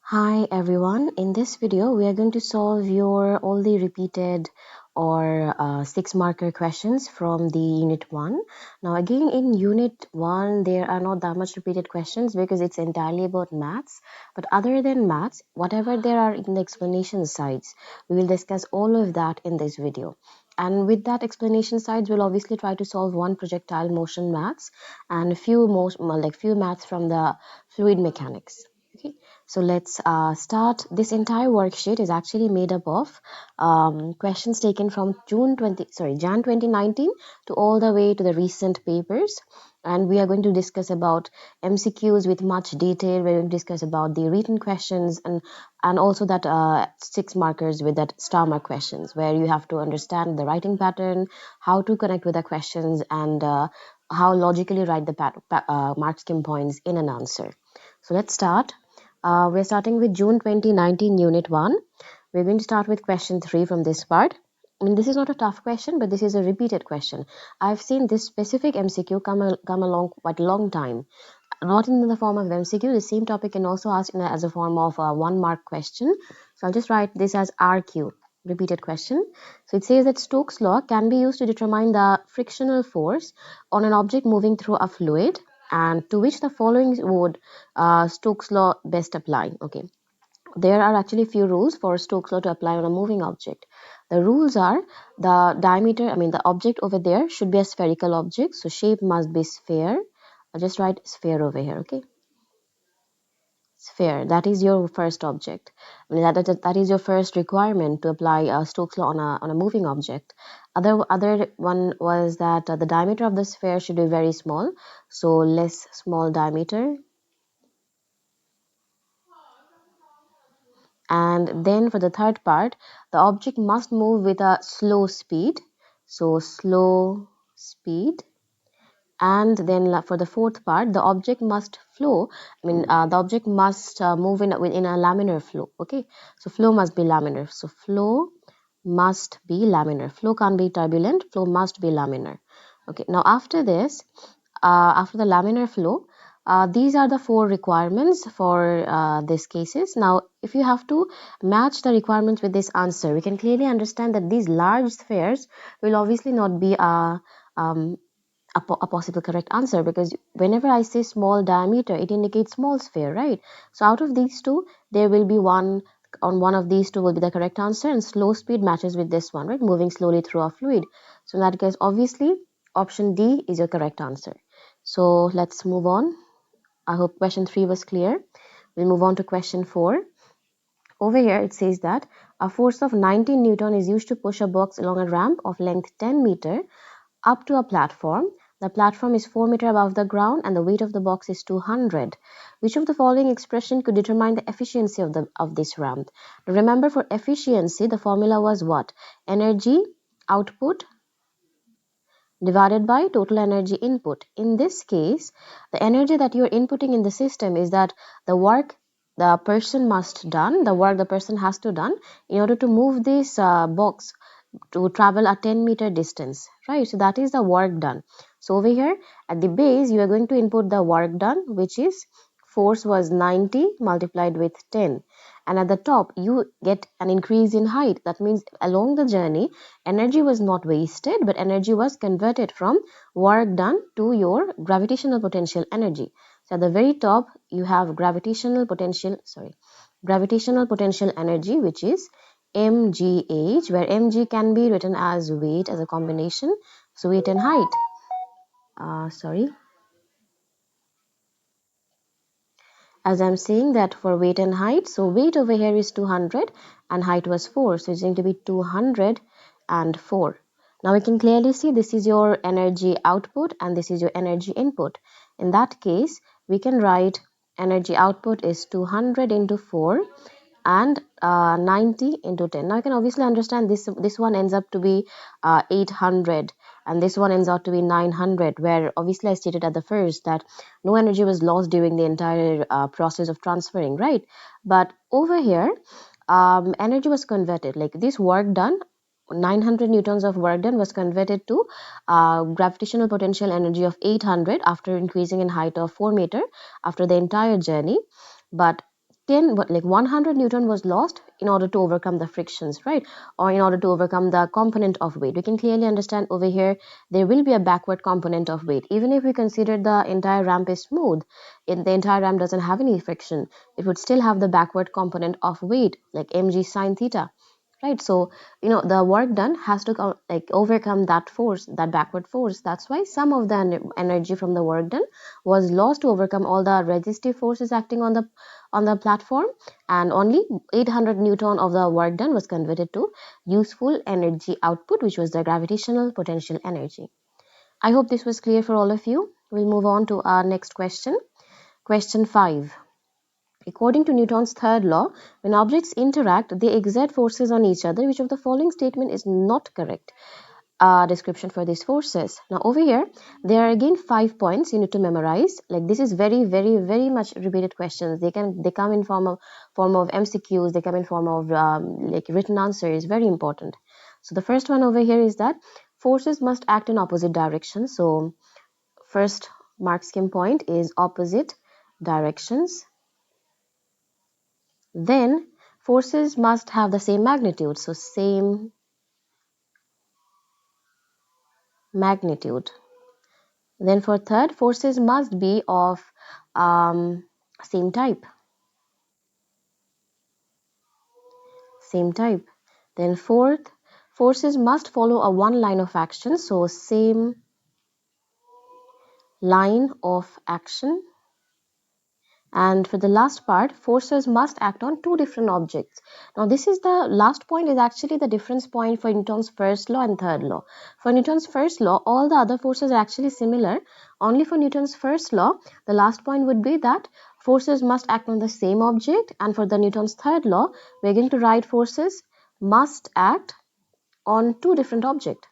Hi everyone, in this video we are going to solve your all the repeated or 6 marker questions from the unit 1. Now again in unit 1 there are not that much repeated questions because it's entirely about maths, but other than maths, whatever there are in the explanation sides, we will discuss all of that in this video. And with that explanation sides, we'll obviously try to solve one projectile motion maths and a few few maths from the fluid mechanics. Okay. So let's start. This entire worksheet is actually made up of questions taken from Jan 2019 to all the way to the recent papers. And we are going to discuss about MCQs with much detail. We're going to discuss about the written questions and also that 6 markers with that star mark questions where you have to understand the writing pattern, how to connect with the questions, and how logically write the mark scheme points in an answer. So let's start. We're starting with June 2019, Unit 1. We're going to start with question 3 from this part. I mean, this is not a tough question, but this is a repeated question. I've seen this specific MCQ come along quite a long time. Not in the form of MCQ, the same topic can also ask as a form of a 1 mark question. So I'll just write this as RQ, repeated question. So it says that Stokes' law can be used to determine the frictional force on an object moving through a fluid, and to which the following would Stokes' law best apply. Okay, there are actually few rules for Stokes' law to apply on a moving object. The rules are the diameter, the object over there should be a spherical object, so shape must be sphere. I'll just write sphere over here. Okay, sphere, that is your first object. That is your first requirement to apply Stokes' law on a moving object. Other one was that the diameter of the sphere should be very small, so less small diameter. And then for the third part, the object must move with a slow speed, so slow speed. And then for the fourth part, the object must flow. The object must move in a laminar flow. Okay, so flow must be laminar. So flow must be laminar. Flow can't be turbulent. Flow must be laminar. Okay, now after this, after the laminar flow, these are the 4 requirements for these cases. Now, if you have to match the requirements with this answer, we can clearly understand that these large spheres will obviously not be a possible correct answer, because whenever I say small diameter, it indicates small sphere, right? So out of these two, there will be one of these two will be the correct answer, and slow speed matches with this one, right? Moving slowly through a fluid. So in that case, obviously, option D is your correct answer. So let's move on. I hope question 3 was clear. We'll move on to question 4. Over here, it says that a force of 19 Newton is used to push a box along a ramp of length 10 meter up to a platform. The platform is 4 meters above the ground and the weight of the box is 200. Which of the following expression could determine the efficiency of this ramp? Remember, for efficiency, the formula was what? Energy output divided by total energy input. In this case, the energy that you're inputting in the system is that the work the person has to done in order to move this box to travel a 10-meter distance, right? So that is the work done. So over here at the base, you are going to input the work done, which is force was 90 multiplied with 10. And at the top, you get an increase in height. That means along the journey, energy was not wasted, but energy was converted from work done to your gravitational potential energy. So at the very top, you have gravitational potential energy, which is mgh, where mg can be written as weight as a combination. So weight and height. As I'm saying that for weight and height, so weight over here is 200 and height was 4. So it's going to be 204. Now we can clearly see this is your energy output and this is your energy input. In that case, we can write energy output is 200 into 4 and 90 into 10. Now you can obviously understand this one ends up to be 800 and this one ends out to be 900, where obviously I stated at the first that no energy was lost during the entire process of transferring, right? But over here, energy was converted, like this work done, 900 newtons of work done was converted to gravitational potential energy of 800 after increasing in height of 4 meter after the entire journey. But 100 Newton was lost in order to overcome the frictions, right? Or in order to overcome the component of weight. We can clearly understand over here there will be a backward component of weight. Even if we consider the entire ramp is smooth, the entire ramp doesn't have any friction, it would still have the backward component of weight, like mg sine theta, right? So the work done has to overcome that force, that backward force. That's why some of the energy from the work done was lost to overcome all the resistive forces acting on the platform, and only 800 newton of the work done was converted to useful energy output, which was the gravitational potential energy. I hope this was clear for all of you. We'll move on to our next question. Question 5. According to Newton's third law, when objects interact, they exert forces on each other. Which of the following statement is not correct? Description for these forces. Now over here, there are again 5 points you need to memorize. Like, this is very, very, very much repeated questions. They come in form of MCQs. They come in form of written answers. Very important. So the first one over here is that forces must act in opposite directions. So first mark scheme point is opposite directions. Then forces must have the same magnitude. So same magnitude. Then for third, forces must be of same type. Same type. Then fourth, forces must follow a one line of action. So same line of action. And for the last part, forces must act on two different objects. Now this is the last point, is actually the difference point for Newton's first law and third law. For Newton's first law, all the other forces are actually similar. Only for Newton's first law, the last point would be that forces must act on the same object. And for the Newton's third law, we're going to write forces must act on two different objects.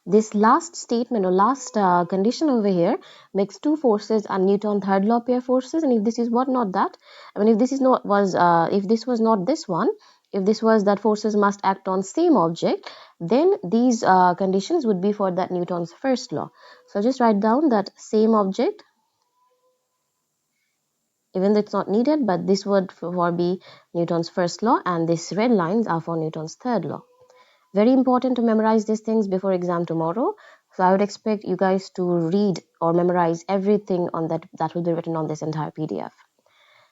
This last statement or last condition over here makes two forces a Newton third law pair forces, and if this is what, not that. I mean, if this is not was if this was not this one, if this was that forces must act on same object, then these conditions would be for that Newton's first law. So just write down that same object, even though it's not needed, but this would for be Newton's first law, and these red lines are for Newton's third law. Very important to memorize these things before exam tomorrow. So I would expect you guys to read or memorize everything on that will be written on this entire PDF.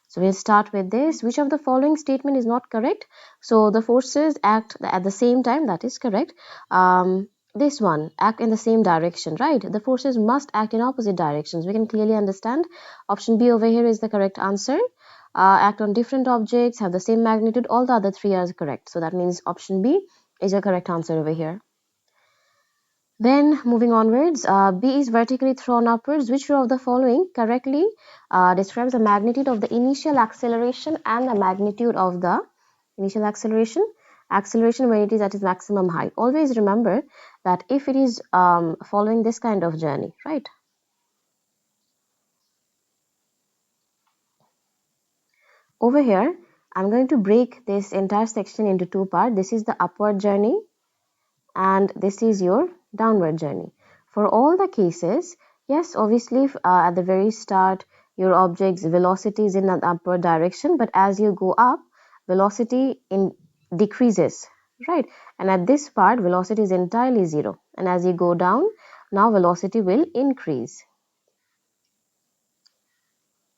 So we'll start with this. Which of the following statement is not correct? So the forces act at the same time. That is correct. This one, act in the same direction, right? The forces must act in opposite directions. We can clearly understand. Option B over here is the correct answer. Act on different objects, have the same magnitude. All the other three are correct. So that means option B is your correct answer over here. Then moving onwards, B is vertically thrown upwards. Which row of the following correctly describes the magnitude of the initial acceleration and the magnitude of the initial acceleration when it is at its maximum height? Always remember that if it is following this kind of journey, right? Over here, I'm going to break this entire section into two parts. This is the upward journey and this is your downward journey. For all the cases, yes, obviously at the very start your object's velocity is in an upward direction, but as you go up, velocity decreases, right? And at this part, velocity is entirely zero, and as you go down, now velocity will increase.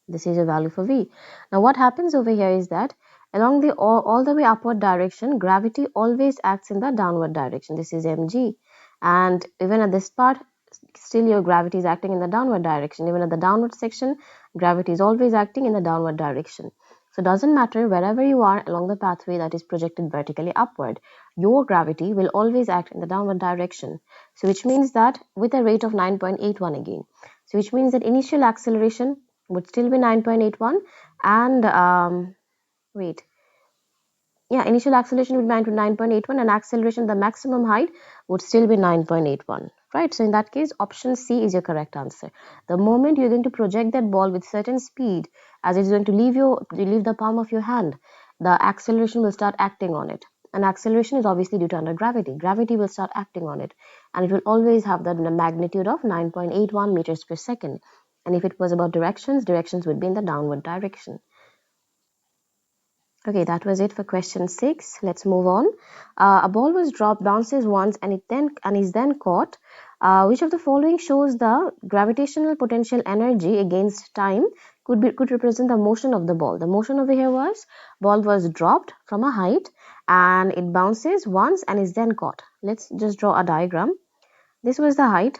This is a value for V. Now what happens over here is that along the all the way upward direction, gravity always acts in the downward direction. This is mg, and even at this part, still your gravity is acting in the downward direction. Even at the downward section, gravity is always acting in the downward direction. So it doesn't matter wherever you are along the pathway that is projected vertically upward, your gravity will always act in the downward direction. So which means that with a rate of 9.81 again. So which means that initial acceleration would still be 9.81, and initial acceleration would be 9.81, and acceleration, the maximum height, would still be 9.81, right? So in that case, option C is your correct answer. The moment you're going to project that ball with certain speed, as it's going to leave the palm of your hand, the acceleration will start acting on it. and acceleration is obviously due to under gravity. Gravity will start acting on it, and it will always have the magnitude of 9.81 meters per second. And if it was about directions, directions would be in the downward direction. Okay, that was it for question 6. Let's move on. A ball was dropped, bounces once, and is then caught. Which of the following shows the gravitational potential energy against time could represent the motion of the ball? The motion over here was ball was dropped from a height and it bounces once and is then caught. Let's just draw a diagram. This was the height.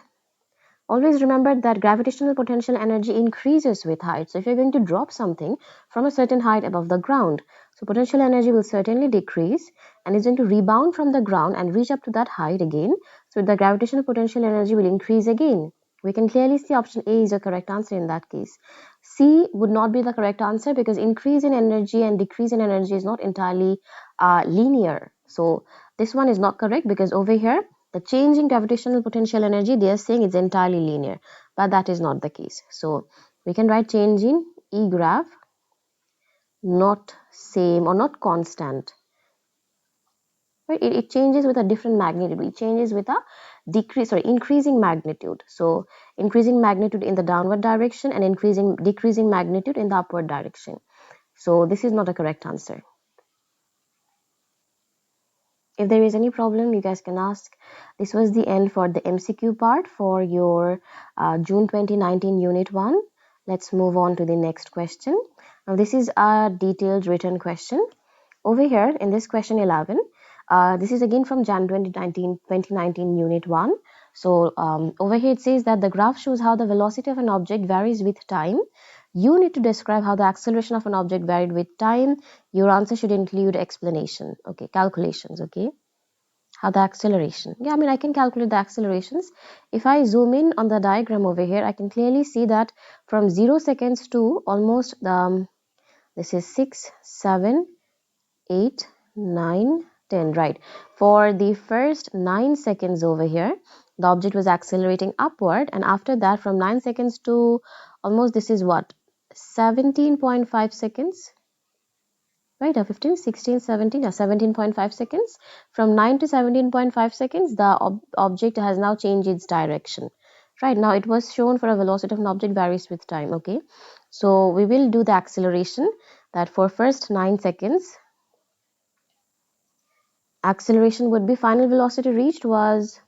Always remember that gravitational potential energy increases with height. So if you're going to drop something from a certain height above the ground, so potential energy will certainly decrease and is going to rebound from the ground and reach up to that height again. So the gravitational potential energy will increase again. We can clearly see option A is the correct answer in that case. C would not be the correct answer because increase in energy and decrease in energy is not entirely linear. So this one is not correct because over here the change in gravitational potential energy, they are saying it's entirely linear, but that is not the case. So we can write change in E graph, not same or not constant. Right? It changes with a different magnitude. It changes with a increasing magnitude. So increasing magnitude in the downward direction and decreasing magnitude in the upward direction. So this is not a correct answer. If there is any problem, you guys can ask. This was the end for the MCQ part for your June 2019 Unit 1. Let's move on to the next question. Now, this is a detailed written question. Over here in this question 11, this is again from Jan 2019 Unit 1. So over here it says that the graph shows how the velocity of an object varies with time. You need to describe how the acceleration of an object varied with time. Your answer should include explanation. Okay, calculations. Okay, how the acceleration. Yeah, I mean, I can calculate the accelerations. If I zoom in on the diagram over here, I can clearly see that from 0 seconds to almost this is 6, 7, 8, 9, 10, right? For the first 9 seconds over here, the object was accelerating upward, and after that from 9 seconds to almost this is what, 17.5 seconds, right? 15, 16, 17, 17.5 seconds. From 9 to 17.5 seconds, the object has now changed its direction. Right, now it was shown for a velocity of an object varies with time. Okay, so we will do the acceleration that for first 9 seconds, acceleration would be final velocity reached was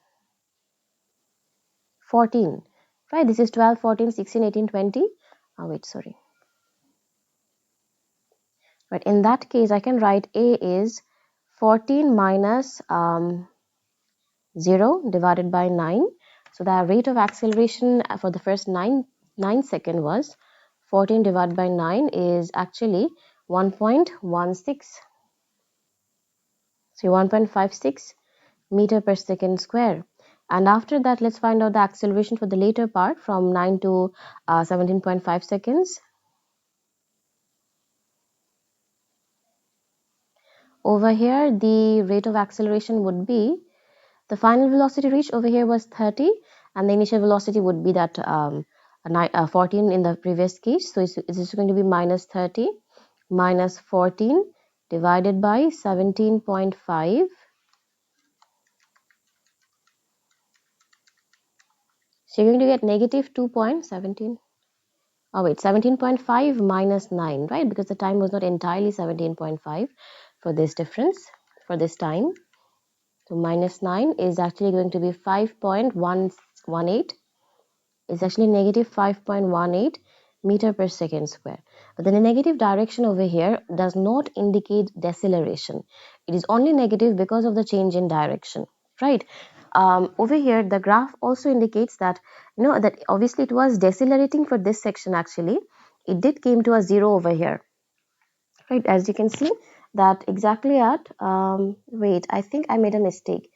14. Right, this is 12, 14, 16, 18, 20. Oh, wait, sorry. Right, in that case, I can write A is 14 minus 0 divided by 9. So the rate of acceleration for the first 9 seconds was 14 divided by 9 is actually 1.16. So 1.56 meter per second square. And after that, let's find out the acceleration for the later part from 9 to 17.5 seconds. Over here, the rate of acceleration would be, the final velocity reached over here was 30, and the initial velocity would be that 14 in the previous case. So it's going to be minus 30 minus 14 divided by 17.5. So you're going to get negative 2.17. Oh wait, 17.5 minus 9, right? Because the time was not entirely 17.5 for this difference, for this time. So minus 9 is actually going to be 5.118. It's actually negative 5.18 meter per second square. But then the negative direction over here does not indicate deceleration. It is only negative because of the change in direction, right? Over here, the graph also indicates that, that obviously it was decelerating for this section actually. It did came to a 0 over here, right? As you can see that exactly at, wait, I think I made a mistake.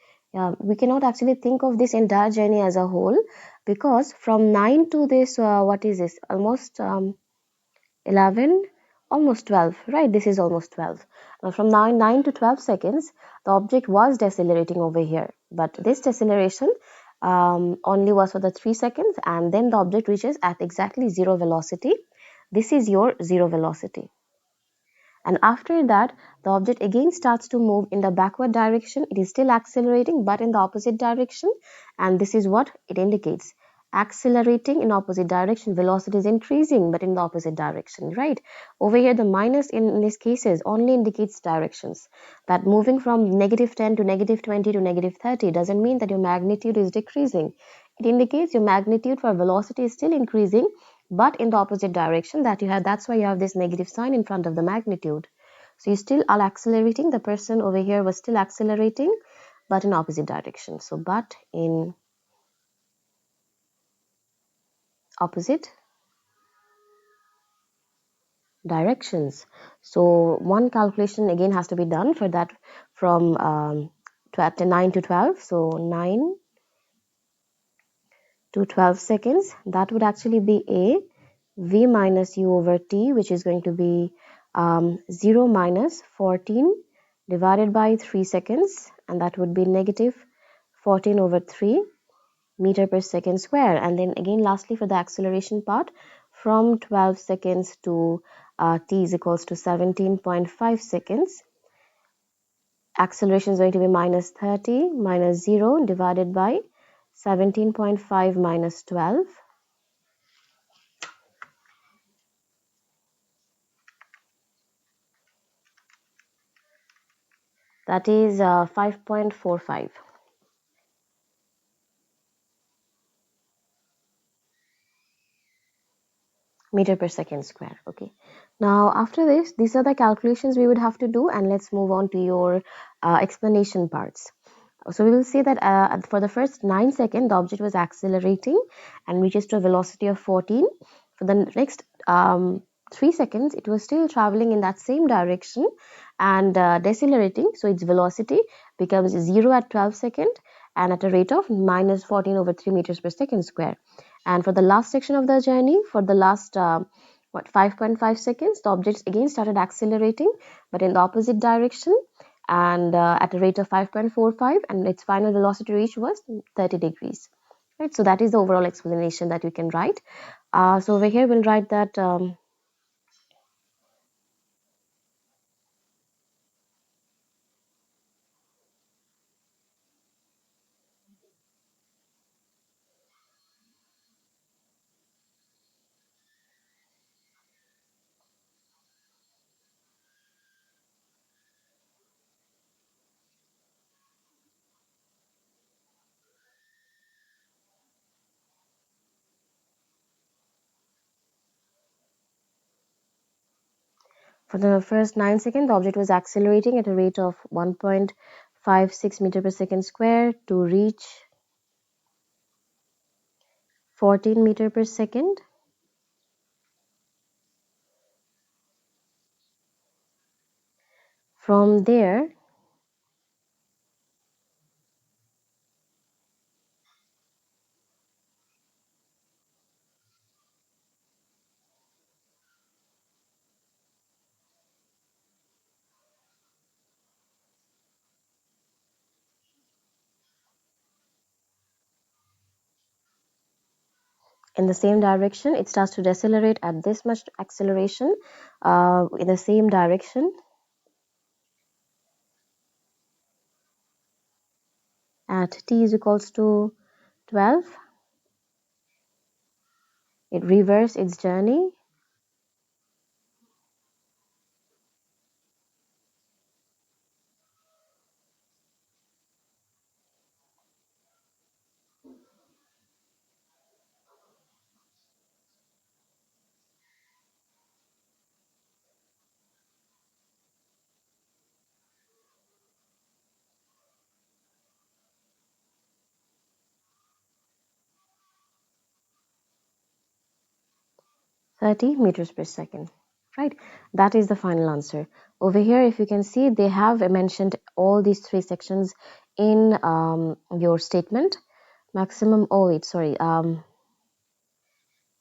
We cannot actually think of this entire journey as a whole because from 9 to this, what is this? Almost 11, almost 12, right? This is almost 12. Now from 9 to 12 seconds, the object was decelerating over here. But this deceleration only was for the 3 seconds and then the object reaches at exactly 0 velocity. This is your 0 velocity. And after that, the object again starts to move in the backward direction. It is still accelerating, but in the opposite direction. And this is what it indicates. Accelerating in opposite direction. Velocity is increasing, but in the opposite direction, right? Over here, the minus in this cases only indicates directions. That moving from -10 to -20 to -30 doesn't mean that your magnitude is decreasing. It indicates your magnitude for velocity is still increasing, but in the opposite direction that you have. That's why you have this negative sign in front of the magnitude. So you still are accelerating. The person over here was still accelerating, but in opposite direction. So but in opposite directions. So one calculation again has to be done for that from 9 to 12. So 9 to 12 seconds. That would actually be a v minus u over t, which is going to be 0 minus 14 divided by 3 seconds, and that would be negative 14 over 3 meter per second square. And then again lastly for the acceleration part, from 12 seconds to t is equals to 17.5 seconds, acceleration is going to be minus 30 minus 0 divided by 17.5 minus 12. That is 5.45 meter per second square. Okay. Now after this, these are the calculations we would have to do, and let's move on to your explanation parts. So we will see that for the first 9 seconds, the object was accelerating and reaches to a velocity of 14. For the next 3 seconds, it was still traveling in that same direction and decelerating. So its velocity becomes 0 at 12 seconds and at a rate of minus 14 over 3 meters per second square. And for the last section of the journey, for the last 5.5 seconds, the object again started accelerating, but in the opposite direction and at a rate of 5.45, and its final velocity reach was 30 degrees. Right, so that is the overall explanation that you can write. So over here we'll write that for the first 9 seconds, the object was accelerating at a rate of 1.56 meter per second square to reach 14 meter per second. From there, in the same direction, it starts to decelerate at this much acceleration in the same direction at t is equals to 12. It reverses its journey. Thirty meters per second, right? That is the final answer. Over here, if you can see, they have mentioned all these three sections in your statement. Maximum, oh wait, sorry.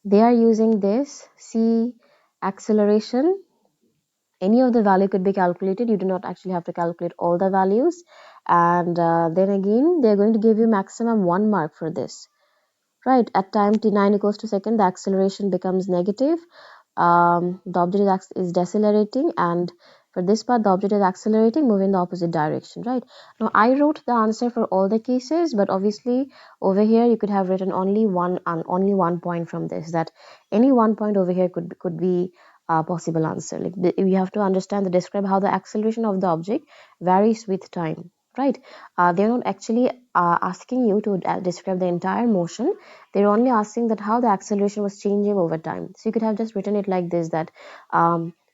They are using this C acceleration. Any of the value could be calculated. You do not actually have to calculate all the values. And then again, they're going to give you maximum 1 mark for this. Right, at time t9 equals to second, the acceleration becomes negative. The object is decelerating, and For this part, the object is accelerating, moving in the opposite direction, right? Now, I wrote the answer for all the cases, but obviously over here you could have written only one point from this. That any one point over here could be a possible answer. Like you have to understand to describe how the acceleration of the object varies with time, right? They're not actually asking you to describe the entire motion. They're only asking that how the acceleration was changing over time. So you could have just written it like this, that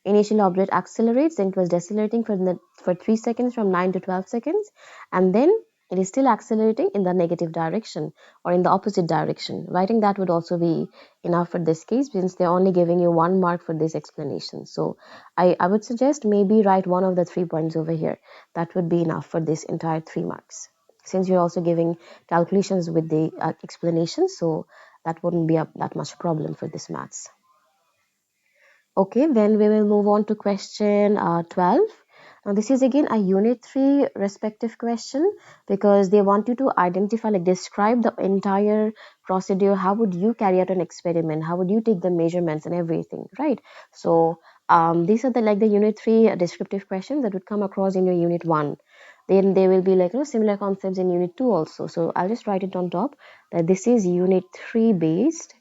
initial object accelerates, then it was decelerating for 3 seconds from 9 to 12 seconds, and then it is still accelerating in the negative direction or in the opposite direction. Writing that would also be enough for this case, since they're only giving you 1 mark for this explanation. So I would suggest maybe write one of the 3 points over here. That would be enough for this entire 3 marks, since you're also giving calculations with the explanation, so that wouldn't be that much problem for this maths. Okay, then we will move on to question 12. Now, this is again a unit 3 respective question, because they want you to identify, like describe the entire procedure. How would you carry out an experiment? How would you take the measurements and everything, right? So these are the unit 3 descriptive questions that would come across in your unit 1. Then there will be similar concepts in unit 2 also. So I'll just write it on top that this is unit 3 based.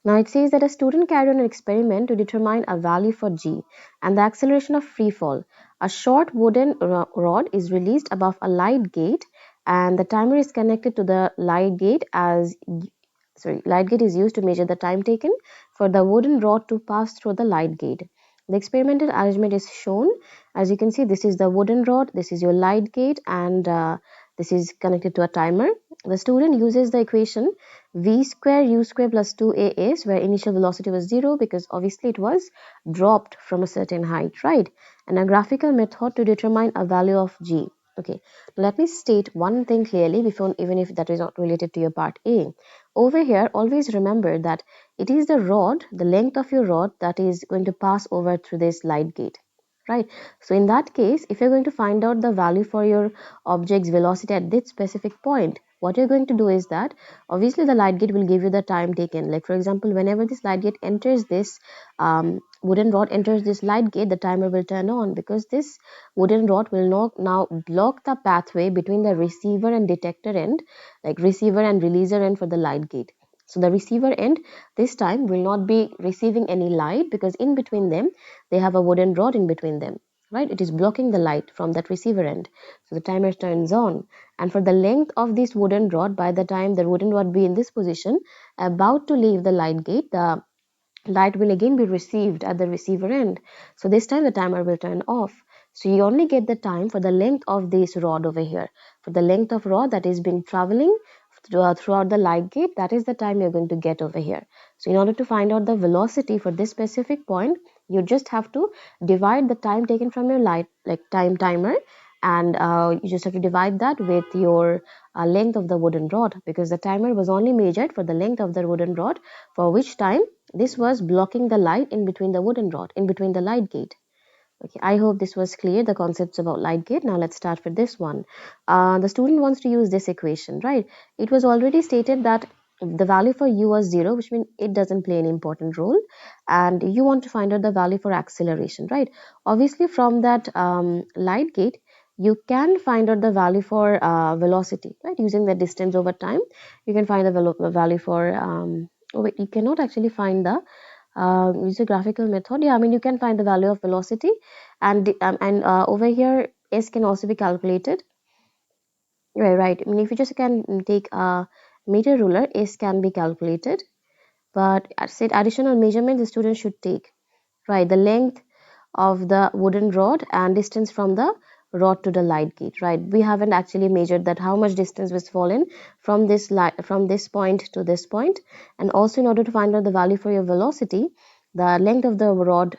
Now it says that a student carried on an experiment to determine a value for g and the acceleration of free fall. A short wooden rod is released above a light gate, and the timer is connected to the light gate light gate is used to measure the time taken for the wooden rod to pass through the light gate. The experimental arrangement is shown. As you can see, this is the wooden rod, this is your light gate, and this is connected to a timer. The student uses the equation v square u square plus 2as, where initial velocity was 0 because obviously it was dropped from a certain height, right? And a graphical method to determine a value of g. Okay, let me state one thing clearly before, even if that is not related to your part A. Over here, always remember that it is the rod, the length of your rod, that is going to pass over through this light gate, right? So in that case, if you're going to find out the value for your object's velocity at this specific point, what you're going to do is that obviously the light gate will give you the time taken. Like for example, whenever this light gate enters this wooden rod enters this light gate, the timer will turn on, because this wooden rod will now block the pathway between the receiver and detector end, like receiver and releaser end for the light gate. So the receiver end this time will not be receiving any light, because in between them they have a wooden rod in between them, right? It is blocking the light from that receiver end. So the timer turns on, and for the length of this wooden rod, by the time the wooden rod be in this position about to leave the light gate, the light will again be received at the receiver end. So this time the timer will turn off. So you only get the time for the length of this rod over here. For the length of rod that is been traveling throughout the light gate, that is the time you're going to get over here. So in order to find out the velocity for this specific point, you just have to divide the time taken from your light, like timer, and you just have to divide that with your length of the wooden rod, because the timer was only measured for the length of the wooden rod, for which time this was blocking the light in between the wooden rod, in between the light gate. Okay, I hope this was clear, the concepts about light gate. Now let's start with this one. The student wants to use this equation, right? It was already stated that the value for u was 0, which means it doesn't play any important role, and you want to find out the value for acceleration, right? Obviously from that light gate, you can find out the value for velocity, right? Using the distance over time, you can find the value for oh wait, you cannot actually find the use a graphical method. Yeah, I mean you can find the value of velocity, and over here s can also be calculated. Right. I mean if you just can take a meter ruler, s can be calculated, but said additional measurement the student should take. Right, the length of the wooden rod and distance from the rod to the light gate. Right, we haven't actually measured that how much distance was fallen from this point to this point, and also in order to find out the value for your velocity, the length of the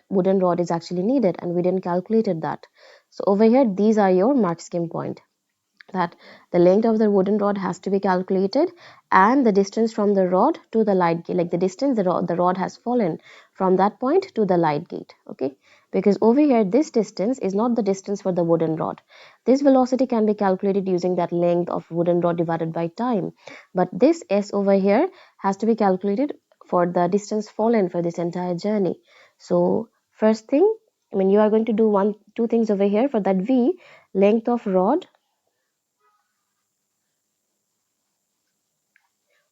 wooden rod is actually needed, and we didn't calculated that. So over here, these are your mark scheme point, that the length of the wooden rod has to be calculated, and the distance from the rod to the light gate, like the distance the rod has fallen from that point to the light gate. Okay, because over here this distance is not the distance for the wooden rod. This velocity can be calculated using that length of wooden rod divided by time, but this s over here has to be calculated for the distance fallen for this entire journey. So first thing, I mean, you are going to do two things over here. For that V, length of rod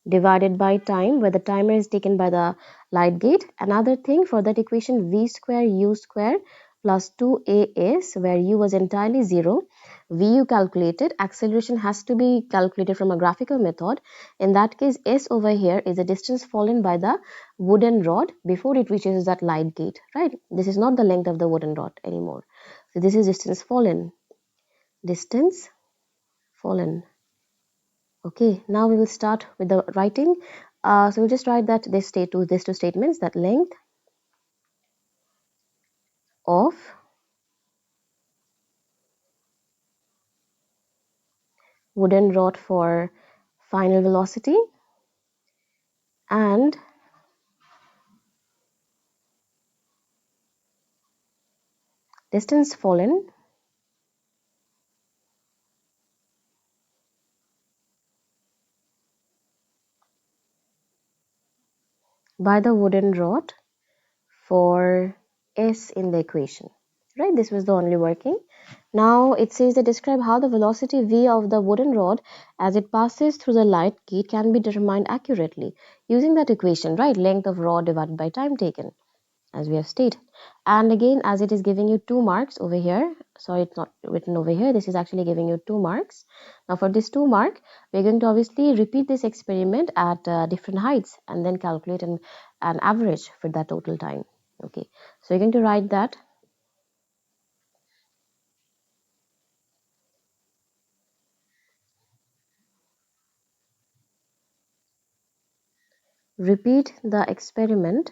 divided by time, where the timer is taken by the light gate. Another thing, for that equation, v square u square plus 2as, where u was entirely 0, v you calculated, acceleration has to be calculated from a graphical method. In that case, s over here is the distance fallen by the wooden rod before it reaches that light gate, right? This is not the length of the wooden rod anymore. So this is distance fallen. Distance fallen. Okay, now we will start with the writing. So we'll just write that these two statements, that length of wooden rod for final velocity and distance fallen by the wooden rod for S in the equation. Right, this was the only working. Now it says that describe how the velocity v of the wooden rod as it passes through the light gate can be determined accurately using that equation, right? Length of rod divided by time taken, as we have stated. And again, as it is giving you 2 marks over here, sorry, it's not written over here, this is actually giving you 2 marks. Now for this 2 mark, we're going to obviously repeat this experiment at different heights and then calculate an average for that total time. Okay, so you're going to write that. Repeat the experiment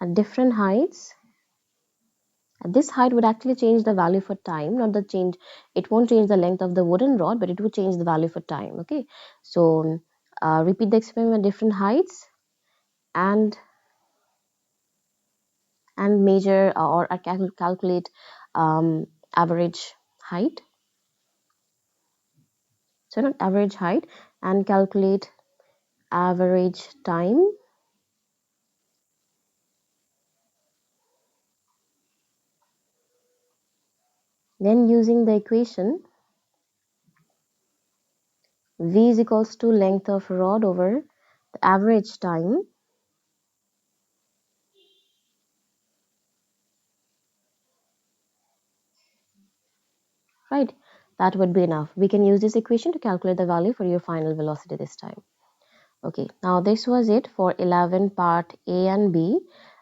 at different heights. This height would actually change the value for time, not the change. It won't change the length of the wooden rod, but it would change the value for time. Okay, so repeat the experiment at different heights and measure or calculate average height. So not average height, and calculate average time. Then using the equation v is equals to length of rod over the average time, right? That would be enough. We can use this equation to calculate the value for your final velocity this time. Okay, now this was it for 11 part A and B.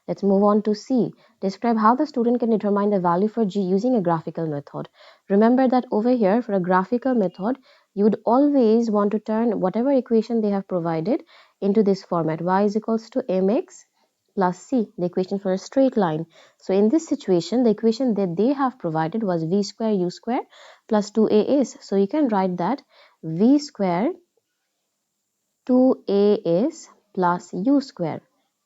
Let's move on to C. Describe how the student can determine the value for G using a graphical method. Remember that over here for a graphical method, you would always want to turn whatever equation they have provided into this format. Y is equals to mx plus c, the equation for a straight line. So in this situation, the equation that they have provided was v square u square plus 2as. So you can write that v square 2as plus u square,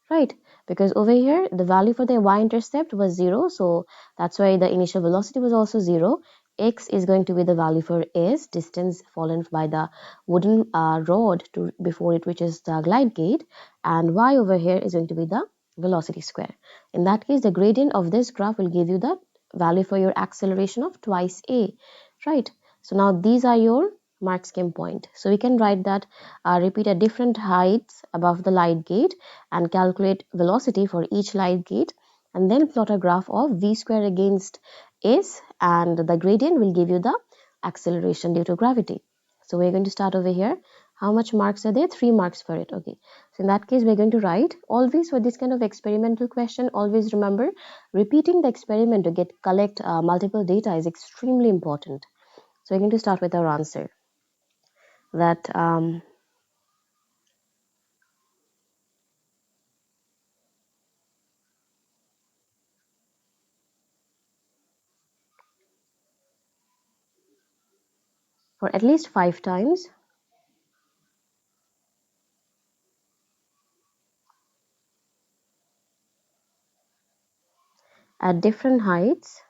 right? Because over here the value for the y-intercept was 0, so that's why the initial velocity was also 0. X is going to be the value for s, distance fallen by the wooden rod before it reaches the glide gate, and y over here is going to be the velocity square. In that case, the gradient of this graph will give you the value for your acceleration of twice a, right? So now these are your mark scheme point. So we can write that repeat at different heights above the light gate and calculate velocity for each light gate, and then plot a graph of v square against s, and the gradient will give you the acceleration due to gravity. So we're going to start over here. How much marks are there? 3 marks for it. Okay, so in that case we're going to write, always for this kind of experimental question, always remember repeating the experiment to collect multiple data is extremely important. So we're going to start with our answer, that for at least 5 times at different heights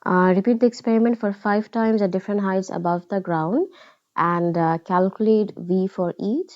Repeat the experiment for 5 times at different heights above the ground and calculate V for each.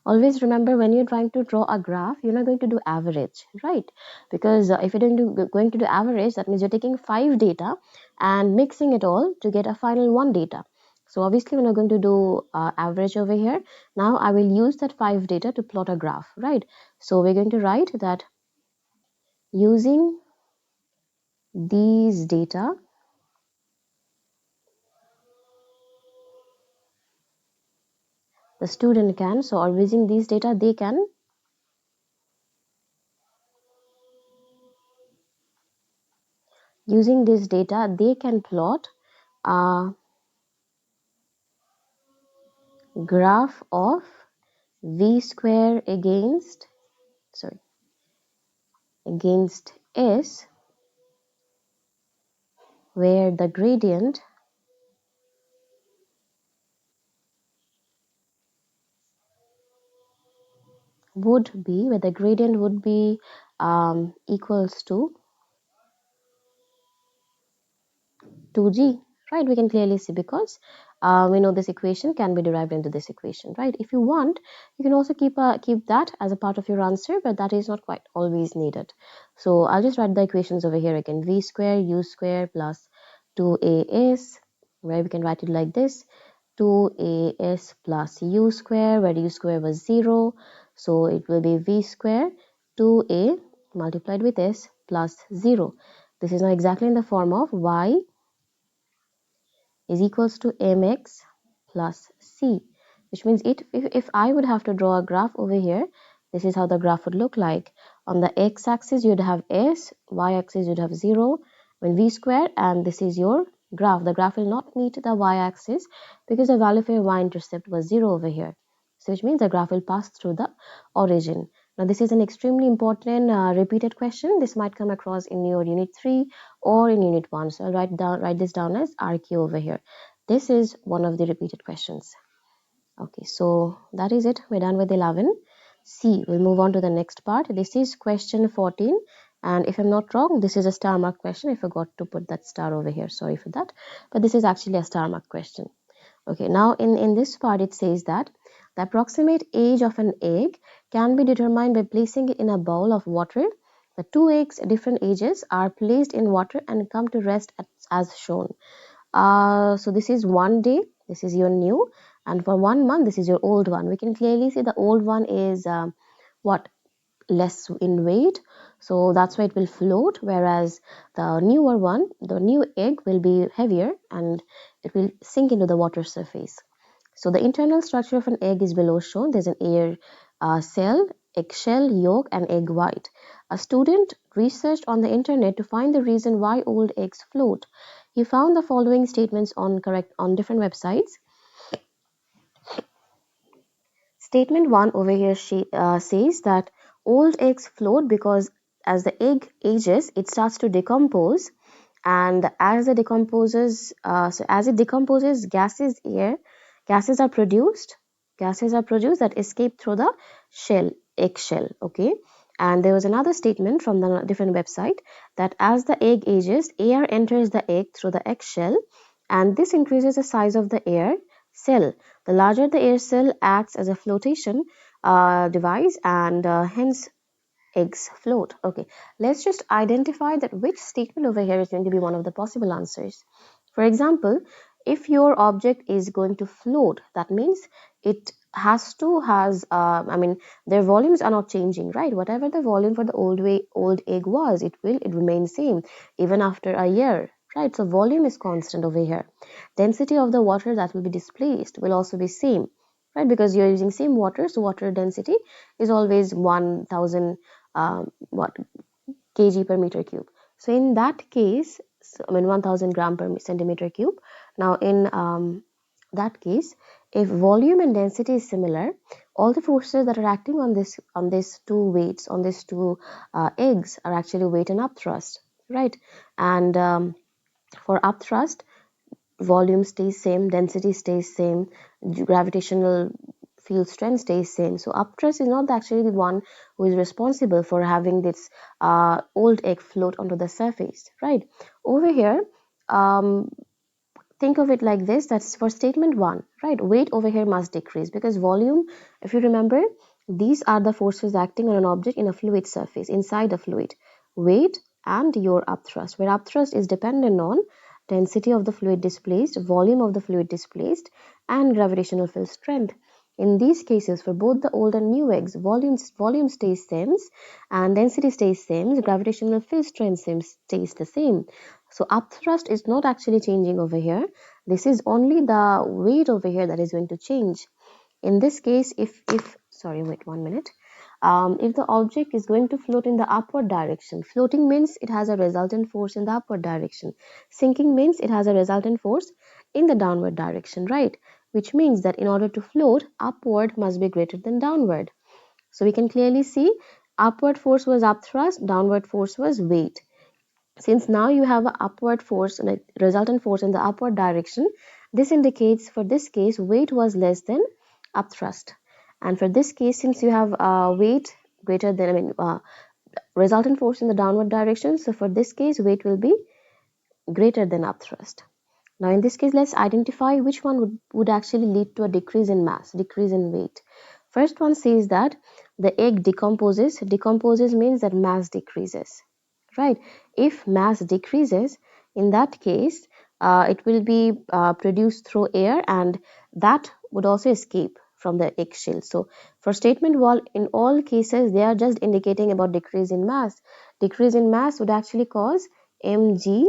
Always remember, when you're trying to draw a graph, you're not going to do average, right? Because if you're going to do average, that means you're taking 5 data and mixing it all to get a final 1 data. So obviously we're not going to do average over here. Now I will use that 5 data to plot a graph, right? So we're going to write that using these data, the student can, so or using these data, they can using this data, they can plot a graph of v square against s, where the gradient would be equals to 2g, right? We can clearly see because we know this equation can be derived into this equation, right? If you want, you can also keep that as a part of your answer, but that is not quite always needed. So I'll just write the equations over here again. V square u square plus 2as, where we can write it like this: 2as plus u square, where u square was 0, so it will be v square 2a multiplied with s plus 0. This is now exactly in the form of y is equals to mx plus c, which means if I would have to draw a graph over here, this is how the graph would look like. On the x-axis, you'd have s, y-axis, you'd have 0, when v square, and this is your graph. The graph will not meet the y-axis because the value for your y-intercept was 0 over here. So which means the graph will pass through the origin. Now this is an extremely important repeated question. This might come across in your unit 3 or in unit 1. So I'll write this down as RQ over here. This is one of the repeated questions. Okay, so that is it. We're done with 11. C, we'll move on to the next part. This is question 14. And if I'm not wrong, this is a star mark question. I forgot to put that star over here. Sorry for that. But this is actually a star mark question. Okay, now in this part, it says that the approximate age of an egg can be determined by placing it in a bowl of water. The 2 eggs, different ages, are placed in water and come to rest as shown. So this is 1 day, this is your new, and for 1 month, this is your old one. We can clearly see the old one is less in weight, so that's why it will float, whereas the newer one, the new egg, will be heavier and it will sink into the water surface. So the internal structure of an egg is below shown. There's an air cell, eggshell, yolk, and egg white. A student researched on the internet to find the reason why old eggs float. He found the following statements on different websites. Statement 1 over here says that old eggs float because as the egg ages, it starts to decompose, and as it decomposes, gases are produced, that escape through the eggshell. Okay, and there was another statement from the different website that as the egg ages, air enters the egg through the eggshell, and this increases the size of the air cell. The larger the air cell acts as a flotation device, and hence eggs float. Okay, let's just identify that which statement over here is going to be one of the possible answers. For example, if your object is going to float, that means it their volumes are not changing, right? Whatever the volume for the old egg was, it remains same even after a year, right? So volume is constant over here. Density of the water that will be displaced will also be same, right? Because you're using same water, so water density is always 1000 kg per meter cube. So in that case, 1000 gram per centimeter cube. Now in that case, if volume and density is similar, all the forces that are acting on these two weights, on these two eggs, are actually weight and upthrust, right? And for upthrust, volume stays same, density stays same, gravitational field strength stays same. So upthrust is not actually the one who is responsible for having this old egg float onto the surface, right? Over here, um, think of it like this. That's for statement 1, right? Weight over here must decrease because volume, if you remember, these are the forces acting on an object in a fluid surface, inside a fluid. Weight and your upthrust, where upthrust is dependent on density of the fluid displaced, volume of the fluid displaced, and gravitational field strength. In these cases, for both the old and new eggs, volume stays same and density stays same, gravitational field strength stays the same. So upthrust is not actually changing over here. This is only the weight over here that is going to change. In this case, if sorry, wait 1 minute. If the object is going to float in the upward direction, floating means it has a resultant force in the upward direction. Sinking means it has a resultant force in the downward direction, right? Which means that in order to float, upward must be greater than downward. So we can clearly see upward force was upthrust, downward force was weight. Since now you have an upward force, like resultant force in the upward direction, this indicates for this case weight was less than upthrust. And for this case, since you have weight greater than, resultant force in the downward direction, so for this case, weight will be greater than upthrust. Now in this case, let's identify which one would actually lead to a decrease in mass, decrease in weight. First one says that the egg decomposes. Decomposes means that mass decreases, right? If mass decreases, in that case, it will be produced through air and that would also escape from the eggshell. So for statement 1, in all cases, they are just indicating about decrease in mass. Decrease in mass would actually cause mg.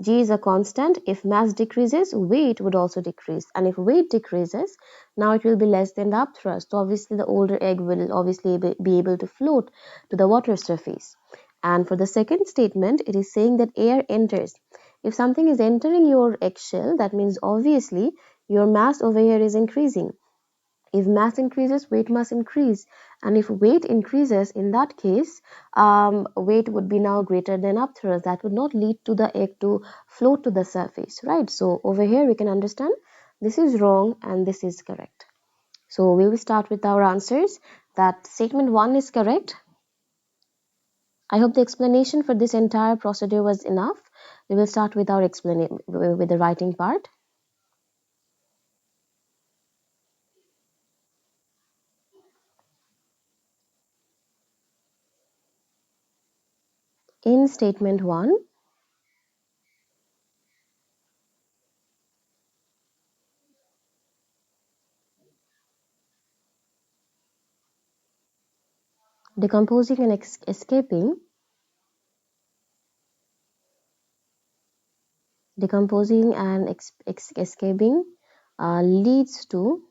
G is a constant. If mass decreases, weight would also decrease. And if weight decreases, now it will be less than the upthrust. So obviously the older egg will obviously be able to float to the water surface. And for the second statement, it is saying that air enters. If something is entering your eggshell, that means obviously your mass over here is increasing. If mass increases, weight must increase. And if weight increases, in that case, weight would be now greater than upthrust. That would not lead to the egg to float to the surface, right? So over here, we can understand this is wrong and this is correct. So we will start with our answers. That statement 1 is correct. I hope the explanation for this entire procedure was enough. We will start with our explanation with the writing part. In statement 1, decomposing and escaping, escaping leads to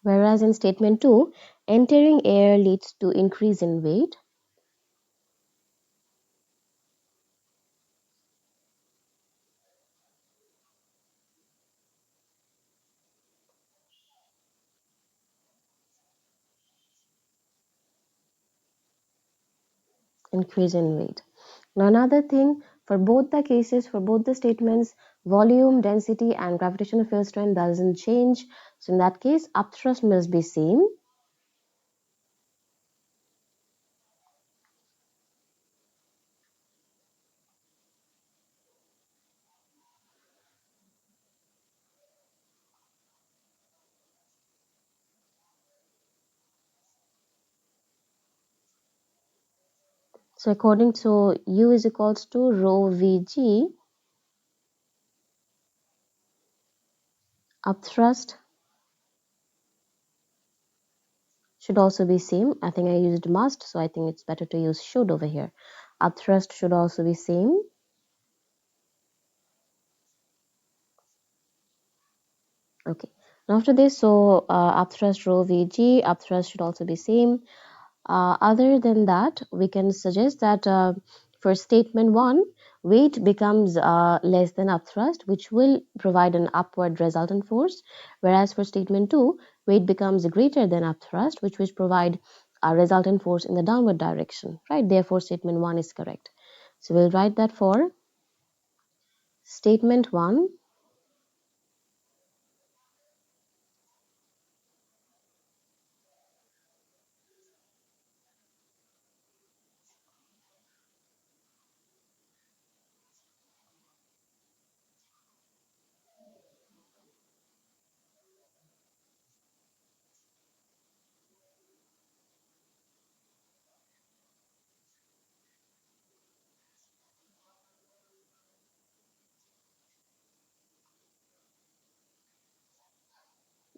whereas in statement 2, entering air leads to increase in weight. Increase in weight. Now another thing, for both the cases, for both the statements, volume, density and gravitational field strength doesn't change. So in that case, upthrust must be same. So according to U is equals to rho Vg, upthrust should also be same. I think I used must, so I think it's better to use should over here. Upthrust should also be same. Okay. Now after this, so upthrust rho Vg, upthrust should also be same. Other than that, we can suggest that for statement 1, weight becomes less than upthrust, which will provide an upward resultant force, whereas for statement 2, weight becomes greater than upthrust, which will provide a resultant force in the downward direction, right? Therefore, statement 1 is correct. So we'll write that for statement 1.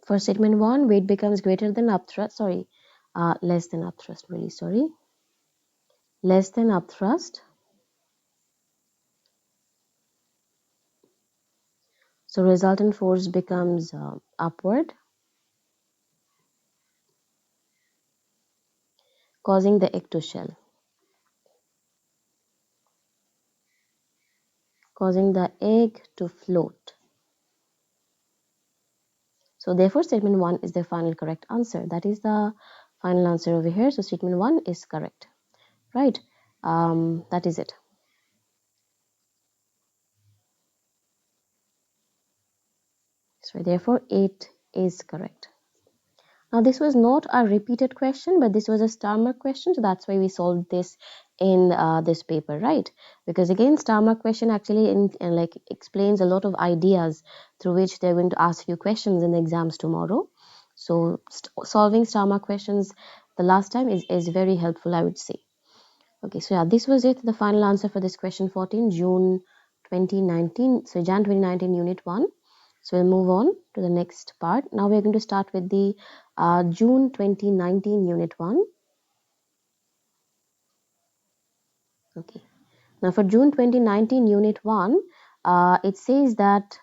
For statement 1, weight becomes greater than upthrust, less than upthrust, really, less than upthrust. So resultant force becomes upward, causing the egg to shell, causing the egg to float. So therefore, statement 1 is the final correct answer. That is the final answer over here. So statement 1 is correct, right? That is it. So therefore, 8 is correct. Now, this was not a repeated question, but this was a star mark question. So that's why we solved this in this paper, right? Because again, star mark question actually like explains a lot of ideas through which they're going to ask you questions in the exams tomorrow. So solving star mark questions the last time is very helpful, I would say. Okay, so yeah, this was it. The final answer for this question 14, June 2019. So Jan 2019, Unit 1. So we'll move on to the next part. Now we're going to start with the June 2019, Unit 1. Okay. Now for June 2019, Unit 1, it says that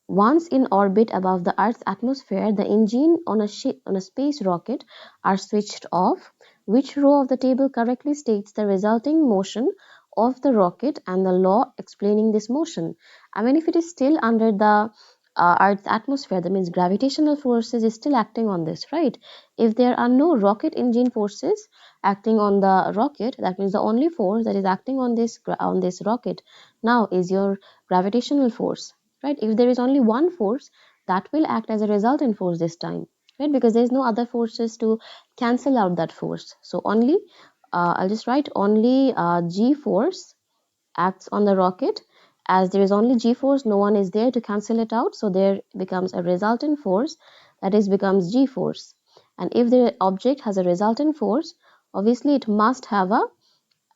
once in orbit above the Earth's atmosphere, the engine on a space rocket are switched off. Which row of the table correctly states the resulting motion of the rocket and the law explaining this motion? I mean, if it is still under the Earth's atmosphere, that means gravitational forces is still acting on this, right? If there are no rocket engine forces acting on the rocket, that means the only force that is acting on this rocket now is your gravitational force, right? If there is only one force, that will act as a resultant force this time, right? Because there is no other forces to cancel out that force. So only, I'll just write only G force acts on the rocket. As there is only G force, no one is there to cancel it out. So there becomes a resultant force that is becomes G force. And if the object has a resultant force, obviously it must have a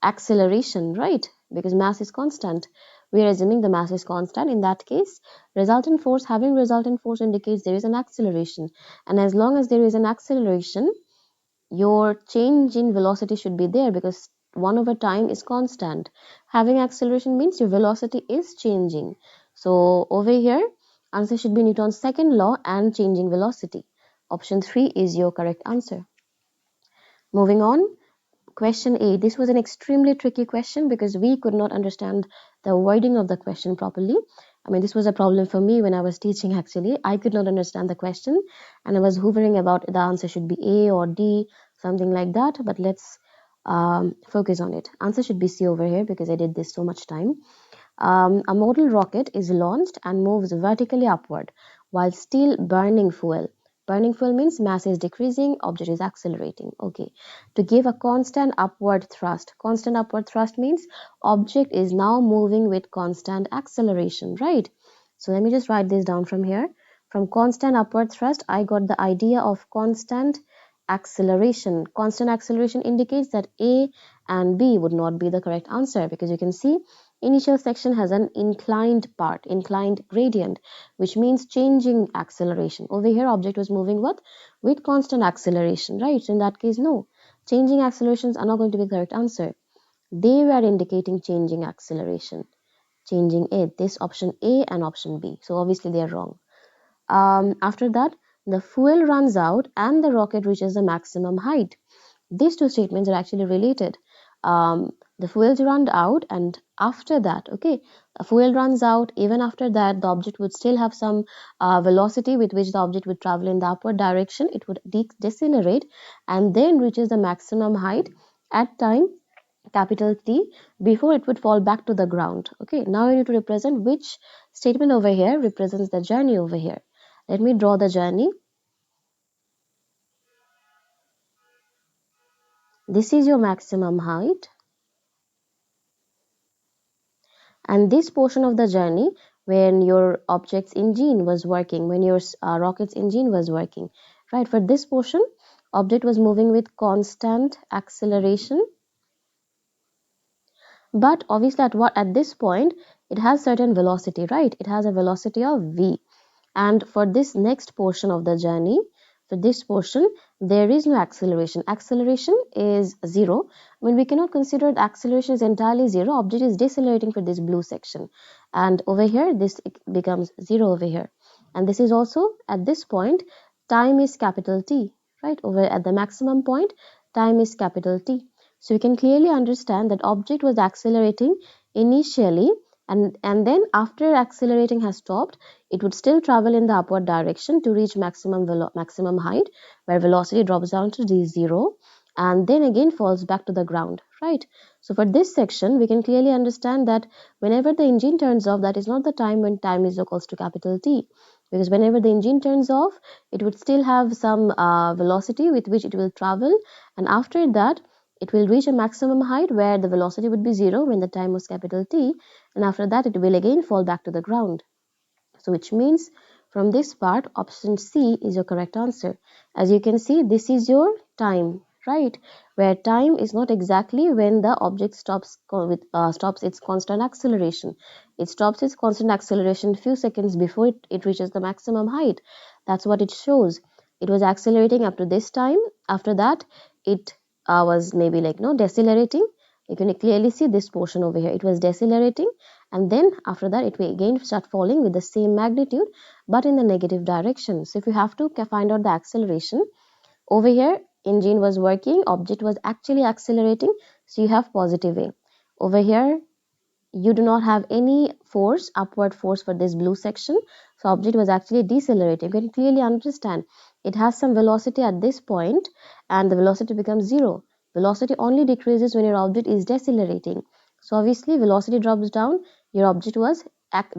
acceleration, right? Because mass is constant. We are assuming the mass is constant. In that case, having resultant force indicates there is an acceleration. And as long as there is an acceleration, your change in velocity should be there because 1 over time is constant. Having acceleration means your velocity is changing. So over here, answer should be Newton's second law and changing velocity. Option 3 is your correct answer. Moving on, question 8. This was an extremely tricky question because we could not understand the wording of the question properly. I mean, this was a problem for me when I was teaching actually. I could not understand the question and I was hovering about the answer should be A or D, something like that. But let's focus on it. Answer should be C over here because I did this so much time. A model rocket is launched and moves vertically upward while still burning fuel. Burning fuel means mass is decreasing, object is accelerating. Okay. To give a constant upward thrust. Constant upward thrust means object is now moving with constant acceleration, right? So let me just write this down from here. From constant upward thrust, I got the idea of constant acceleration. Constant acceleration indicates that A and B would not be the correct answer because you can see initial section has an inclined gradient, which means changing acceleration. Over here, object was moving what? With constant acceleration, right? So in that case, no. Changing accelerations are not going to be the correct answer. They were indicating changing acceleration. Changing it. This option A and option B. So obviously they are wrong. After that, the fuel runs out and the rocket reaches the maximum height. These two statements are actually related. the fuel run out, and after that, okay, the fuel runs out. Even after that, the object would still have some velocity with which the object would travel in the upward direction. It would decelerate and then reaches the maximum height at time capital T before it would fall back to the ground. Okay, now I need to represent which statement over here represents the journey over here. Let me draw the journey. This is your maximum height, and this portion of the journey when your object's engine was working, when your rocket's engine was working, right? For this portion, object was moving with constant acceleration, but obviously at this point it has certain velocity, right? It has a velocity of v. And for this next portion of the journey, for this portion, there is no acceleration. Acceleration is zero. When we cannot consider the acceleration is entirely zero, object is decelerating for this blue section. And over here, this becomes zero over here. And this is also, at this point, time is capital T, right? Over at the maximum point, time is capital T. So we can clearly understand that object was accelerating initially, and then after accelerating has stopped, it would still travel in the upward direction to reach maximum height, where velocity drops down to d0 and then again falls back to the ground, right? So for this section, we can clearly understand that whenever the engine turns off, that is not the time when time is equals to capital T, because whenever the engine turns off, it would still have some velocity with which it will travel, and after that it will reach a maximum height where the velocity would be zero when the time was capital T, and after that it will again fall back to the ground. So which means from this part, option C is your correct answer. As you can see, this is your time, right? Where time is not exactly when the object stops its constant acceleration. It stops its constant acceleration few seconds before it reaches the maximum height. That's what it shows. It was accelerating up to this time. After that, it was maybe like decelerating. You can clearly see this portion over here. It was decelerating, and then after that it will again start falling with the same magnitude but in the negative direction. So if you have to find out the acceleration, over here engine was working, object was actually accelerating, so you have positive A. Over here you do not have any force, upward force for this blue section, so object was actually decelerating. You can clearly understand it has some velocity at this point and the velocity becomes zero. Velocity only decreases when your object is decelerating, so obviously velocity drops down, your object was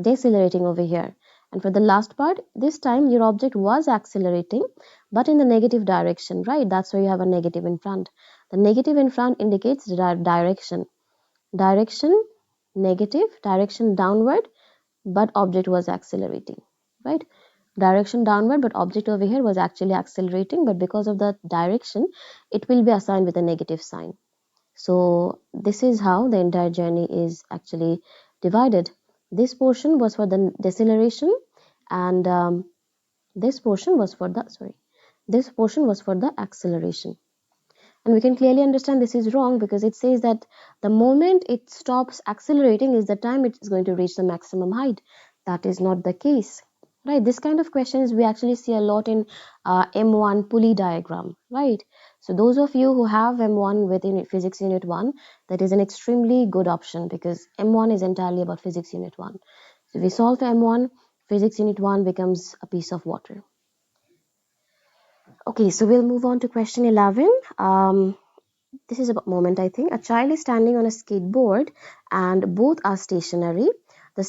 decelerating over here. And for the last part, this time your object was accelerating but in the negative direction, right? That's why you have a negative in front. The negative in front indicates the direction negative, direction downward, but object was accelerating, right? Direction downward, but object over here was actually accelerating, but because of the direction it will be assigned with a negative sign. So this is how the entire journey is actually divided. This portion was for the deceleration, and this portion was for the acceleration. And we can clearly understand this is wrong because it says that the moment it stops accelerating is the time it is going to reach the maximum height. That is not the case, right? This kind of questions we actually see a lot in M1 pulley diagram, right? So those of you who have M1 within Physics Unit 1, that is an extremely good option because M1 is entirely about Physics Unit 1. So if we solve M1, Physics Unit 1 becomes a piece of water. Okay, so we'll move on to question 11. This is about moment, I think. A child is standing on a skateboard and both are stationary. The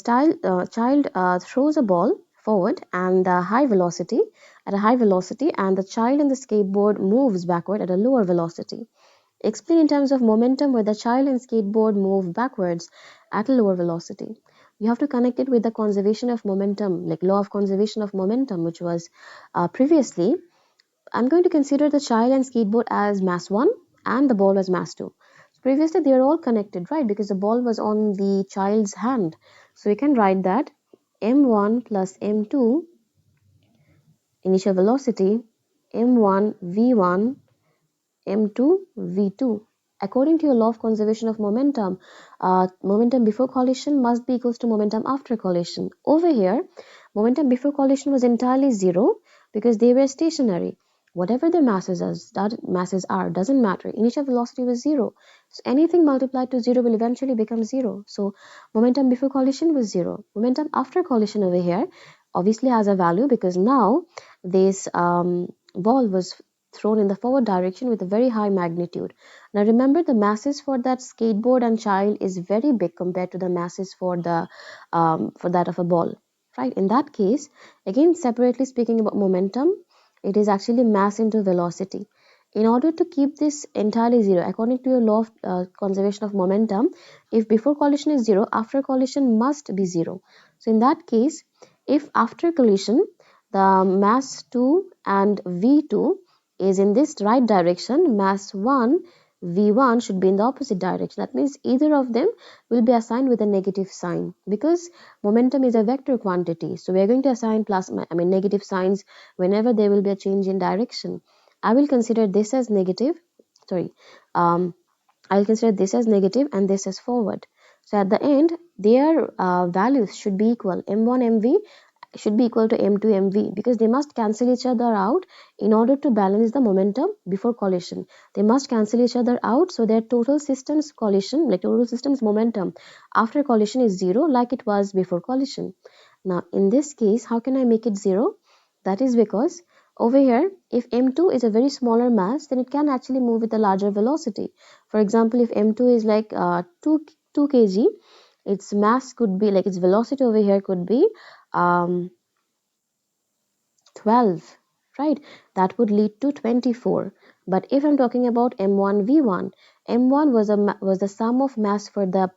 child throws a ball forward and at a high velocity, and the child in the skateboard moves backward at a lower velocity. Explain in terms of momentum where the child and skateboard move backwards at a lower velocity. You have to connect it with the conservation of momentum, like law of conservation of momentum, which was previously. I'm going to consider the child and skateboard as mass 1 and the ball as mass 2. So previously they are all connected, right? Because the ball was on the child's hand. So we can write that m1 plus m2 initial velocity, m1 v1, m2 v2. According to your law of conservation of momentum, momentum before collision must be equals to momentum after collision. Over here, momentum before collision was entirely zero because they were stationary. whatever their masses are doesn't matter. Initial velocity was 0. So anything multiplied to 0 will eventually become 0. So momentum before collision was 0. Momentum after collision over here obviously has a value, because now this ball was thrown in the forward direction with a very high magnitude. Now remember, the masses for that skateboard and child is very big compared to the masses for that of a ball, right? In that case, again separately speaking about momentum, it is actually mass into velocity. In order to keep this entirely zero, according to your law of conservation of momentum, if before collision is zero, after collision must be zero. So in that case, if after collision the mass 2 and v2 is in this right direction, mass 1 v1 should be in the opposite direction. That means either of them will be assigned with a negative sign, because momentum is a vector quantity. So we are going to assign negative signs whenever there will be a change in direction. I will consider this as negative. Sorry. I'll consider this as negative and this as forward. So at the end, their values should be equal. M1, MV should be equal to M2, MV, because they must cancel each other out in order to balance the momentum before collision. They must cancel each other out, so their total system's collision, like total system's momentum after collision is 0, like it was before collision. Now in this case, how can I make it 0? That is because over here, if m2 is a very smaller mass, then it can actually move with a larger velocity. For example, if m2 is like 2 kg, its mass could be, like its velocity over here could be 12, right? That would lead to 24. But if I'm talking about m1 v1, m1 was the sum of mass for the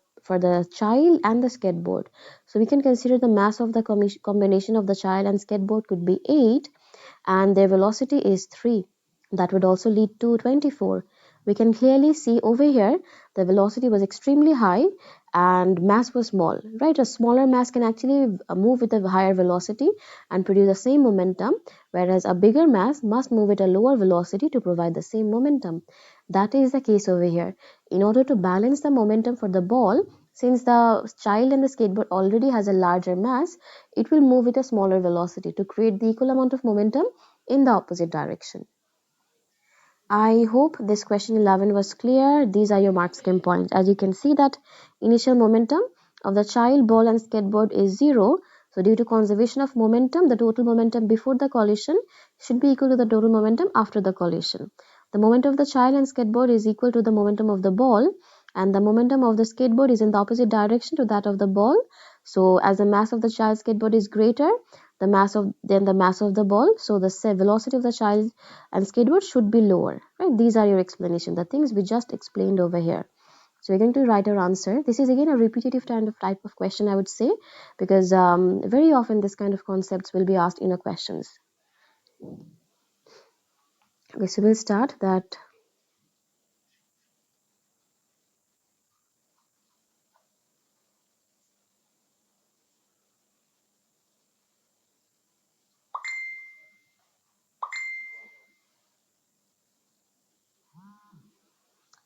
child and the skateboard. So we can consider the mass of the combination of the child and skateboard could be 8, and their velocity is 3. That would also lead to 24. We can clearly see over here the velocity was extremely high and mass was small, right? A smaller mass can actually move with a higher velocity and produce the same momentum, whereas a bigger mass must move at a lower velocity to provide the same momentum. That is the case over here. In order to balance the momentum for the ball, since the child and the skateboard already has a larger mass, it will move with a smaller velocity to create the equal amount of momentum in the opposite direction. I hope this question 11 was clear. These are your mark scheme points. As you can see that initial momentum of the child, ball and skateboard is 0. So due to conservation of momentum, the total momentum before the collision should be equal to the total momentum after the collision. The momentum of the child and skateboard is equal to the momentum of the ball, and the momentum of the skateboard is in the opposite direction to that of the ball. So as the mass of the child skateboard is greater than the mass of the ball, so the velocity of the child and skateboard should be lower, right? These are your explanation, the things we just explained over here. So we're going to write our answer. This is again a repetitive type of question, I would say, because very often this kind of concepts will be asked in a questions. Okay, so we'll start that.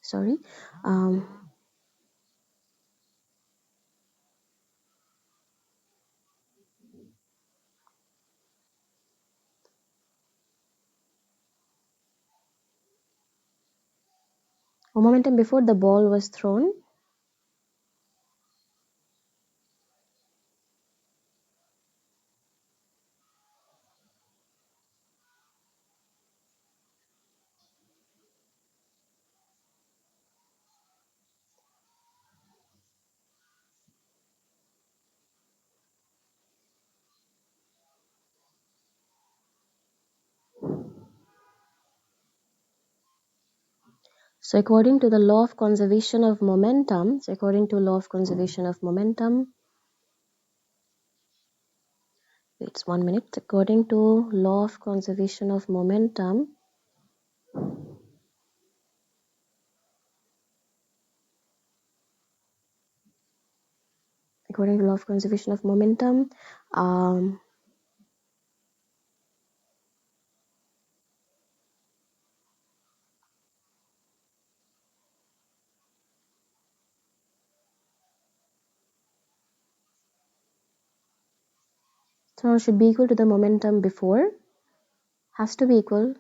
Sorry. Momentum before the ball was thrown. So according to the law of conservation of momentum, wait 1 minute. According to law of conservation of momentum, um, so should be equal to the momentum before, has to be equal.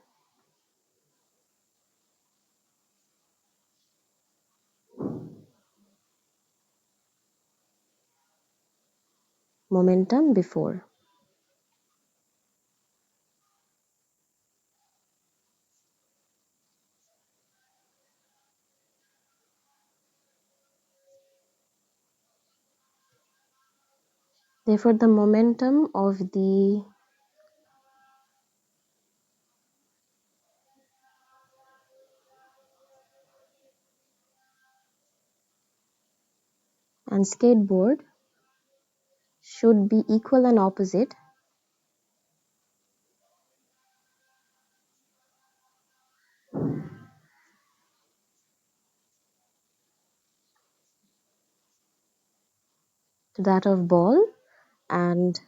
momentum before. Therefore, the momentum of the and skateboard should be equal and opposite to that of ball, and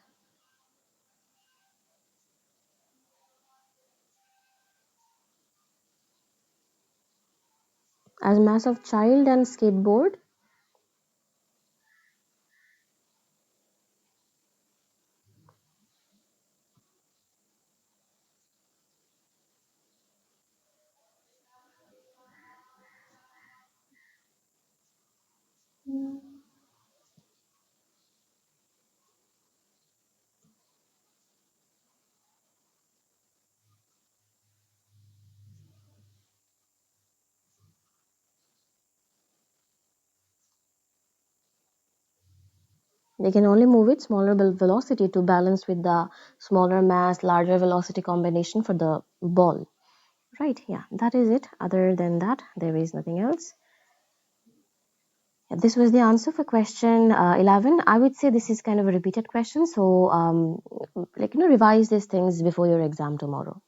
as mass of child and skateboard they can only move with smaller velocity to balance with the smaller mass, larger velocity combination for the ball. Right, yeah, that is it. Other than that, there is nothing else. Yeah, this was the answer for question 11. I would say this is kind of a repeated question, so revise these things before your exam tomorrow.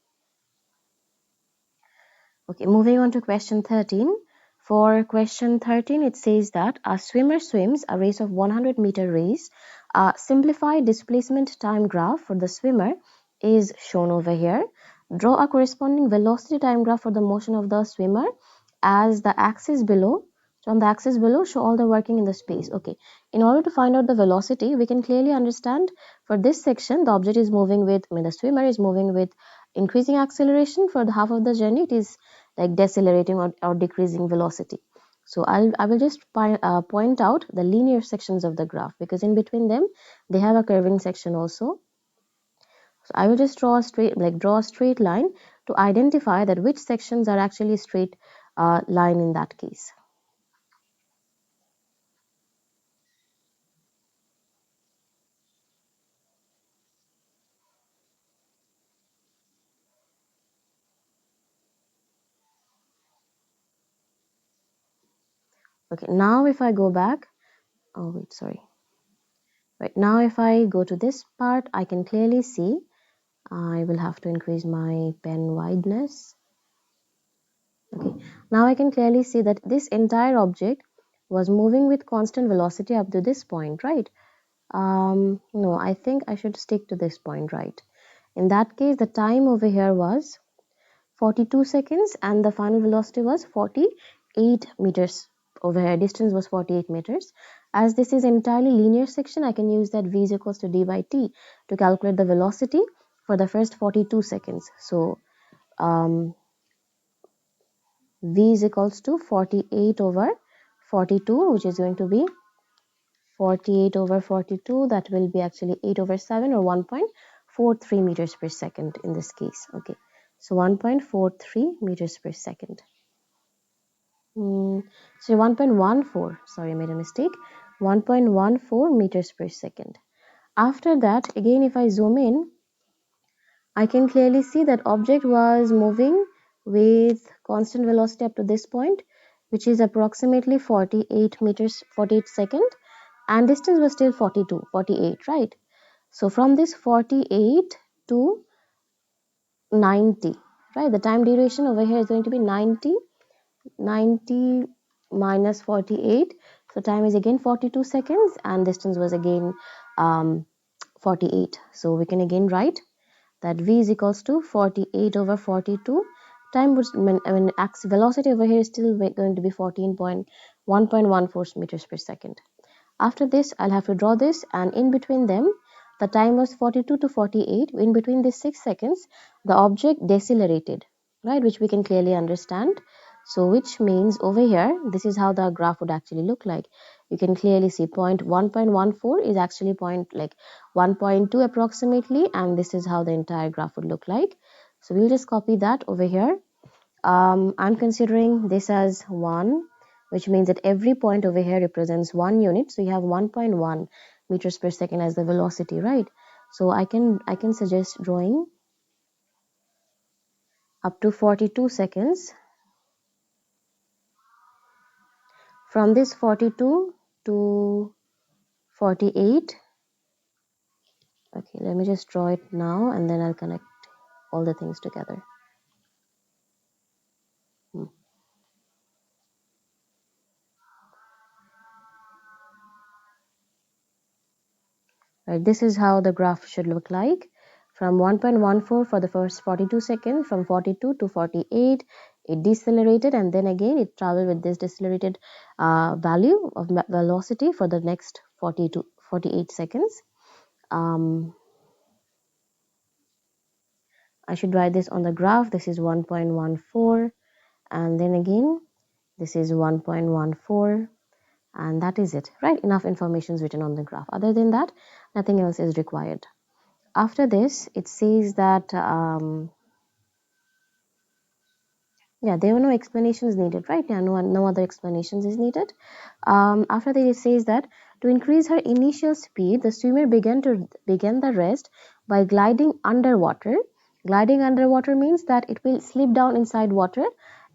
Okay, moving on to question 13. For question 13, it says that a swimmer swims a race of 100-meter race. A simplified displacement time graph for the swimmer is shown over here. Draw a corresponding velocity time graph for the motion of the swimmer as the axis below. So on the axis below, show all the working in the space. Okay, in order to find out the velocity, we can clearly understand for this section, the object is moving with, the swimmer is moving with increasing acceleration. For the half of the journey, it is like decelerating or decreasing velocity. So I will just point out the linear sections of the graph, because in between them they have a curving section also. So I will just draw a straight line to identify that which sections are actually straight line in that case. Okay, now if I go back, oh wait, sorry. Right, now if I go to this part, I can clearly see, I will have to increase my pen wideness. Okay, now I can clearly see that this entire object was moving with constant velocity up to this point, right? No, I think I should stick to this point, right? In that case, the time over here was 42 seconds and the final velocity was 48 meters. Over here, distance was 48 meters. As this is entirely linear section, I can use that v is equals to d by t to calculate the velocity for the first 42 seconds. So, v is equals to 48 over 42, which is going to be 48 over 42. That will be actually 8 over 7 or 1.43 meters per second in this case. Okay, so 1.43 meters per second. So 1.14, sorry, I made a mistake. 1.14 meters per second. After that, again, if I zoom in, I can clearly see that object was moving with constant velocity up to this point, which is approximately 48 meters, 48 second, and distance was still 48, right? So from this 48 to 90, right? The time duration over here is going to be 90 minus 48. So time is again 42 seconds and distance was again 48. So we can again write that v is equals to 48 over 42. Time was, velocity over here is still going to be 1.14 meters per second. After this, I'll have to draw this, and in between them, the time was 42 to 48. In between these 6 seconds, the object decelerated, right, which we can clearly understand. So which means over here, this is how the graph would actually look like. you can clearly see 1.14 is actually 1.2 approximately, and this is how the entire graph would look like. So we'll just copy that over here. I'm considering this as 1, which means that every point over here represents 1 unit. So you have 1.1 meters per second as the velocity, right? So I can suggest drawing up to 42 seconds. From this 42 to 48. Okay, let me just draw it now and then I'll connect all the things together. Right, this is how the graph should look like. From 1.14 for the first 42 seconds, from 42 to 48, it decelerated, and then again it traveled with this decelerated value of velocity for the next 40 to 48 seconds. I should write this on the graph. This is 1.14, and then again this is 1.14, and that is it, right? Enough information is written on the graph. Other than that, nothing else is required. After this, it says that yeah, there were no explanations needed, right? Yeah, no other explanations is needed. After that, it says that to increase her initial speed, the swimmer began the rest by gliding underwater. Gliding underwater means that it will slip down inside water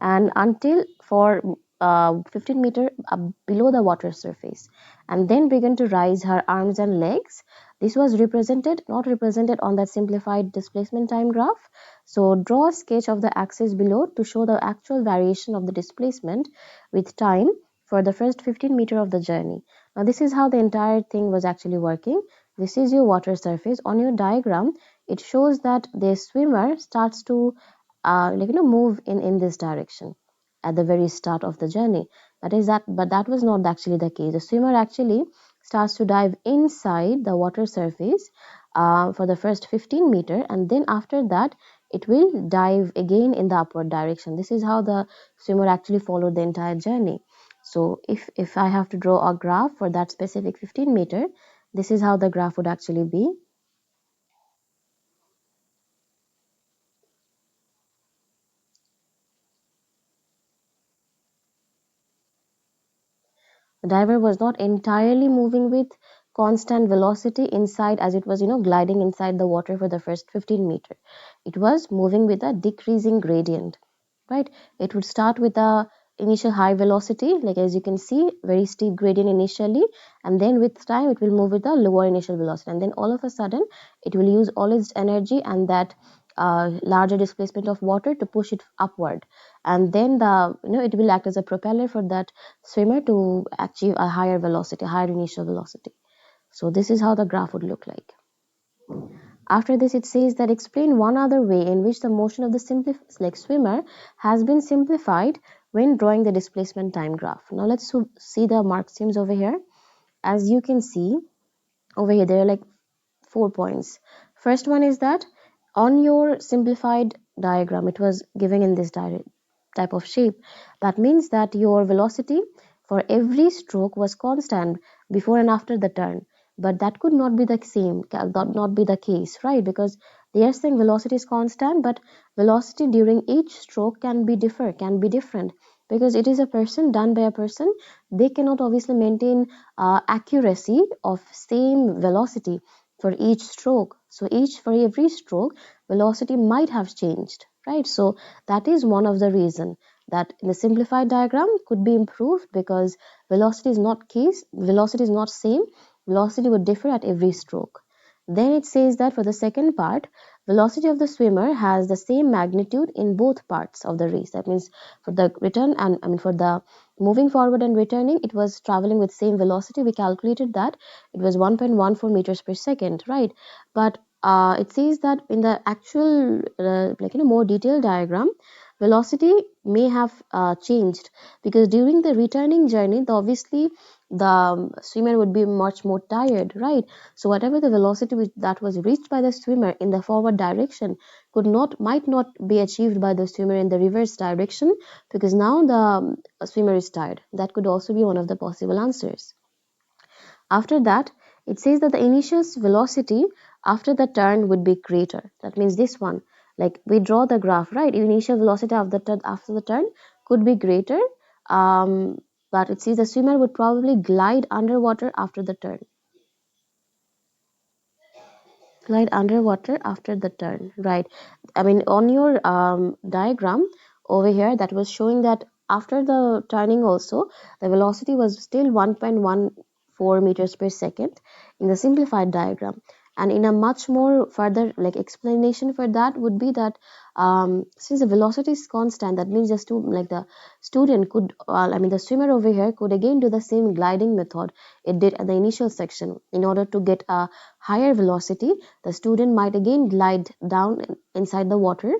and until for 15 meter below the water surface, and then began to rise her arms and legs. This was not represented on that simplified displacement time graph. So draw a sketch of the axis below to show the actual variation of the displacement with time for the first 15 meter of the journey. Now this is how the entire thing was actually working. This is your water surface. On your diagram, it shows that the swimmer starts to move in this direction at the very start of the journey. But that was not actually the case. The swimmer actually starts to dive inside the water surface for the first 15 meter, and then after that it will dive again in the upward direction. This is how the swimmer actually followed the entire journey. So if I have to draw a graph for that specific 15 meter, this is how the graph would actually be. The diver was not entirely moving with constant velocity inside, as it was, gliding inside the water for the first 15 meter. It was moving with a decreasing gradient, right? It would start with a initial high velocity, like as you can see, very steep gradient initially, and then with time it will move with a lower initial velocity, and then all of a sudden it will use all its energy and that larger displacement of water to push it upward, and then it will act as a propeller for that swimmer to achieve a higher velocity, higher initial velocity. So this is how the graph would look like. After this, it says that explain one other way in which the motion of the swimmer has been simplified when drawing the displacement time graph. Now let's see the mark schemes over here. As you can see over here, there are like 4 points. First one is that on your simplified diagram, it was given in this type of shape. That means that your velocity for every stroke was constant before and after the turn. But that could not be the same, not be the case, right? Because they are saying velocity is constant, but velocity during each stroke can be different, because it is a person done by a person. They cannot obviously maintain accuracy of same velocity for each stroke. So for every stroke, velocity might have changed, right? So that is one of the reason that in the simplified diagram could be improved, because velocity is not same. Velocity would differ at every stroke. Then it says that for the second part, velocity of the swimmer has the same magnitude in both parts of the race. That means for the return and for the moving forward and returning, it was traveling with same velocity. We calculated that it was 1.14 meters per second, right? But it says that in the actual more detailed diagram, velocity may have changed, because during the returning journey, obviously the swimmer would be much more tired, right? So whatever the velocity that was reached by the swimmer in the forward direction might not be achieved by the swimmer in the reverse direction, because now the swimmer is tired. That could also be one of the possible answers. After that, it says that the initial velocity after the turn would be greater. That means this one, like we draw the graph, right? Initial velocity after the turn could be greater, but it says the swimmer would probably glide underwater after the turn. Glide underwater after the turn, right? I mean, on your diagram over here, that was showing that after the turning also, the velocity was still 1.14 meters per second in the simplified diagram. And in a much more further like explanation for that would be that since the velocity is constant, that means just to like the student could, I mean the swimmer over here could again do the same gliding method it did at the initial section. In order to get a higher velocity, the student might again glide down inside the water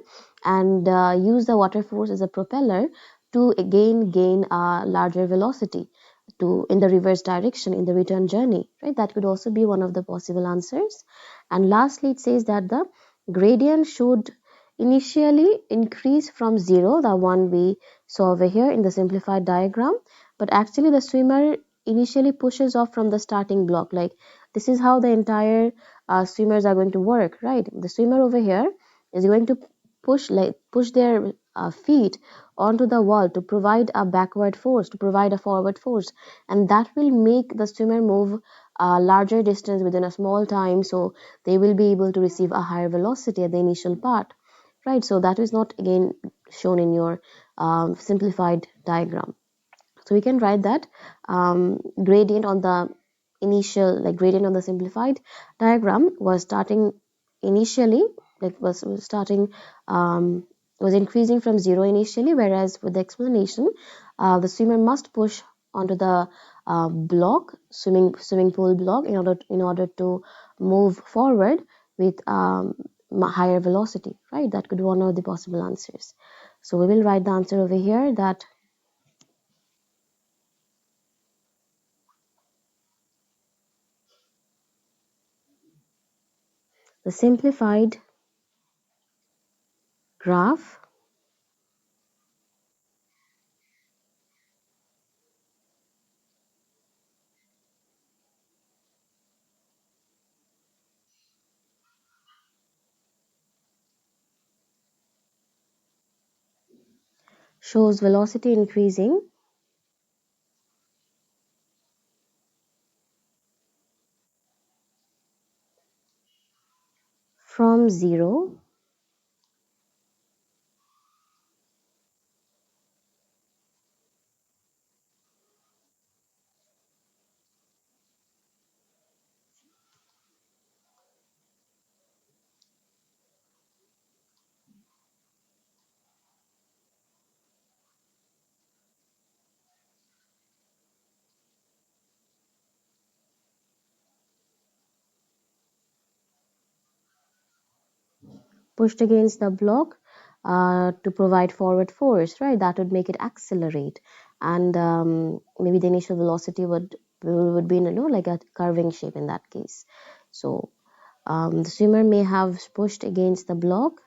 and use the water force as a propeller to again gain a larger velocity to in the reverse direction in the return journey, right? That could also be one of the possible answers. And lastly, it says that the gradient should initially increase from zero, the one we saw over here in the simplified diagram, but actually the swimmer initially pushes off from the starting block. Like this is how the entire swimmers are going to work, right? The swimmer over here is going to push their feet onto the wall to provide a backward force, to provide a forward force, and that will make the swimmer move a larger distance within a small time, so they will be able to receive a higher velocity at the initial part, right? So that is not again shown in your simplified diagram. So we can write that gradient on the initial, like gradient on the simplified diagram was starting initially, like was starting, was increasing from zero initially, whereas with the explanation, the swimmer must push onto the block, swimming pool block, in order to move forward with higher velocity, right? That could be one of the possible answers. So we will write the answer over here, that the simplified graph shows velocity increasing from zero pushed against the block to provide forward force, right? That would make it accelerate, and maybe the initial velocity would be, like a curving shape in that case. So the swimmer may have pushed against the block,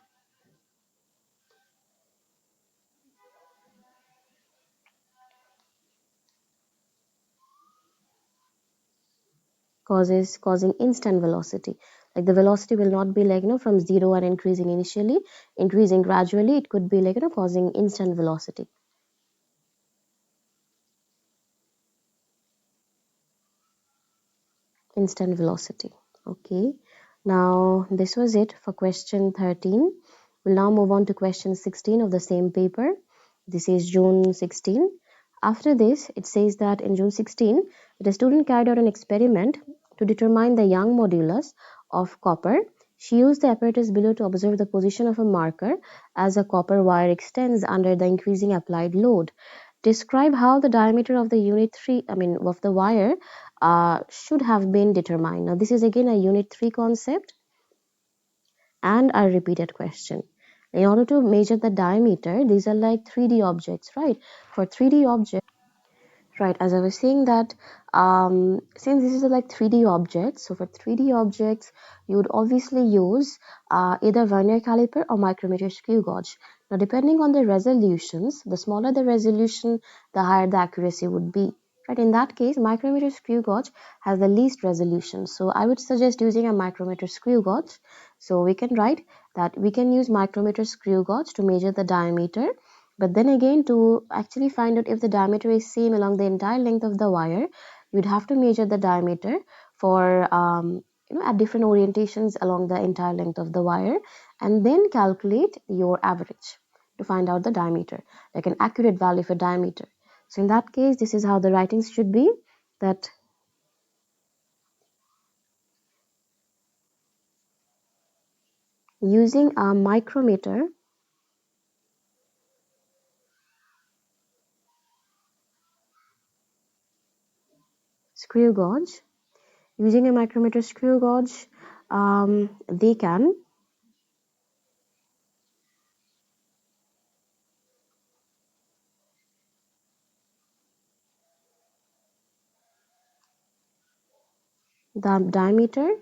causing instant velocity. Like the velocity will not be like from zero and increasing initially, increasing gradually. It could be like causing instant velocity. Instant velocity. Okay, now this was it for question 13. We'll now move on to question 16 of the same paper. This is June 16. After this, it says that in June 16, the student carried out an experiment to determine the Young modulus of copper. She used the apparatus below to observe the position of a marker as a copper wire extends under the increasing applied load. Describe how the diameter of the unit 3, of the wire should have been determined. Now, this is again a unit 3 concept and a repeated question. In order to measure the diameter, these are like 3D objects, right? For 3D objects, right, as I was saying that since this is like 3D objects, so for 3D objects, you would obviously use either vernier caliper or micrometer screw gauge. Now, depending on the resolutions, the smaller the resolution, the higher the accuracy would be, Right, in that case, micrometer screw gauge has the least resolution. So I would suggest using a micrometer screw gauge. So we can write that we can use micrometer screw gauge to measure the diameter. But then again, to actually find out if the diameter is same along the entire length of the wire, you'd have to measure the diameter for at different orientations along the entire length of the wire, and then calculate your average to find out the diameter, like an accurate value for diameter. So in that case, this is how the writings should be, that using a micrometer screw gauge, using a micrometer screw gauge, they can the diameter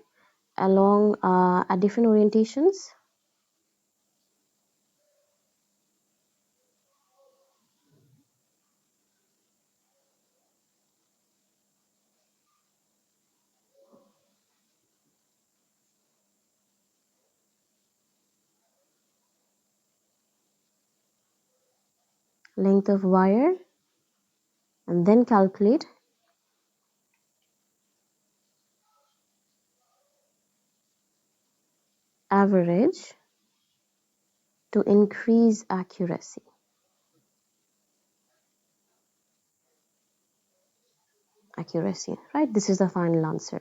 along at different orientations, length of wire, and then calculate average to increase accuracy. Right? This is the final answer.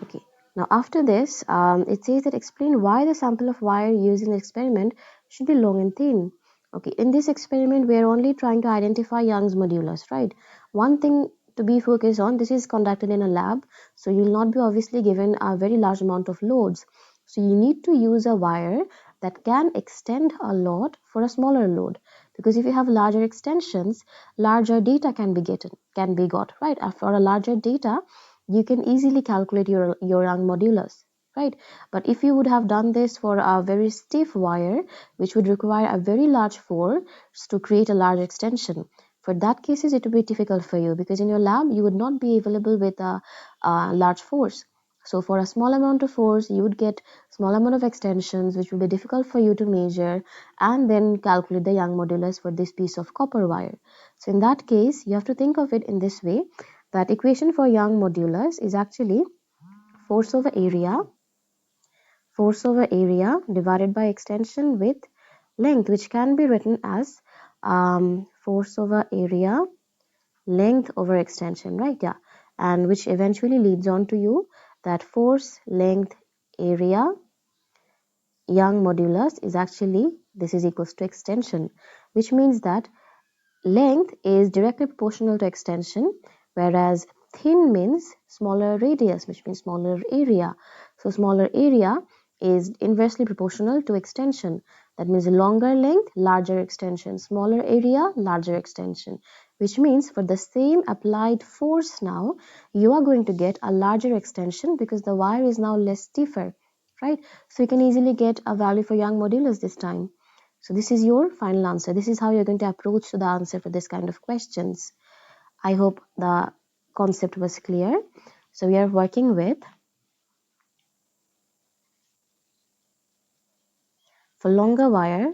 Okay. Now after this, it says that explain why the sample of wire used in the experiment should be long and thin. Okay, in this experiment, we are only trying to identify Young's modulus, right? One thing to be focused on, this is conducted in a lab, so you will not be obviously given a very large amount of loads. So you need to use a wire that can extend a lot for a smaller load, because if you have larger extensions, larger data can be got, right? For a larger data, you can easily calculate your Young modulus, right? But if you would have done this for a very stiff wire, which would require a very large force to create a large extension, for that cases it would be difficult for you, because in your lab you would not be available with a large force. So for a small amount of force, you would get small amount of extensions, which will be difficult for you to measure and then calculate the Young modulus for this piece of copper wire. So in that case, you have to think of it in this way, that equation for Young modulus is actually force over area, divided by extension with length, which can be written as force over area, length over extension, right? Yeah, and which eventually leads on to you that force, length, area, Young modulus is actually, this is equals to extension, which means that length is directly proportional to extension, whereas thin means smaller radius, which means smaller area. So smaller area is inversely proportional to extension. That means longer length, larger extension, smaller area, larger extension, which means for the same applied force now, you are going to get a larger extension because the wire is now less stiffer, right? So you can easily get a value for Young modulus this time. So this is your final answer. This is how you're going to approach to the answer for this kind of questions. I hope the concept was clear. So we are working with, for longer wire,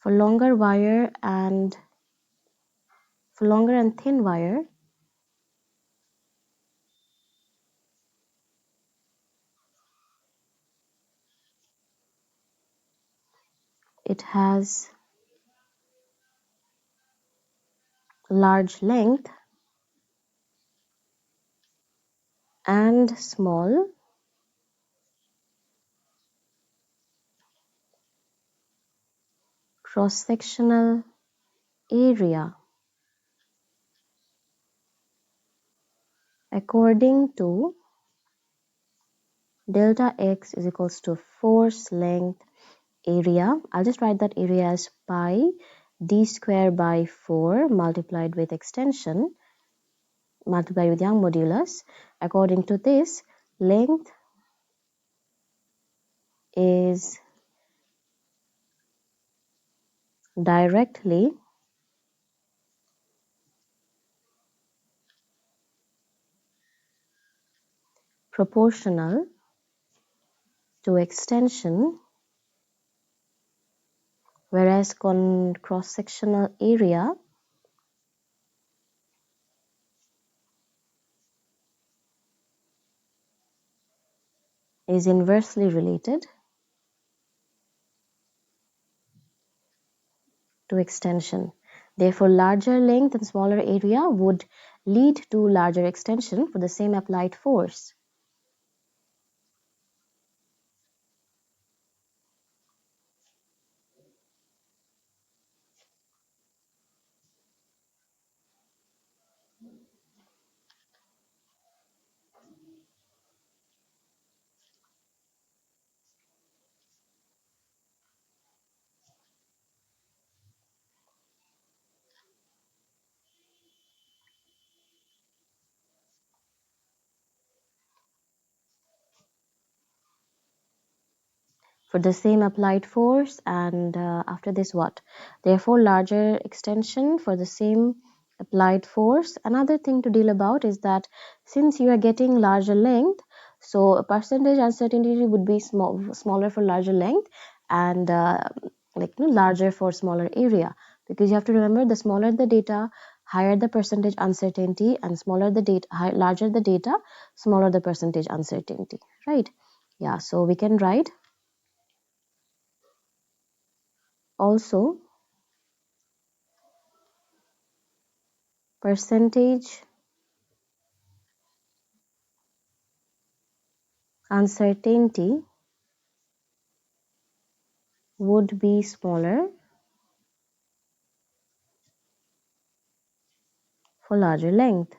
for longer wire and for longer and thin wire, it has large length and small cross-sectional area according to delta x is equals to force, length, area. I'll just write that area as pi d square by 4 multiplied with extension multiplied with Young modulus. According to this, length is directly proportional to extension, whereas cross-sectional area is inversely related to extension. Therefore, larger length and smaller area would lead to larger extension for the same applied force. For the same applied force, and after this what? Therefore, larger extension for the same applied force. Another thing to deal about is that since you are getting larger length, so a percentage uncertainty would be smaller for larger length, and larger for smaller area, because you have to remember, the smaller the data, higher the percentage uncertainty, and smaller the data, larger the data, smaller the percentage uncertainty, right? Yeah, so we can write also percentage uncertainty would be smaller for larger length,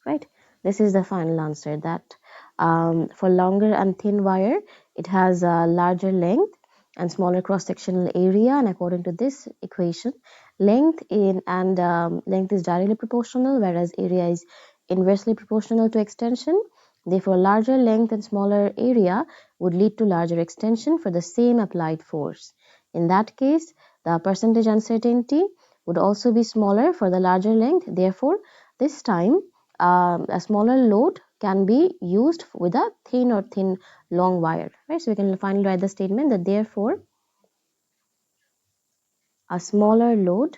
right? This is the final answer, that for longer and thin wire, it has a larger length and smaller cross-sectional area, and according to this equation, length is directly proportional, whereas area is inversely proportional to extension. Therefore, larger length and smaller area would lead to larger extension for the same applied force. In that case, the percentage uncertainty would also be smaller for the larger length. Therefore, this time a smaller load can be used with a thin long wire, right? So we can finally write the statement that therefore a smaller load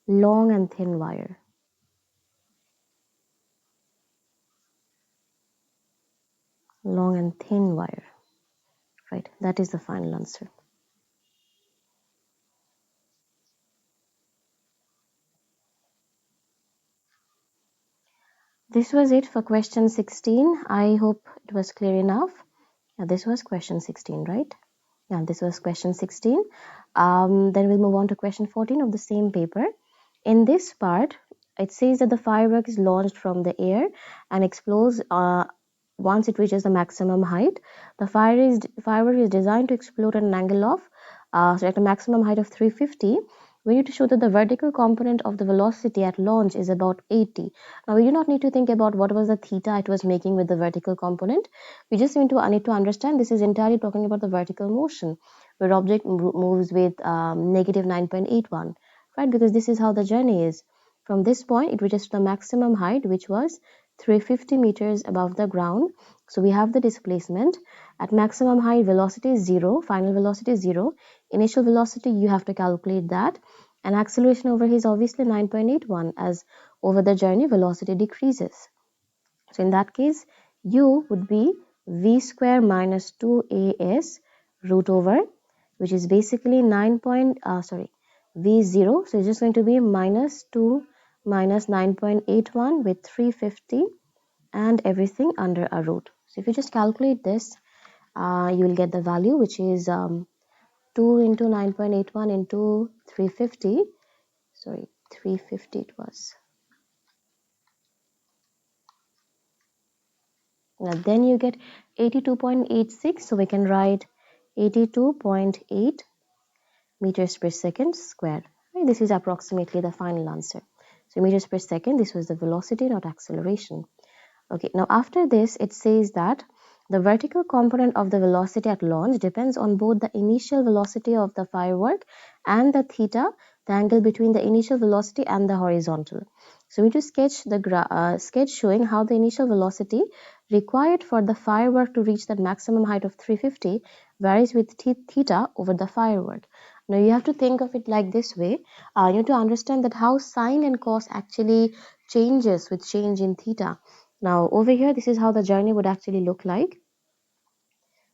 long and thin wire, long and thin wire, right? That is the final answer. This was it for question 16. I hope it was clear enough. Yeah, this was question 16, right? Yeah, this was question 16. Then we'll move on to question 14 of the same paper. In this part, it says that the firework is launched from the air and explodes once it reaches the maximum height. The firework is designed to explode at an angle of at a maximum height of 350. We need to show that the vertical component of the velocity at launch is about 80. Now, we do not need to think about what was the theta it was making with the vertical component. We just need to understand this is entirely talking about the vertical motion, where object moves with negative 9.81, right? Because this is how the journey is. From this point, it reaches the maximum height, which was 350 meters above the ground. So we have the displacement. At maximum height, velocity is 0, final velocity is 0. Initial velocity, you have to calculate that. And acceleration over here is obviously 9.81, as over the journey, velocity decreases. So in that case, u would be v square minus 2as root over, which is basically v0. So it's just going to be minus 2 minus 9.81 with 350 and everything under a root. So if you just calculate this, you will get the value, which is 2 into 9.81 into 350. Sorry, 350 it was. Now then you get 82.86. So we can write 82.8 meters per second square. Right? This is approximately the final answer. So meters per second, this was the velocity, not acceleration. Okay, now after this, it says that the vertical component of the velocity at launch depends on both the initial velocity of the firework and the theta, the angle between the initial velocity and the horizontal. So we need to sketch the sketch showing how the initial velocity required for the firework to reach that maximum height of 350 varies with theta over the firework. Now you have to think of it like this way. You need to understand that how sine and cos actually changes with change in theta. Now over here, this is how the journey would actually look like.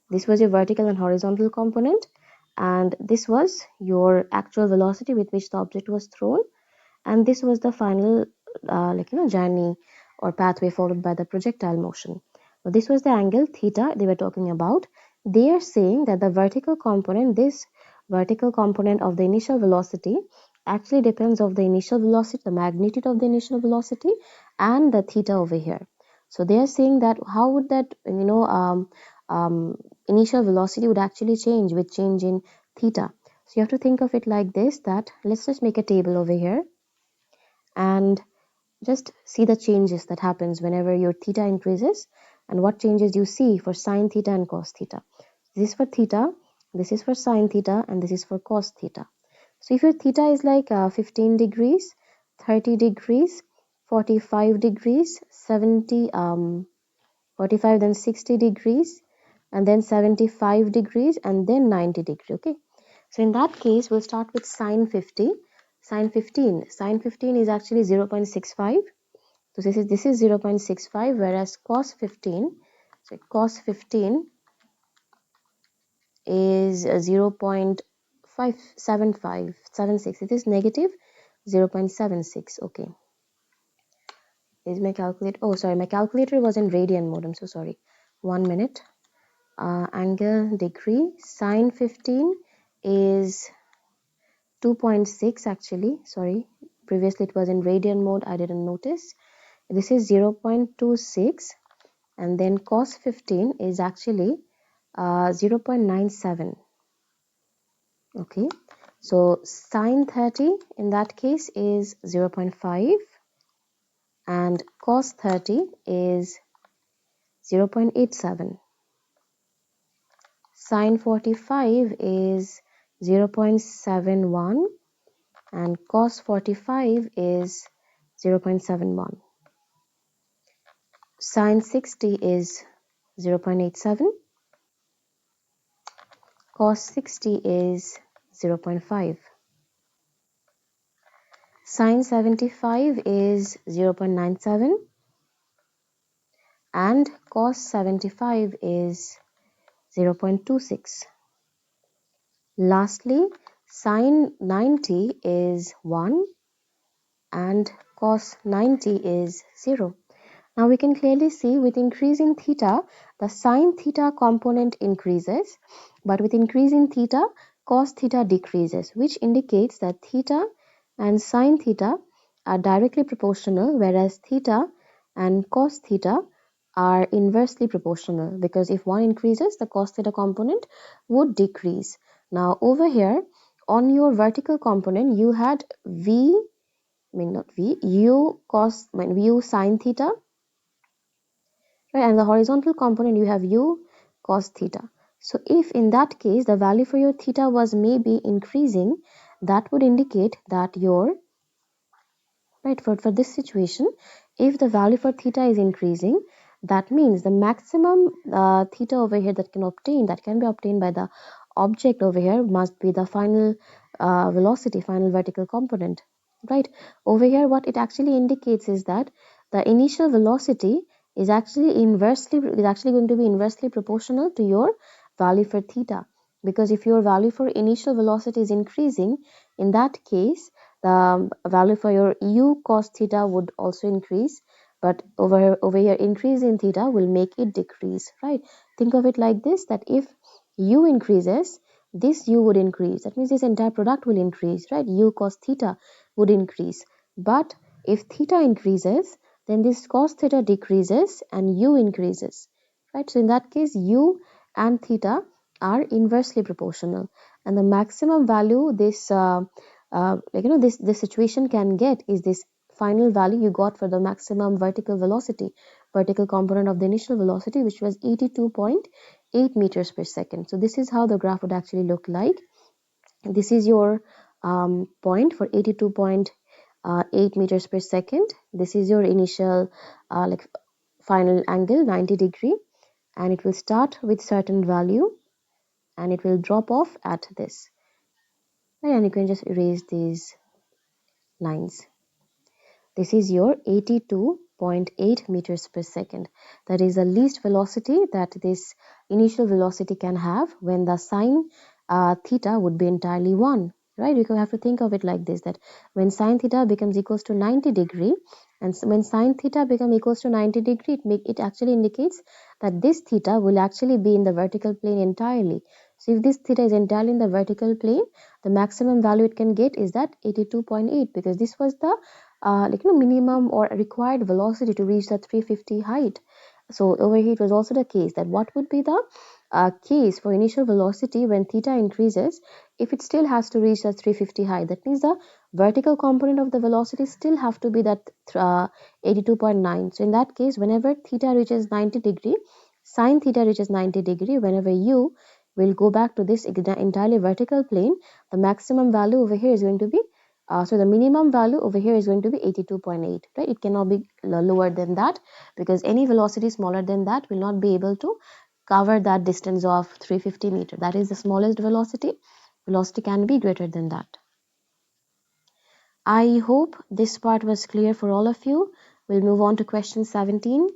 This was your vertical and horizontal component, and this was your actual velocity with which the object was thrown, and this was the final journey or pathway followed by the projectile motion. Now this was the angle theta they were talking about. They are saying that the vertical component, this vertical component of the initial velocity actually depends on the initial velocity, the magnitude of the initial velocity, and the theta over here. So they are saying that how would that initial velocity would actually change with change in theta. So you have to think of it like this, that let's just make a table over here and just see the changes that happens whenever your theta increases and what changes you see for sine theta and cos theta. This is for theta, this is for sine theta, and this is for cos theta. So if your theta is like 15 degrees, 30 degrees, 45 degrees, 70, 45, then 60 degrees, and then 75 degrees, and then 90 degrees, okay? So in that case, we'll start with sine 50, sine 15. Sine 15 is actually 0.65. So this is 0.65, whereas cos 15, so cos 15 is 0.57576. It is negative 0.76. Okay. Is my calculator? Oh, sorry, my calculator was in radian mode. I'm so sorry. 1 minute. Angle degree. Sine 15 is 2.6 actually. Sorry. Previously it was in radian mode. I didn't notice. This is 0.26. And then cos 15 is actually 0.97. Okay, so sine 30 in that case is 0.5 and cos 30 is 0.87. Sine 45 is 0.71 and cos 45 is 0.71. Sine 60 is 0.87. Cos 60 is 0.5. Sine 75 is 0.97 and cos 75 is 0.26. Lastly, sine 90 is 1 and cos 90 is 0. Now we can clearly see with increase in theta, the sine theta component increases, but with increase in theta, cos theta decreases, which indicates that theta and sine theta are directly proportional, whereas theta and cos theta are inversely proportional, because if one increases, the cos theta component would decrease. Now over here, on your vertical component, you had u sine theta, right? And the horizontal component, you have u cos theta. So if in that case, the value for your theta was maybe increasing, that would indicate that your, right, for this situation, if the value for theta is increasing, that means the maximum theta over here that can be obtained by the object over here must be the final velocity, final vertical component, right? Over here, what it actually indicates is that the initial velocity is actually going to be inversely proportional to your value for theta, because if your value for initial velocity is increasing, in that case the value for your u cos theta would also increase, but over here increase in theta will make it decrease, right? Think of it like this, that if u increases, this u would increase. That means this entire product will increase, right? U cos theta would increase. But if theta increases, then this cos theta decreases and u increases, right? So in that case, u and theta are inversely proportional, and the maximum value this this situation can get is this final value you got for the maximum vertical component of the initial velocity, which was 82.8 meters per second. So this is how the graph would actually look like. This is your point for 82.8 meters per second. This is your initial final angle, 90 degree, and it will start with certain value and it will drop off at this. And you can just erase these lines. This is your 82.8 meters per second. That is the least velocity that this initial velocity can have when the sine theta would be entirely 1. Right? You have to think of it like this, that when sine theta becomes equals to 90 degree, and when sine theta becomes equals to 90 degree, it actually indicates that this theta will actually be in the vertical plane entirely. So if this theta is entirely in the vertical plane, the maximum value it can get is that 82.8, because this was the minimum or required velocity to reach the 350 height. So over here it was also the case that what would be the case for initial velocity when theta increases if it still has to reach the 350 height. That means the vertical component of the velocity still have to be that 82.9. So in that case, whenever theta reaches 90 degree, sine theta reaches 90 degree, whenever you will go back to this entirely vertical plane, the maximum value over here is going to be so the minimum value over here is going to be 82.8, right? It cannot be lower than that, because any velocity smaller than that will not be able to cover that distance of 350 meter. That is the smallest velocity. Velocity can be greater than that. I hope this part was clear for all of you. We'll move on to question 17.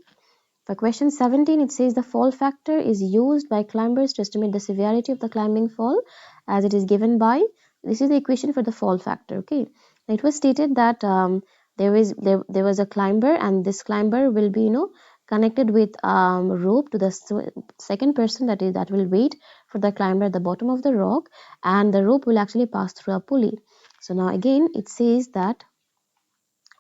For question 17, it says the fall factor is used by climbers to estimate the severity of the climbing fall as it is given by, this is the equation for the fall factor, okay. It was stated that there was a climber, and this climber will be, connected with rope to the second person that will wait for the climber at the bottom of the rock, and the rope will actually pass through a pulley. So now again, it says that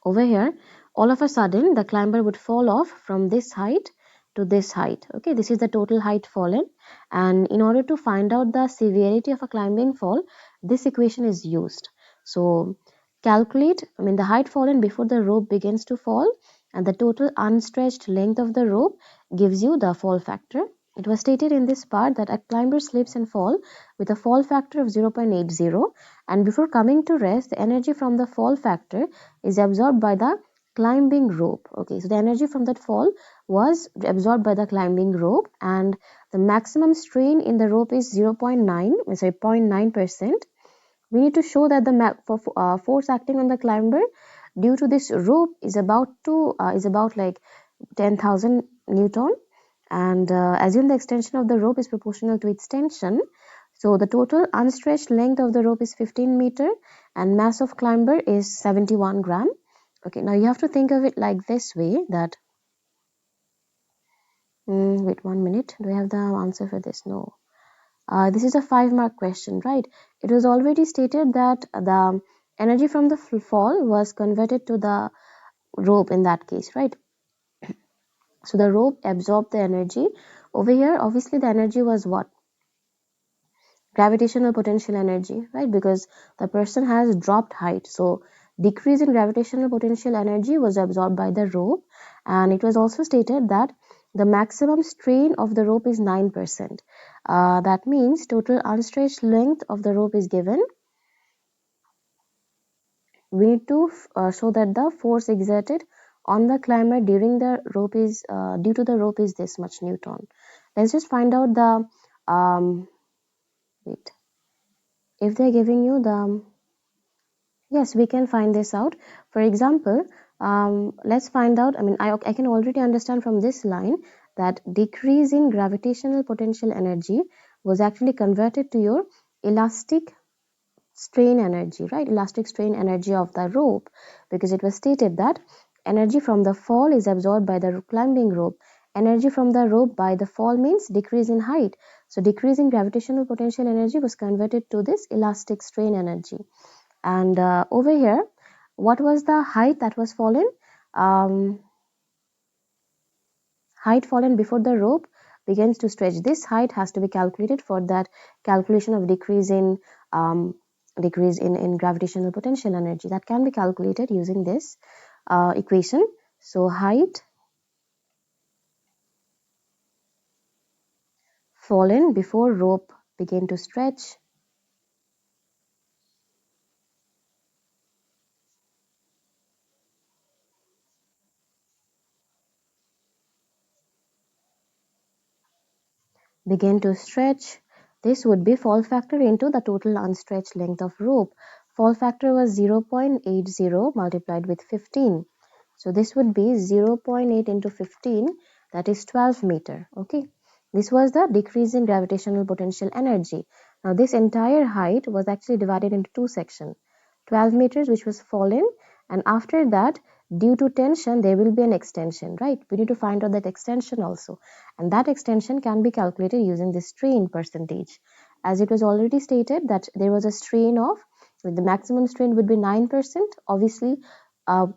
over here, all of a sudden the climber would fall off from this height to this height. Okay, this is the total height fallen, and in order to find out the severity of a climbing fall, this equation is used. So calculate, the height fallen before the rope begins to fall, and the total unstretched length of the rope gives you the fall factor. It was stated in this part that a climber slips and fall with a fall factor of 0.80, and before coming to rest, the energy from the fall factor is absorbed by the climbing rope. Okay, so the energy from that fall was absorbed by the climbing rope, and the maximum strain in the rope is 0.9%. We need to show that the force acting on the climber due to this rope is about like 10,000 Newton, and assume the extension of the rope is proportional to its tension. So the total unstretched length of the rope is 15 meter and mass of climber is 71 gram. Okay, now you have to think of it like this way, that wait 1 minute, do I have the answer for this? No. This is a 5-mark question, right? It was already stated that the energy from the fall was converted to the rope in that case, right? So the rope absorbed the energy. Over here, obviously the energy was what? Gravitational potential energy, right? Because the person has dropped height. So decrease in gravitational potential energy was absorbed by the rope. And it was also stated that the maximum strain of the rope is 9%. That means total unstretched length of the rope is given. We need to show that the force exerted on the climber during the rope is due to the rope is this much Newton. Let's just find out the wait. If they're giving you the, yes, we can find this out. For example, let's find out, I can already understand from this line that decrease in gravitational potential energy was actually converted to your elastic strain energy, right? Elastic strain energy of the rope, because it was stated that energy from the fall is absorbed by the climbing rope. Energy from the rope by the fall means decrease in height. So decrease in gravitational potential energy was converted to this elastic strain energy. And over here, what was the height that was fallen? Height fallen before the rope begins to stretch. This height has to be calculated for that calculation of decrease in gravitational potential energy. That can be calculated using this equation. So height fallen before rope begin to stretch begin to stretch. This would be fall factor into the total unstretched length of rope. Fall factor was 0.80 multiplied with 15. So this would be 0.8 into 15, that is 12 meter. Okay. This was the decrease in gravitational potential energy. Now this entire height was actually divided into two sections. 12 meters which was fallen, and after that, due to tension, there will be an extension, right? We need to find out that extension also, and that extension can be calculated using the strain percentage. As it was already stated that there was a strain of, the maximum strain would be 9%, obviously,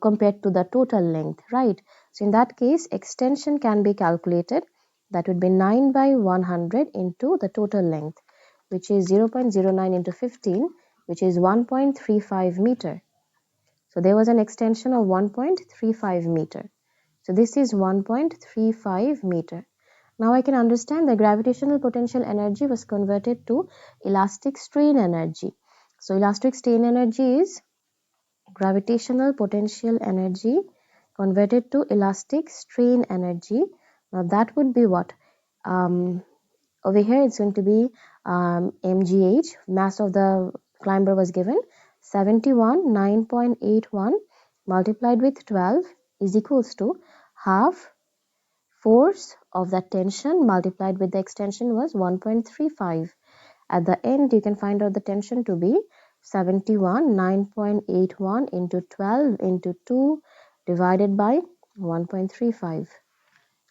compared to the total length, right? So in that case, extension can be calculated. That would be 9 by 100 into the total length, which is 0.09 into 15, which is 1.35 meter. So there was an extension of 1.35 meter. So this is 1.35 meter. Now I can understand the gravitational potential energy was converted to elastic strain energy. So elastic strain energy is gravitational potential energy converted to elastic strain energy. Now that would be what? Over here it's going to be mgh, mass of the climber was given 71 9.81 multiplied with 12 is equals to half force of that tension multiplied with the extension was 1.35. At the end you can find out the tension to be 71 9.81 into 12 into 2 divided by 1.35.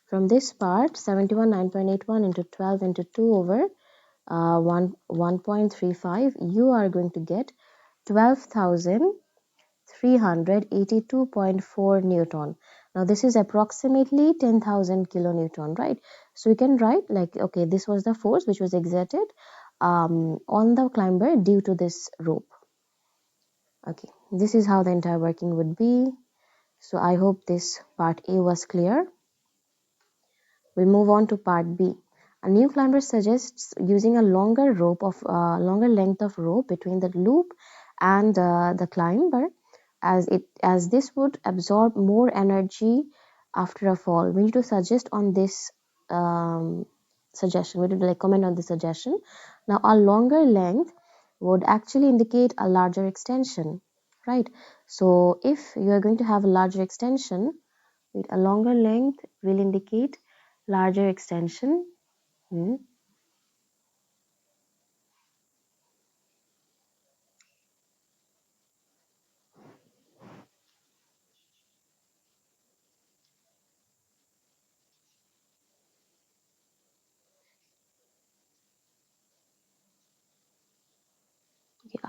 From this part, 71 9.81 into 12 into 2 over 1.35, you are going to get 12,382.4 Newton. Now this is approximately 10,000 kilonewton, right? So you can write like, okay, this was the force which was exerted on the climber due to this rope. Okay, this is how the entire working would be. So I hope this part A was clear. We'll move on to part B. A new climber suggests using a longer longer length of rope between the loop and the climber, as this would absorb more energy after a fall. We need to suggest on this suggestion. We need to comment on the suggestion. Now, a longer length would actually indicate a larger extension, right? So, if you are going to have a larger extension, a longer length will indicate larger extension.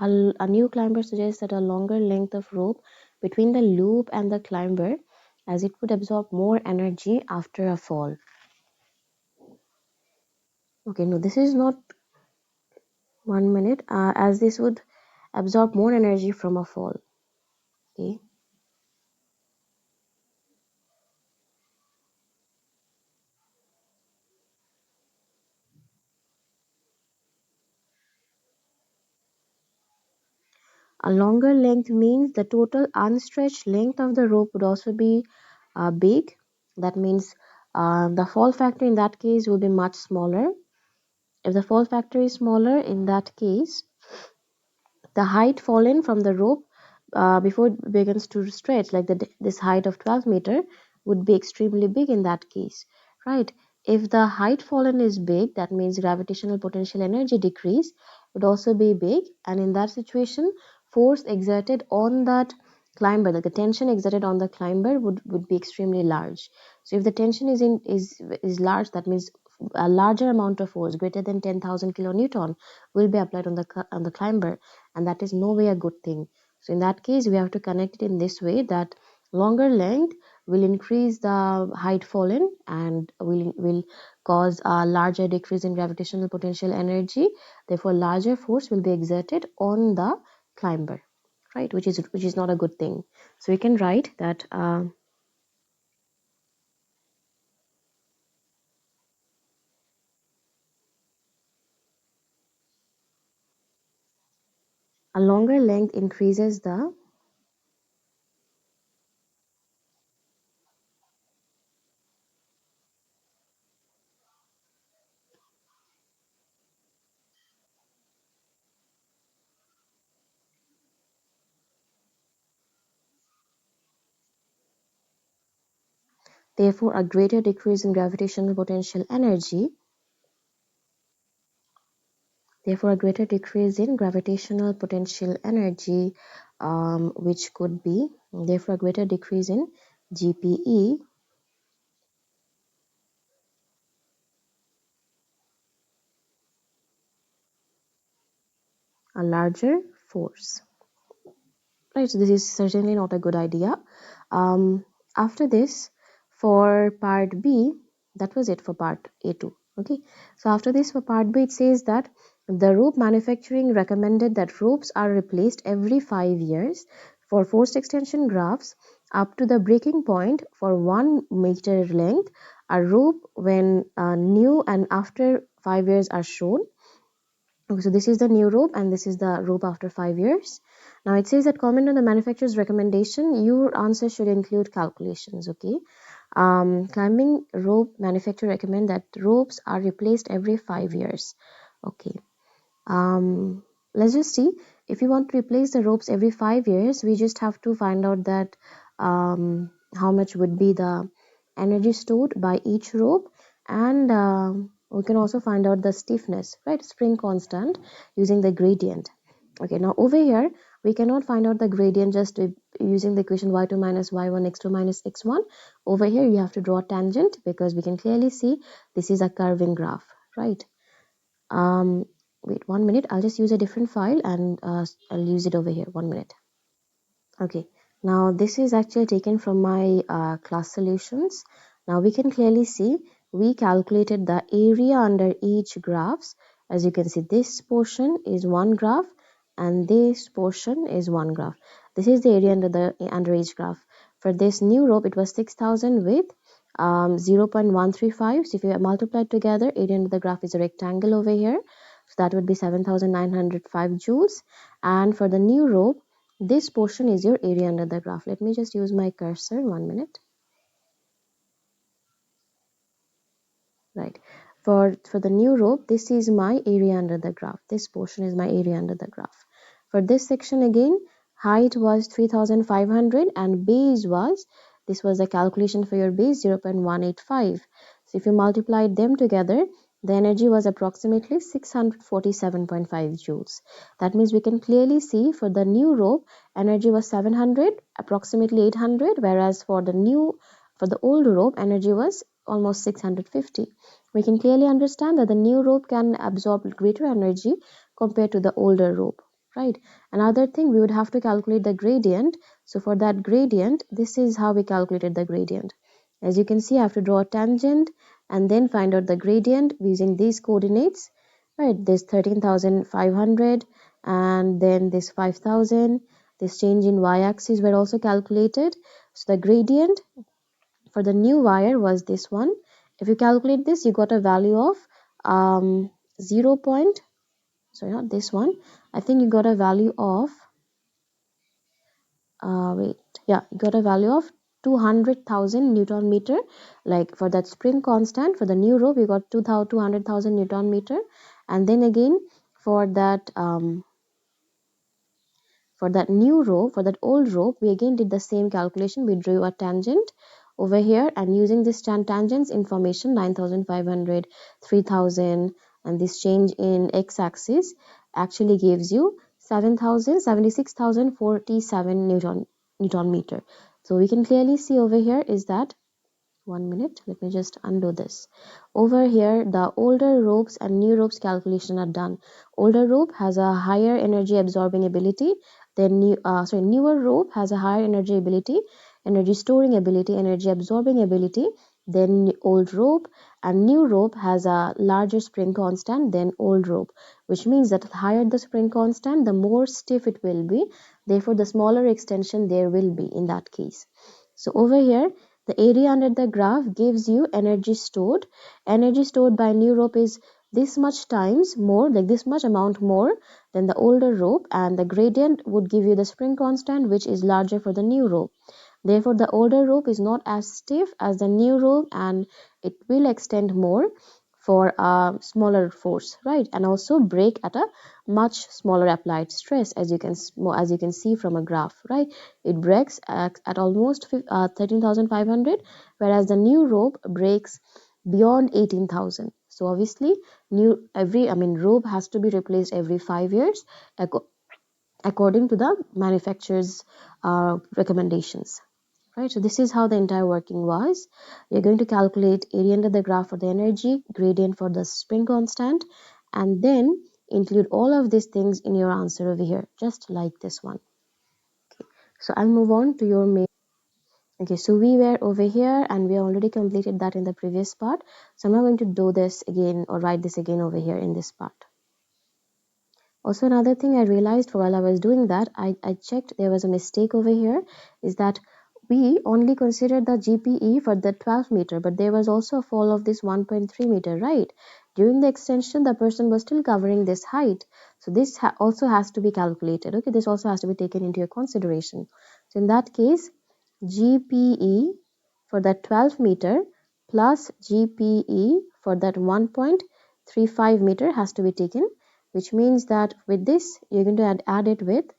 A new climber suggests that a longer length of rope between the loop and the climber, as it would absorb more energy after a fall. Okay, no, this is not 1 minute, as this would absorb more energy from a fall. Okay. A longer length means the total unstretched length of the rope would also be big. That means the fall factor in that case will be much smaller. If the fall factor is smaller, in that case, the height fallen from the rope before it begins to stretch, like this height of 12 meter, would be extremely big in that case, right? If the height fallen is big, that means gravitational potential energy decrease would also be big, and in that situation, force exerted on that climber, like the tension exerted on the climber, would be extremely large. So if the tension is large, that means a larger amount of force, greater than 10,000 kilonewton, will be applied on the climber, and that is no way a good thing. So in that case, we have to connect it in this way, that longer length will increase the height fallen and will cause a larger decrease in gravitational potential energy. Therefore, larger force will be exerted on the climber, right? Which is not a good thing. So we can write that a longer length increases the therefore a greater decrease in gravitational potential energy. Therefore, a greater decrease in gravitational potential energy, which could be, therefore, a greater decrease in GPE, a larger force. Right, so this is certainly not a good idea. After this, for part B, that was it for part A2. Okay, so after this, for part B, it says that the rope manufacturing recommended that ropes are replaced every 5 years for force extension graphs up to the breaking point for 1 meter length. A rope when new and after 5 years are shown. Okay, so this is the new rope and this is the rope after 5 years. Now it says that comment on the manufacturer's recommendation. Your answer should include calculations. Okay. Climbing rope manufacturer recommend that ropes are replaced every 5 years. Okay. Let's just see. If you want to replace the ropes every 5 years, we just have to find out that how much would be the energy stored by each rope, and we can also find out the stiffness, right? Spring constant using the gradient. Okay, now over here we cannot find out the gradient just using the equation y2 minus y1 x2 minus x1. Over here you have to draw a tangent because we can clearly see this is a curving graph, right? Wait 1 minute, I'll just use a different file and I'll use it over here. 1 minute. Okay, now this is actually taken from my class solutions. Now we can clearly see we calculated the area under each graphs. As you can see, this portion is one graph and this portion is one graph. This is the area under each graph. For this new rope, it was 6,000 with 0.135. So if you multiply together, area under the graph is a rectangle over here. So that would be 7,905 joules. And for the new rope, this portion is your area under the graph. Let me just use my cursor. 1 minute. Right. For the new rope, this is my area under the graph. This portion is my area under the graph. For this section again, height was 3,500 and base was, this was the calculation for your base, 0.185. So if you multiplied them together, the energy was approximately 647.5 joules. That means we can clearly see for the new rope, energy was 700, approximately 800, whereas for the old rope, energy was almost 650. We can clearly understand that the new rope can absorb greater energy compared to the older rope, right? Another thing, we would have to calculate the gradient. So for that gradient, this is how we calculated the gradient. As you can see, I have to draw a tangent and then find out the gradient using these coordinates, right? This 13,500 and then this 5,000. This change in y-axis were also calculated. So the gradient for the new wire was this one. If you calculate this, you got a value of 0. Sorry, not this one. I think you got a value of you got a value of 200,000 Newton meter. Like for that spring constant, for the new rope, you got 200,000 Newton meter, and then again for that new rope, for that old rope, we again did the same calculation. We drew a tangent over here and using this tangents information 9,500, 3,000 and this change in x-axis actually gives you 76,047 Newton meter. So we can clearly see over here is that 1 minute, let me just undo this. Over here, the older ropes and new ropes calculation are done. Older rope has a higher energy absorbing ability. Newer rope has a higher energy ability energy storing ability, energy absorbing ability than old rope, and new rope has a larger spring constant than old rope, which means that the higher the spring constant, the more stiff it will be, therefore the smaller extension there will be in that case. So over here, the area under the graph gives you energy stored. Energy stored by new rope is this much times more, like this much amount more than the older rope, and the gradient would give you the spring constant, which is larger for the new rope. Therefore, the older rope is not as stiff as the new rope, and it will extend more for a smaller force, right? And also break at a much smaller applied stress, as you can see from a graph, right? It breaks at almost 13,500, whereas the new rope breaks beyond 18,000. So obviously, rope has to be replaced every 5 years according to the manufacturer's recommendations. Right, so this is how the entire working was. You're going to calculate area under the graph for the energy, gradient for the spring constant, and then include all of these things in your answer over here, just like this one. Okay, so I'll move on to your main. Okay, so we were over here and we already completed that in the previous part. So I'm not going to do this again or write this again over here in this part. Also, another thing I realized while I was doing that, I checked there was a mistake over here, is that we only considered the GPE for the 12 meter, but there was also a fall of this 1.3 meter, right? During the extension, the person was still covering this height. So this also has to be calculated. Okay, this also has to be taken into your consideration. So in that case, GPE for that 12 meter plus GPE for that 1.35 meter has to be taken, which means that with this you're going to add it with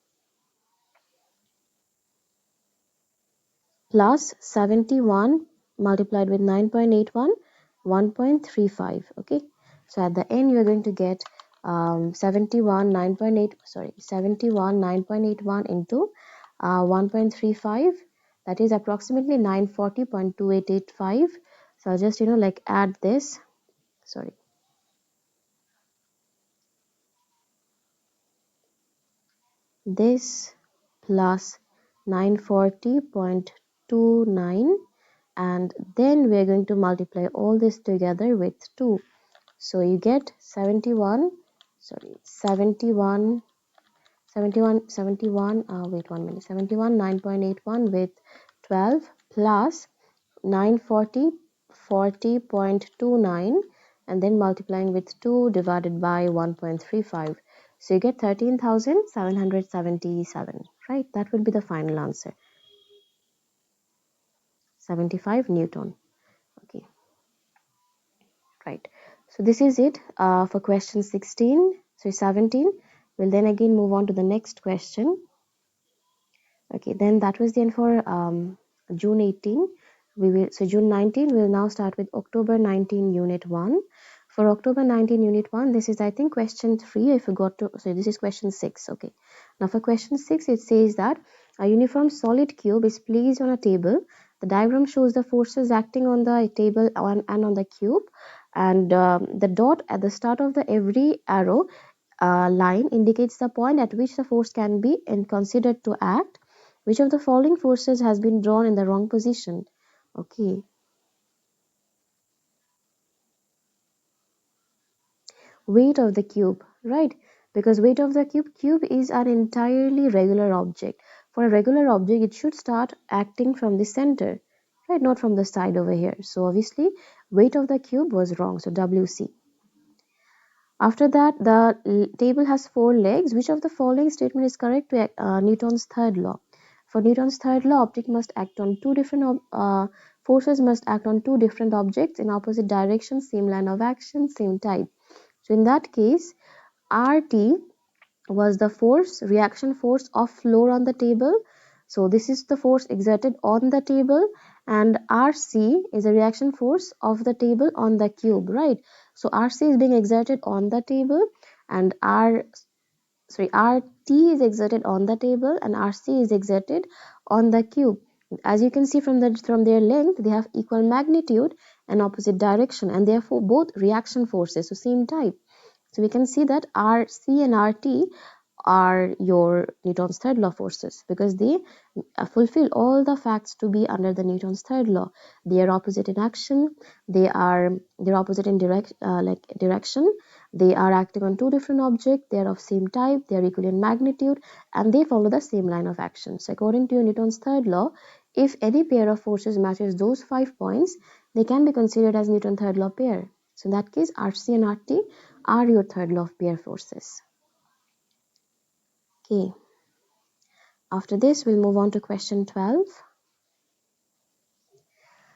plus 71 multiplied with 9.81, 1.35. Okay, so at the end you're going to get 71 9.81 into 1.35, that is approximately 940.2885. So I'll just add this, sorry, this plus 940.29, and then we're going to multiply all this together with 2. So you get 71, sorry, 71, 71, 9.81 with 12 plus 940.29, and then multiplying with 2 divided by 1.35. So you get 13,777, right? That would be the final answer. 75 Newton. Okay, right. So this is it for question 16. So 17. We'll then again move on to the next question. Okay, then that was the end for June 18. So June 19, we'll now start with October 19 Unit 1. For October 19 Unit 1, this is I think question 3. I forgot to, so this is question 6. Okay, now for question 6, it says that a uniform solid cube is placed on a table. The diagram shows the forces acting on the table and on the cube, and the dot at the start of the every arrow line indicates the point at which the force can be considered to act. Which of the following forces has been drawn in the wrong position? Okay. Weight of the cube, right? Because weight of the cube is an entirely regular object. For a regular object, it should start acting from the center, right? Not from the side over here. So obviously, weight of the cube was wrong. So WC. After that, the table has 4 legs. Which of the following statement is correct to Newton's third law? For Newton's third law, forces must act on two different objects in opposite directions, same line of action, same type. So in that case, RT was the reaction force of floor on the table. So this is the force exerted on the table, and RC is a reaction force of the table on the cube, right? So RC is being exerted on the table, and RT is exerted on the table, and RC is exerted on the cube. As you can see from their length, they have equal magnitude and opposite direction, and therefore both reaction forces, so same type. So we can see that RC and RT are your Newton's third law forces, because they fulfill all the facts to be under the Newton's third law. They are opposite in action, they're opposite in direction, they are acting on two different objects, they are of same type, they are equal in magnitude, and they follow the same line of action. So according to Newton's third law, if any pair of forces matches those 5 points, they can be considered as Newton's third law pair. So in that case, RC and RT are your third law of pair forces. Okay. After this, we'll move on to question 12.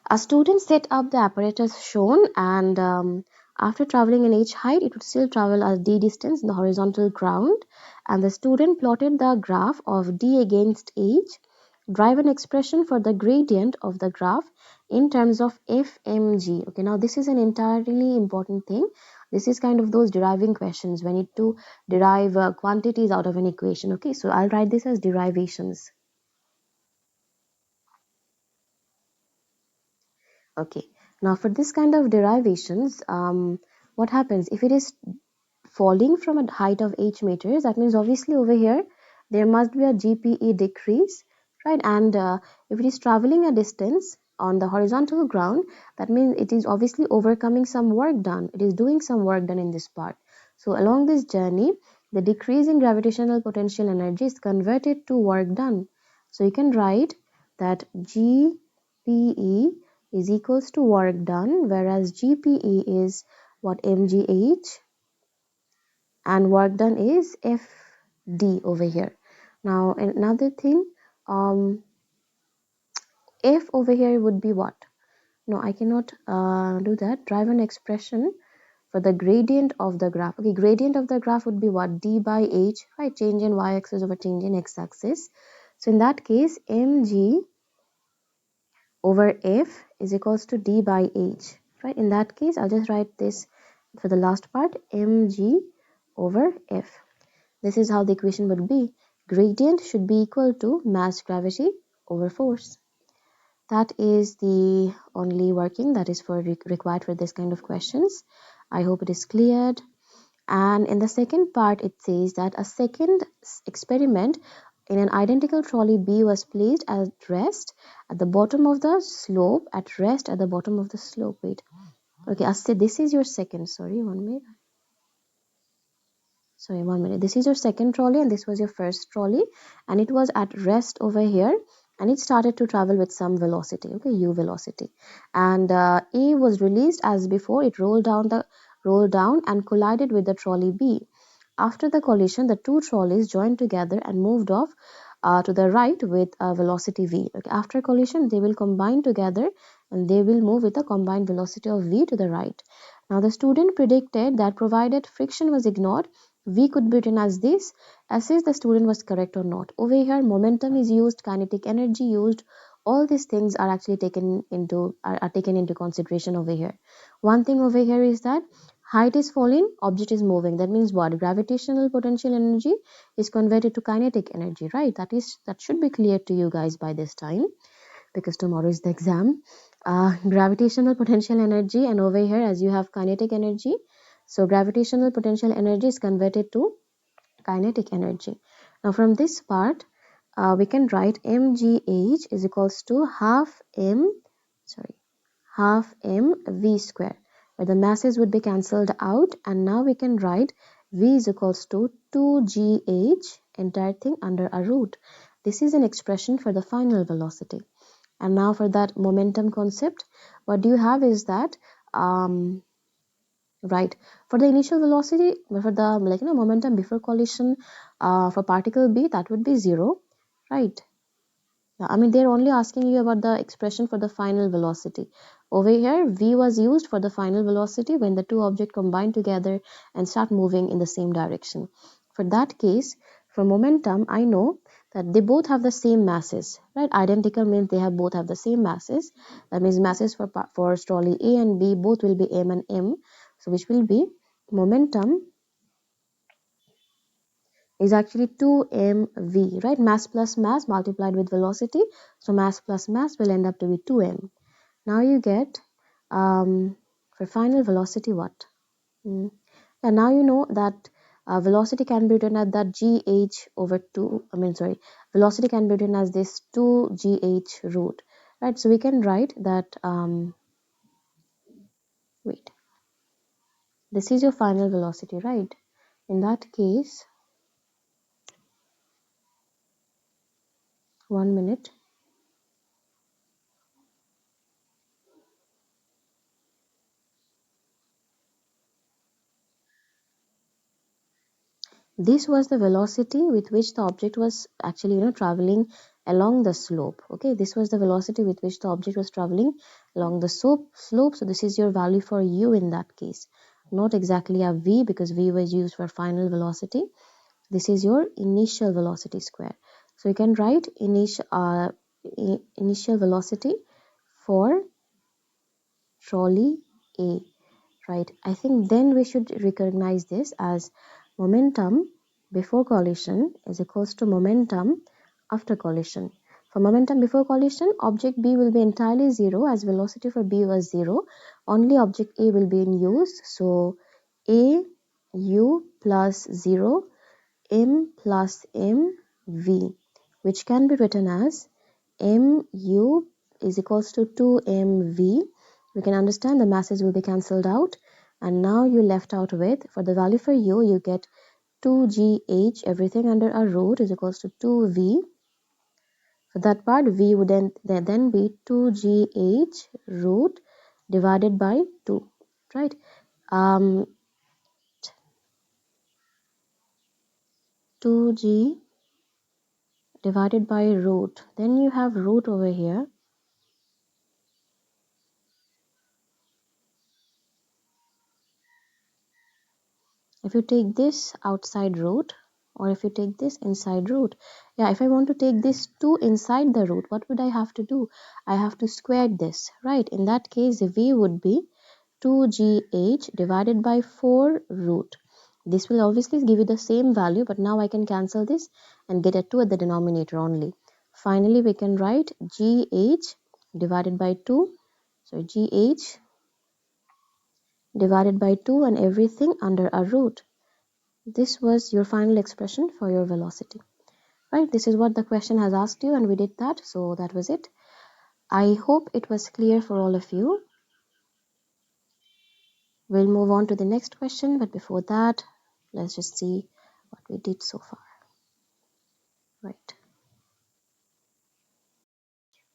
A student set up the apparatus shown, and after traveling an h height, it would still travel a d distance in the horizontal ground. And the student plotted the graph of d against h, drive an expression for the gradient of the graph in terms of fmg. Okay, now this is an entirely important thing. This is kind of those deriving questions. We need to derive quantities out of an equation. Okay, so I'll write this as derivations. Okay, now for this kind of derivations, what happens if it is falling from a height of h meters? That means obviously over here there must be a GPE decrease, right? And if it is traveling a distance on the horizontal ground, that means it is obviously overcoming some work done. It is doing some work done in this part. So along this journey, the decrease in gravitational potential energy is converted to work done. So you can write that GPE is equals to work done, whereas GPE is what, mgh, and work done is FD over here. Now another thing, F over here would be what? No, I cannot do that. Drive an expression for the gradient of the graph. Okay, gradient of the graph would be what? D by H, right? Change in y-axis over change in x-axis. So in that case, mg over f is equals to d by h, right? In that case, I'll just write this for the last part, mg over f. This is how the equation would be. Gradient should be equal to mass gravity over force. That is the only working that is required for this kind of questions. I hope it is cleared. And in the second part, it says that a second experiment in an identical trolley B was placed at rest at the bottom of the slope, at rest at the bottom of the slope. Wait. Okay, I said this is your second. Sorry, 1 minute. Sorry, 1 minute. This is your second trolley and this was your first trolley, and it was at rest over here, and it started to travel with some velocity, okay, u velocity, and A was released as before. It rolled down and collided with the trolley B. After the collision, the two trolleys joined together and moved off to the right with a velocity v. Okay, after collision, they will combine together and they will move with a combined velocity of v to the right. Now, the student predicted that provided friction was ignored, v could be written as this. Assess the student was correct or not. Over here, momentum is used, kinetic energy used. All these things are actually taken into consideration over here. One thing over here is that height is falling, object is moving. That means what? Gravitational potential energy is converted to kinetic energy, right? That should be clear to you guys by this time, because tomorrow is the exam. Gravitational potential energy, and over here as you have kinetic energy, so gravitational potential energy is converted to kinetic energy. Now from this part, we can write mgh is equals to half mv square, where the masses would be cancelled out, and now we can write v is equals to 2gh, entire thing under a root. This is an expression for the final velocity. And now for that momentum concept, what you have is that right, for the initial velocity, for the momentum before collision, for particle B, that would be 0, right? I mean, they're only asking you about the expression for the final velocity. Over here, v was used for the final velocity when the two objects combine together and start moving in the same direction. For that case, for momentum, I know that they both have the same masses, right? Identical means they both have the same masses. That means masses for trolley A and B both will be m and m. So which will be momentum is actually 2mv, right? Mass plus mass multiplied with velocity. So mass plus mass will end up to be 2m. Now you get for final velocity what? And now you know that velocity can be written as that gh over 2, velocity can be written as this 2gh root, right? So we can write that, wait, this is your final velocity, right? In that case, 1 minute. This was the velocity with which the object was actually, traveling along the slope. Okay, this was the velocity with which the object was traveling along the slope. So this is your value for u in that case. Not exactly a v, because v was used for final velocity. This is your initial velocity square. So you can write initial velocity for trolley A. Right, I think then we should recognize this as momentum before collision is equals to momentum after collision. For momentum before collision, object B will be entirely zero, as velocity for B was zero. Only object A will be in use. So A U plus 0 m plus m v, which can be written as mu is equals to 2mv. We can understand the masses will be cancelled out, and now you left out with, for the value for u, you get 2gh, everything under a root, is equals to 2v. For that part, v would then be 2gh root divided by 2, right? 2g divided by root. Then you have root over here. If you take this outside root, or if you take this inside root, yeah, if I want to take this 2 inside the root, what would I have to do? I have to square this, right? In that case, the v would be 2gh divided by 4 root. This will obviously give you the same value, but now I can cancel this and get a 2 at the denominator only. Finally, we can write gh divided by 2. So gh divided by 2 and everything under a root. This was your final expression for your velocity, right? This is what the question has asked you, and we did that. So that was it. I hope it was clear for all of you. We'll move on to the next question, but before that, let's just see what we did so far, right?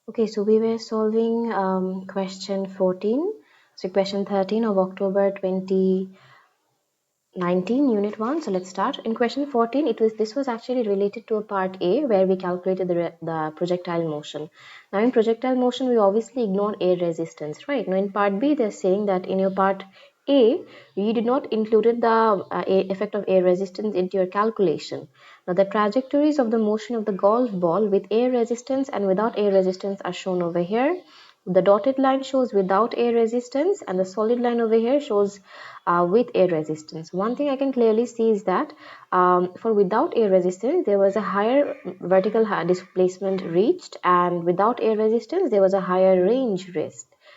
Okay, so we were solving question 14. So question 13 of October 2019, unit 1. So let's start. In question 14, this was actually related to a part A, where we calculated the projectile motion. Now in projectile motion, we obviously ignore air resistance, right? Now in part B, they're saying that in your part A, you did not included the effect of air resistance into your calculation. Now the trajectories of the motion of the golf ball with air resistance and without air resistance are shown over here. The dotted line shows without air resistance, and the solid line over here shows with air resistance. One thing I can clearly see is that for without air resistance, there was a higher vertical displacement reached, and without air resistance, there was a higher range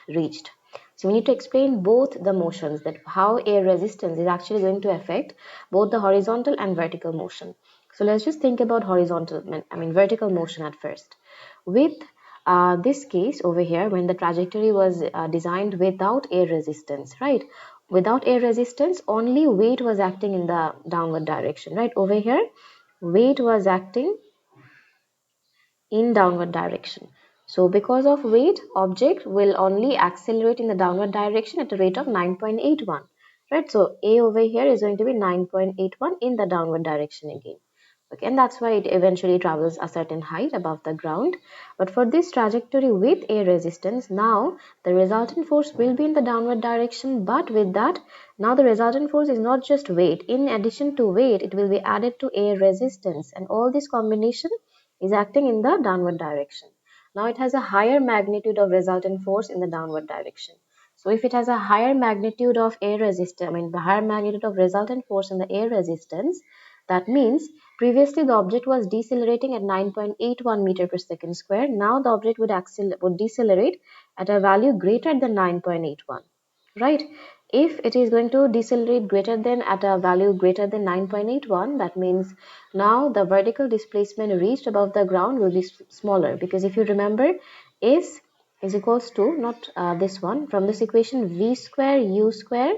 reached. So we need to explain both the motions, that how air resistance is actually going to affect both the horizontal and vertical motion. So let's just think about vertical motion at first. With this case over here, when the trajectory was designed without air resistance, right? Without air resistance, only weight was acting in the downward direction, right? Over here, weight was acting in downward direction. So because of weight, object will only accelerate in the downward direction at a rate of 9.81, right? So A over here is going to be 9.81 in the downward direction again. Okay, and that's why it eventually travels a certain height above the ground. But for this trajectory with air resistance, now the resultant force will be in the downward direction, but with that, now the resultant force is not just weight. In addition to weight, it will be added to air resistance, and all this combination is acting in the downward direction. Now it has a higher magnitude of resultant force in the downward direction. So if it has a higher magnitude of air resistance, the higher magnitude of resultant force in the air resistance, that means previously the object was decelerating at 9.81 meter per second square. Now the object would decelerate at a value greater than 9.81, right? If it is going to decelerate greater than at a value greater than 9.81, that means now the vertical displacement reached above the ground will be smaller, because if you remember, S is equals to, not this one, from this equation, v square u square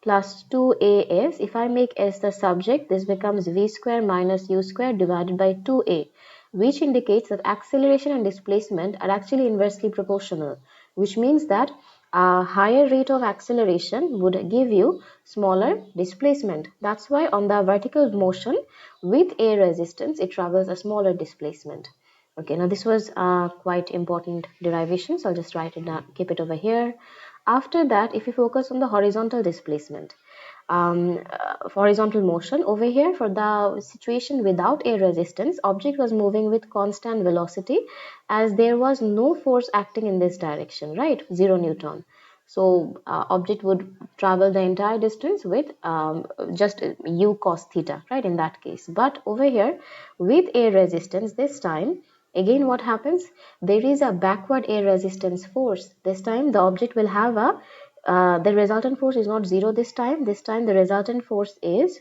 plus 2as. If I make s the subject, this becomes v square minus u square divided by 2a, which indicates that acceleration and displacement are actually inversely proportional, which means that a higher rate of acceleration would give you smaller displacement. That's why on the vertical motion with air resistance, it travels a smaller displacement. Okay, now this was quite important derivation, so I'll just write it down, keep it over here. After that, if you focus on the horizontal displacement, horizontal motion over here, for the situation without air resistance, object was moving with constant velocity as there was no force acting in this direction, right? 0 Newton. So object would travel the entire distance with just u cos theta, right, in that case. But over here with air resistance, this time again what happens, there is a backward air resistance force. This time the object will have a the resultant force is not 0 this time. This time the resultant force is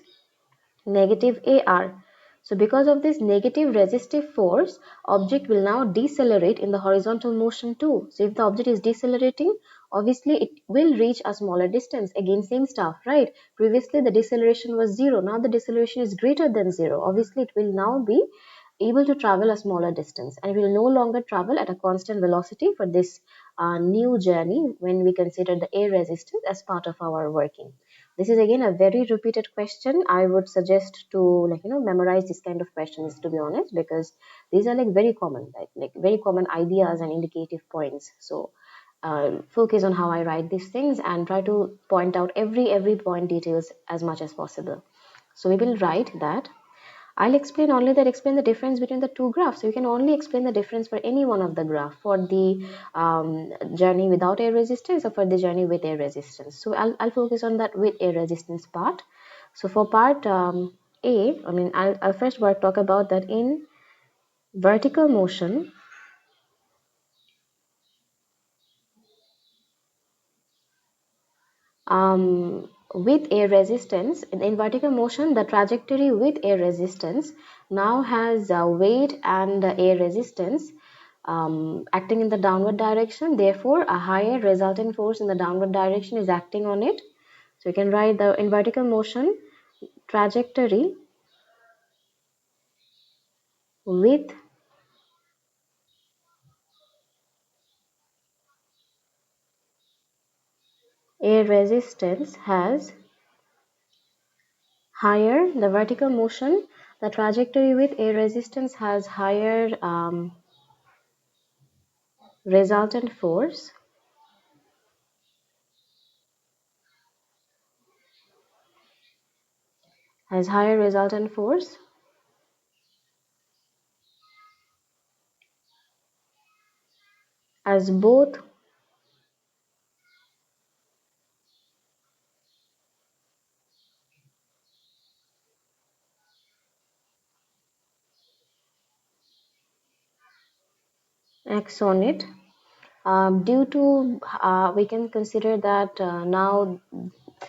negative AR. So because of this negative resistive force, object will now decelerate in the horizontal motion too. So if the object is decelerating, obviously it will reach a smaller distance. Again, same stuff, right? Previously the deceleration was 0. Now the deceleration is greater than 0. Obviously it will now be able to travel a smaller distance, and will no longer travel at a constant velocity for this new journey when we consider the air resistance as part of our working. This is again a very repeated question. I would suggest to, like, memorize this kind of questions, to be honest, because these are like very common, like very common ideas and indicative points. So focus on how I write these things and try to point out every point details as much as possible. So we will write that I'll explain only that explain the difference between the two graphs. So you can only explain the difference for any one of the graph, for the journey without air resistance or for the journey with air resistance. So I'll focus on that with air resistance part. So for part A, I'll first talk about that in vertical motion. With air resistance, in vertical motion, the trajectory with air resistance now has weight and air resistance acting in the downward direction. Therefore, a higher resultant force in the downward direction is acting on it. So you can write the in vertical motion trajectory with air resistance has higher, the vertical motion, the trajectory with air resistance has higher resultant force, has higher resultant force, as both acts on it. Due to we can consider that now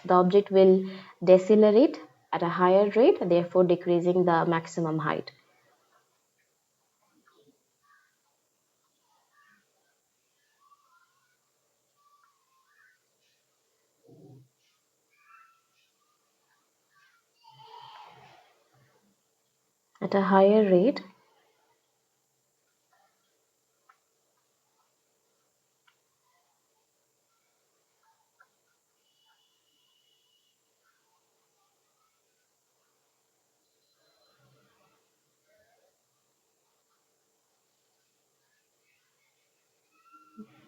the object will decelerate at a higher rate, therefore decreasing the maximum height. At a higher rate,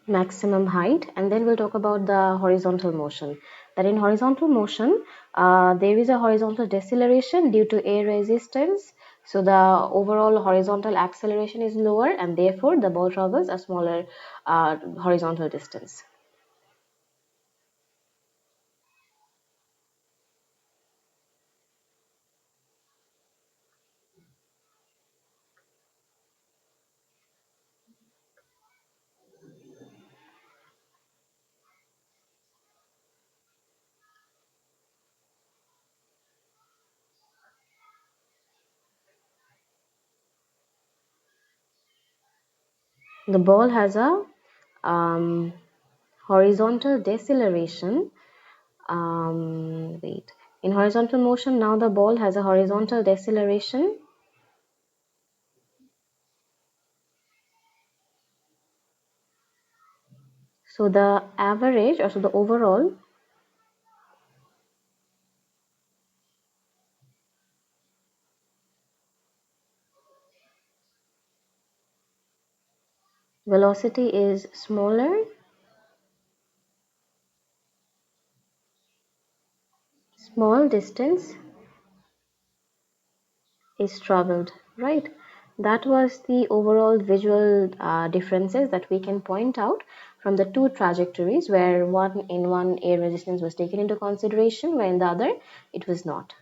maximum height. And then we'll talk about the horizontal motion. That in horizontal motion, there is a horizontal deceleration due to air resistance. So the overall horizontal acceleration is lower, and therefore the ball travels a smaller horizontal distance. The ball has a um, horizontal deceleration. Wait. In horizontal motion, now the ball has a horizontal deceleration. So the average, or so the overall velocity is smaller, small distance is traveled, right? That was the overall visual differences that we can point out from the two trajectories, where one air resistance was taken into consideration, where in the other it was not.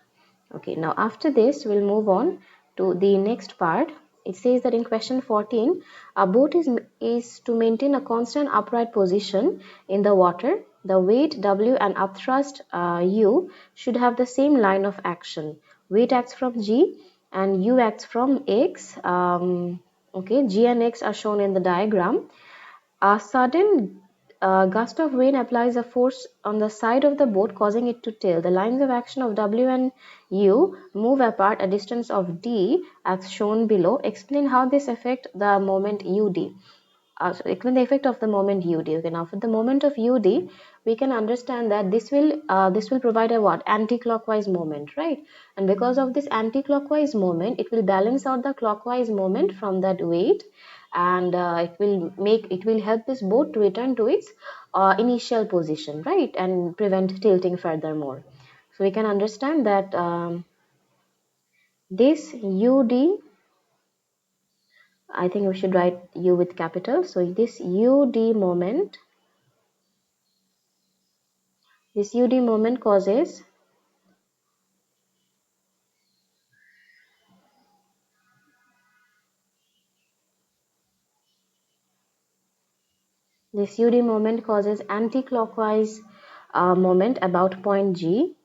Okay, now after this, we'll move on to the next part. It says that in question 14, a boat is to maintain a constant upright position in the water. The weight W and upthrust U should have the same line of action. Weight acts from G and U acts from X. Okay, G and X are shown in the diagram. A sudden gust of wind applies a force on the side of the boat, causing it to tilt. The lines of action of W and U move apart a distance of d, as shown below. Explain how this affects the moment UD. So explain the effect of the moment UD. Okay, now for the moment of UD, we can understand that this will provide a what, anti-clockwise moment, right? And because of this anti-clockwise moment, it will balance out the clockwise moment from that weight, and it will help this boat to return to its initial position, right, and prevent tilting furthermore. So we can understand that this UD, I think we should write U with capital. So this UD moment causes anti-clockwise moment about point G,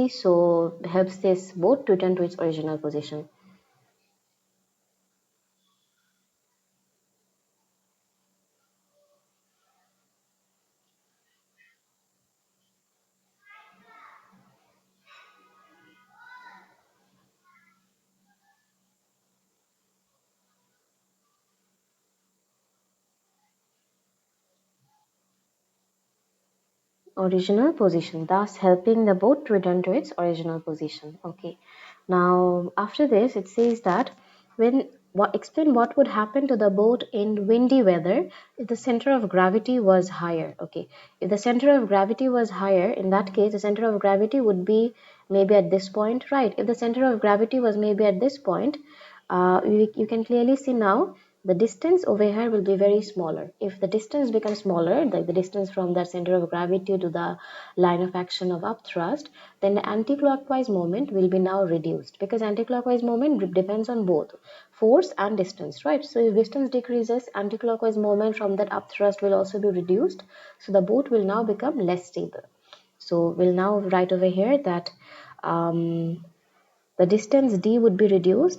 so helps this boat to return to its original position. Original position, thus helping the boat to return to its original position. Okay, now after this it says that explain what would happen to the boat in windy weather if the center of gravity was higher. Okay, if the center of gravity was higher, in that case the center of gravity would be maybe at this point, right? If the center of gravity was maybe at this point, you can clearly see now the distance over here will be very smaller. If the distance becomes smaller, like the distance from the center of gravity to the line of action of upthrust, then the anti-clockwise moment will be now reduced, because anti-clockwise moment depends on both force and distance, right? So if distance decreases, anti-clockwise moment from that upthrust will also be reduced, so the boat will now become less stable. So we'll now write over here that the distance d would reduce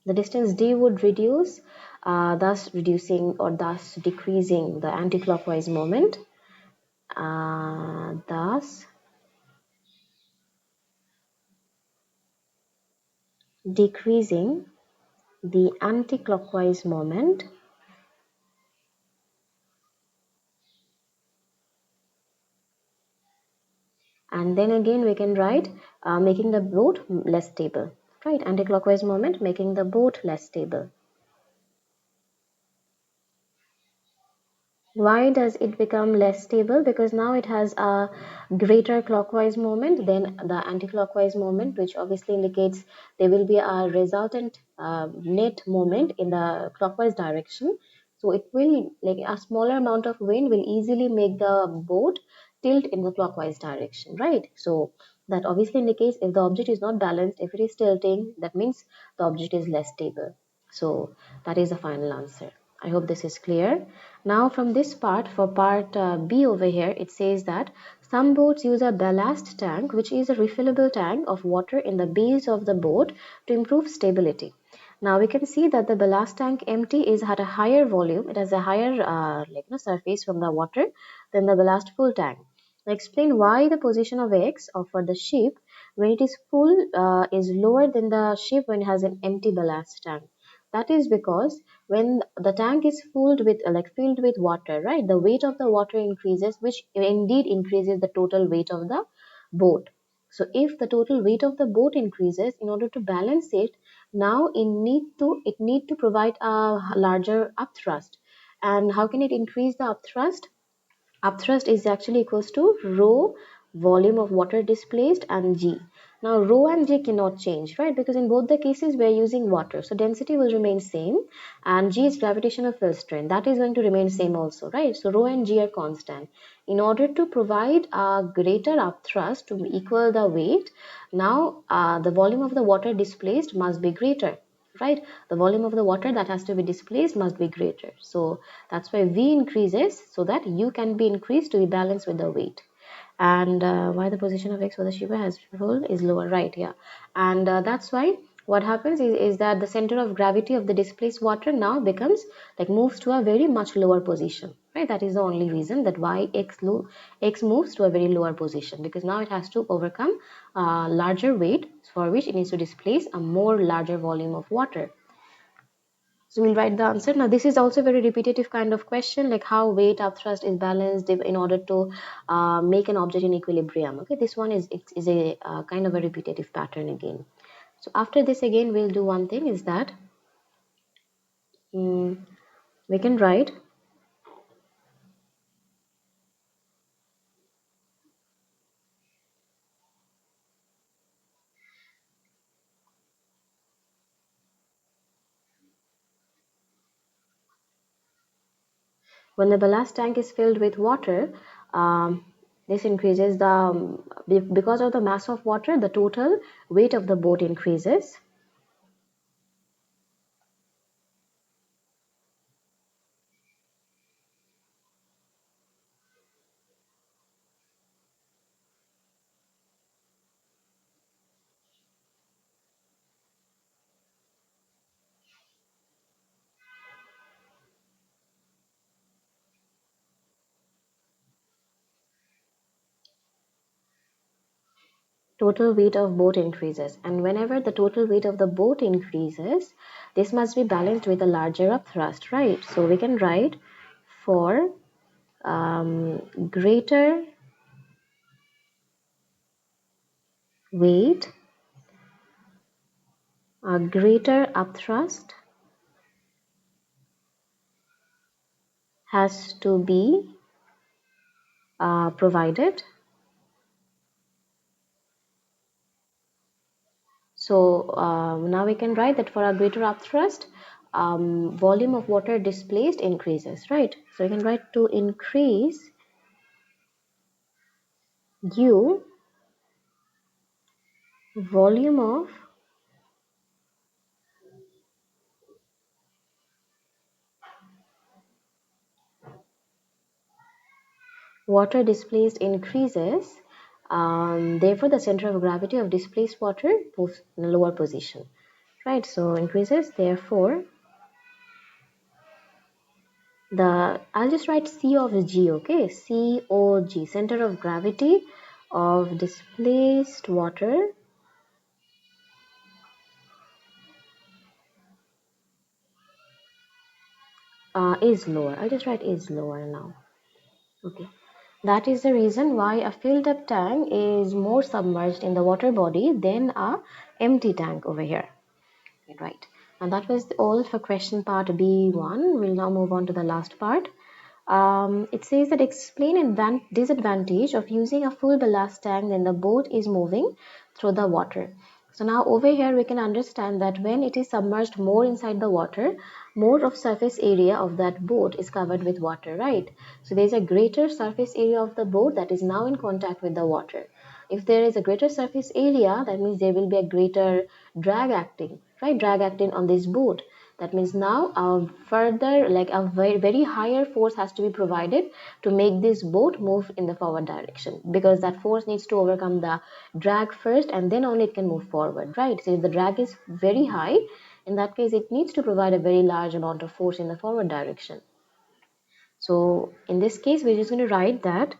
the distance d would reduce, thus reducing or thus decreasing the anticlockwise moment, thus decreasing the anticlockwise moment. And then again we can write making the boat less stable, right? Anticlockwise moment making the boat less stable. Why does it become less stable? Because now it has a greater clockwise moment than the anti-clockwise moment, which obviously indicates there will be a resultant net moment in the clockwise direction. So it will, like, a smaller amount of wind will easily make the boat tilt in the clockwise direction, right? So that obviously indicates if the object is not balanced, if it is tilting, that means the object is less stable. So that is the final answer. I hope this is clear. Now from this part, for part B over here, it says that some boats use a ballast tank, which is a refillable tank of water in the base of the boat to improve stability. Now we can see that the ballast tank empty is at a higher volume. It has a higher surface from the water than the ballast full tank. Now explain why the position of X or for the ship when it is full is lower than the ship when it has an empty ballast tank. That is because when the tank is filled with water, right, the weight of the water increases, which indeed increases the total weight of the boat. So if the total weight of the boat increases, in order to balance it, now it need to provide a larger upthrust. And how can it increase the upthrust? Upthrust is actually equals to rho volume of water displaced and g. Now rho and g cannot change, right? Because in both the cases we are using water. So density will remain same and g is gravitational field strength. That is going to remain same also, right? So rho and g are constant. In order to provide a greater upthrust to equal the weight, now the volume of the water displaced must be greater, right? The volume of the water that has to be displaced must be greater. So that's why V increases so that U can be increased to be balanced with the weight. And why the position of X for the ship has full is lower, right? Yeah. And that's why what happens is that the center of gravity of the displaced water now becomes moves to a very much lower position, right? That is the only reason that why X moves to a very lower position, because now it has to overcome larger weight for which it needs to displace a more larger volume of water. So we'll write the answer. Now this is also a very repetitive kind of question, like how weight upthrust is balanced in order to make an object in equilibrium. Okay, this one is a kind of a repetitive pattern again. So after this again we'll do one thing is that we can write when the ballast tank is filled with water, this increases the because of the mass of water, the total weight of the boat increases. Total weight of boat increases, and whenever the total weight of the boat increases, this must be balanced with a larger upthrust, right? So we can write for greater weight, a greater upthrust has to be provided. So now we can write that for a greater upthrust, volume of water displaced increases, right? So we can write to increase U, volume of water displaced increases. Therefore, the center of gravity of displaced water moves in a lower position, right? So increases. Therefore, I'll just write C of G, okay? C O G, center of gravity of displaced water is lower. I'll just write is lower now. Okay. That is the reason why a filled up tank is more submerged in the water body than a empty tank over here. Right. And that was all for question part B1. We'll now move on to the last part. It says that explain disadvantage of using a full ballast tank when the boat is moving through the water. So now over here we can understand that when it is submerged more inside the water, more of surface area of that boat is covered with water, right? So there is a greater surface area of the boat that is now in contact with the water. If there is a greater surface area, that means there will be a greater drag acting, right? Drag acting on this boat. That means now a further, like a very higher force has to be provided to make this boat move in the forward direction, because that force needs to overcome the drag first and then only it can move forward, right? So if the drag is very high, in that case it needs to provide a very large amount of force in the forward direction. So in this case, we're just going to write that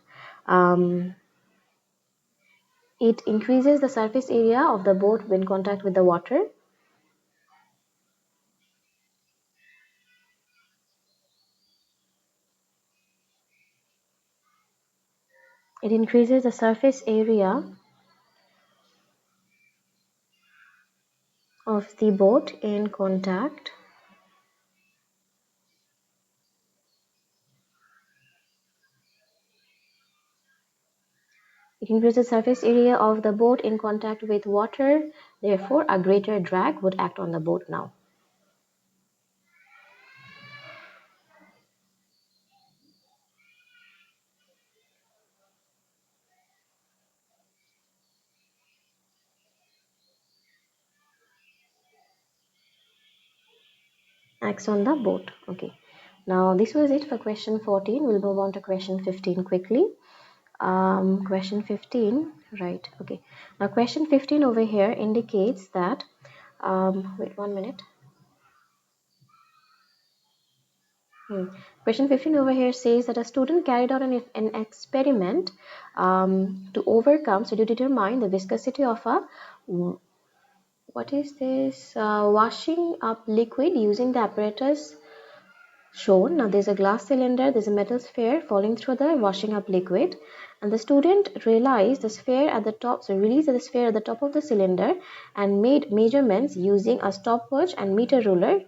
it increases the surface area of the boat when contact with the water. It increases the surface area of the boat in contact It increases the surface area of the boat in contact with water, therefore a greater drag would act on the boat now. Acts on the boat. Okay. Now this was it for question 14. We'll move on to question 15 quickly. Question 15, right? Okay. Now question 15 over here indicates that, wait 1 minute. Question 15 over here says that a student carried out an experiment to overcome, so to determine the viscosity of a, what is this, washing up liquid using the apparatus shown. Now there's a glass cylinder, there's a metal sphere falling through the washing up liquid, and the student realized the sphere at the top, so released the sphere at the top of the cylinder and made measurements using a stopwatch and meter ruler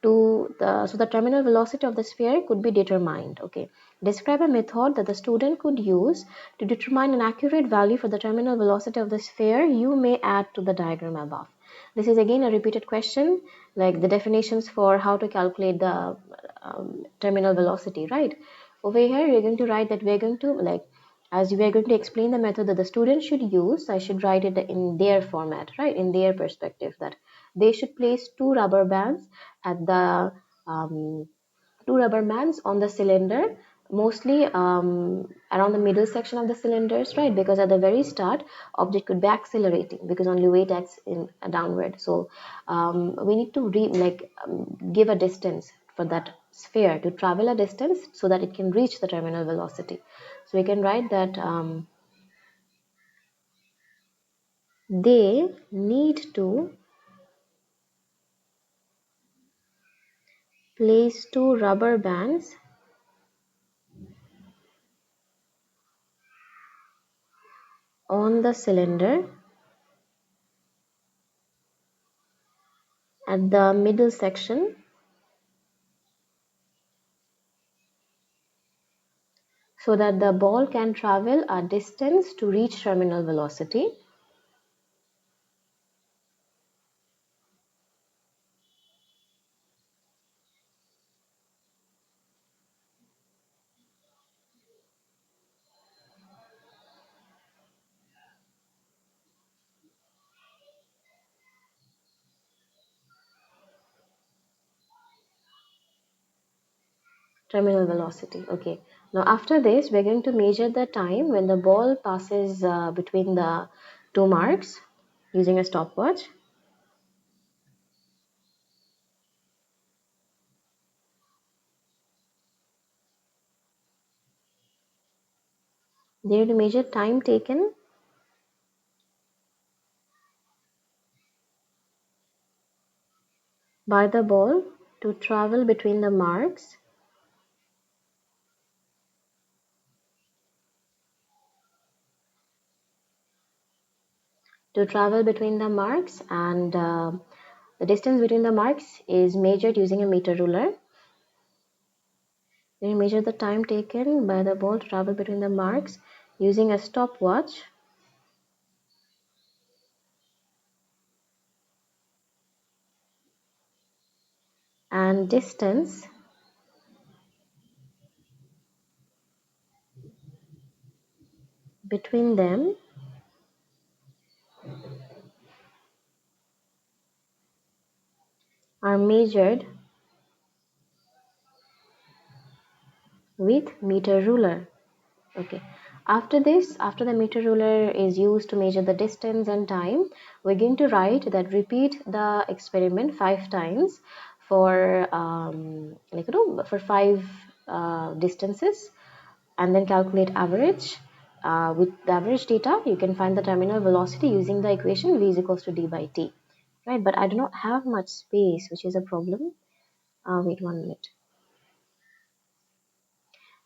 to the, so the terminal velocity of the sphere could be determined. Okay, describe a method that the student could use to determine an accurate value for the terminal velocity of the sphere. You may add to the diagram above. This is again a repeated question, like the definitions for how to calculate the terminal velocity, right? Over here, we're going to write that we're going to, like, as we are going to explain the method that the student should use, I should write it in their format, right? In their perspective, that they should place two rubber bands at the two rubber bands on the cylinder, mostly around the middle section of the cylinders, right? Because at the very start, object could be accelerating because only weight acts in downward. So we need to give a distance for that sphere to travel a distance so that it can reach the terminal velocity. So we can write that they need to place two rubber bands on the cylinder at the middle section so that the ball can travel a distance to reach terminal velocity. Terminal velocity. Okay. Now after this, we're going to measure the time when the ball passes between the two marks using a stopwatch. They need to measure time taken by the ball to travel between the marks and the distance between the marks is measured using a meter ruler. We measure the time taken by the ball to travel between the marks using a stopwatch and distance between them are measured with meter ruler. Okay. After this, after the meter ruler is used to measure the distance and time, we're going to write that repeat the experiment 5 times for for 5 distances, and then calculate average. With the average data, you can find the terminal velocity using the equation v is equals to d by t. Right, but I do not have much space, which is a problem. Wait 1 minute.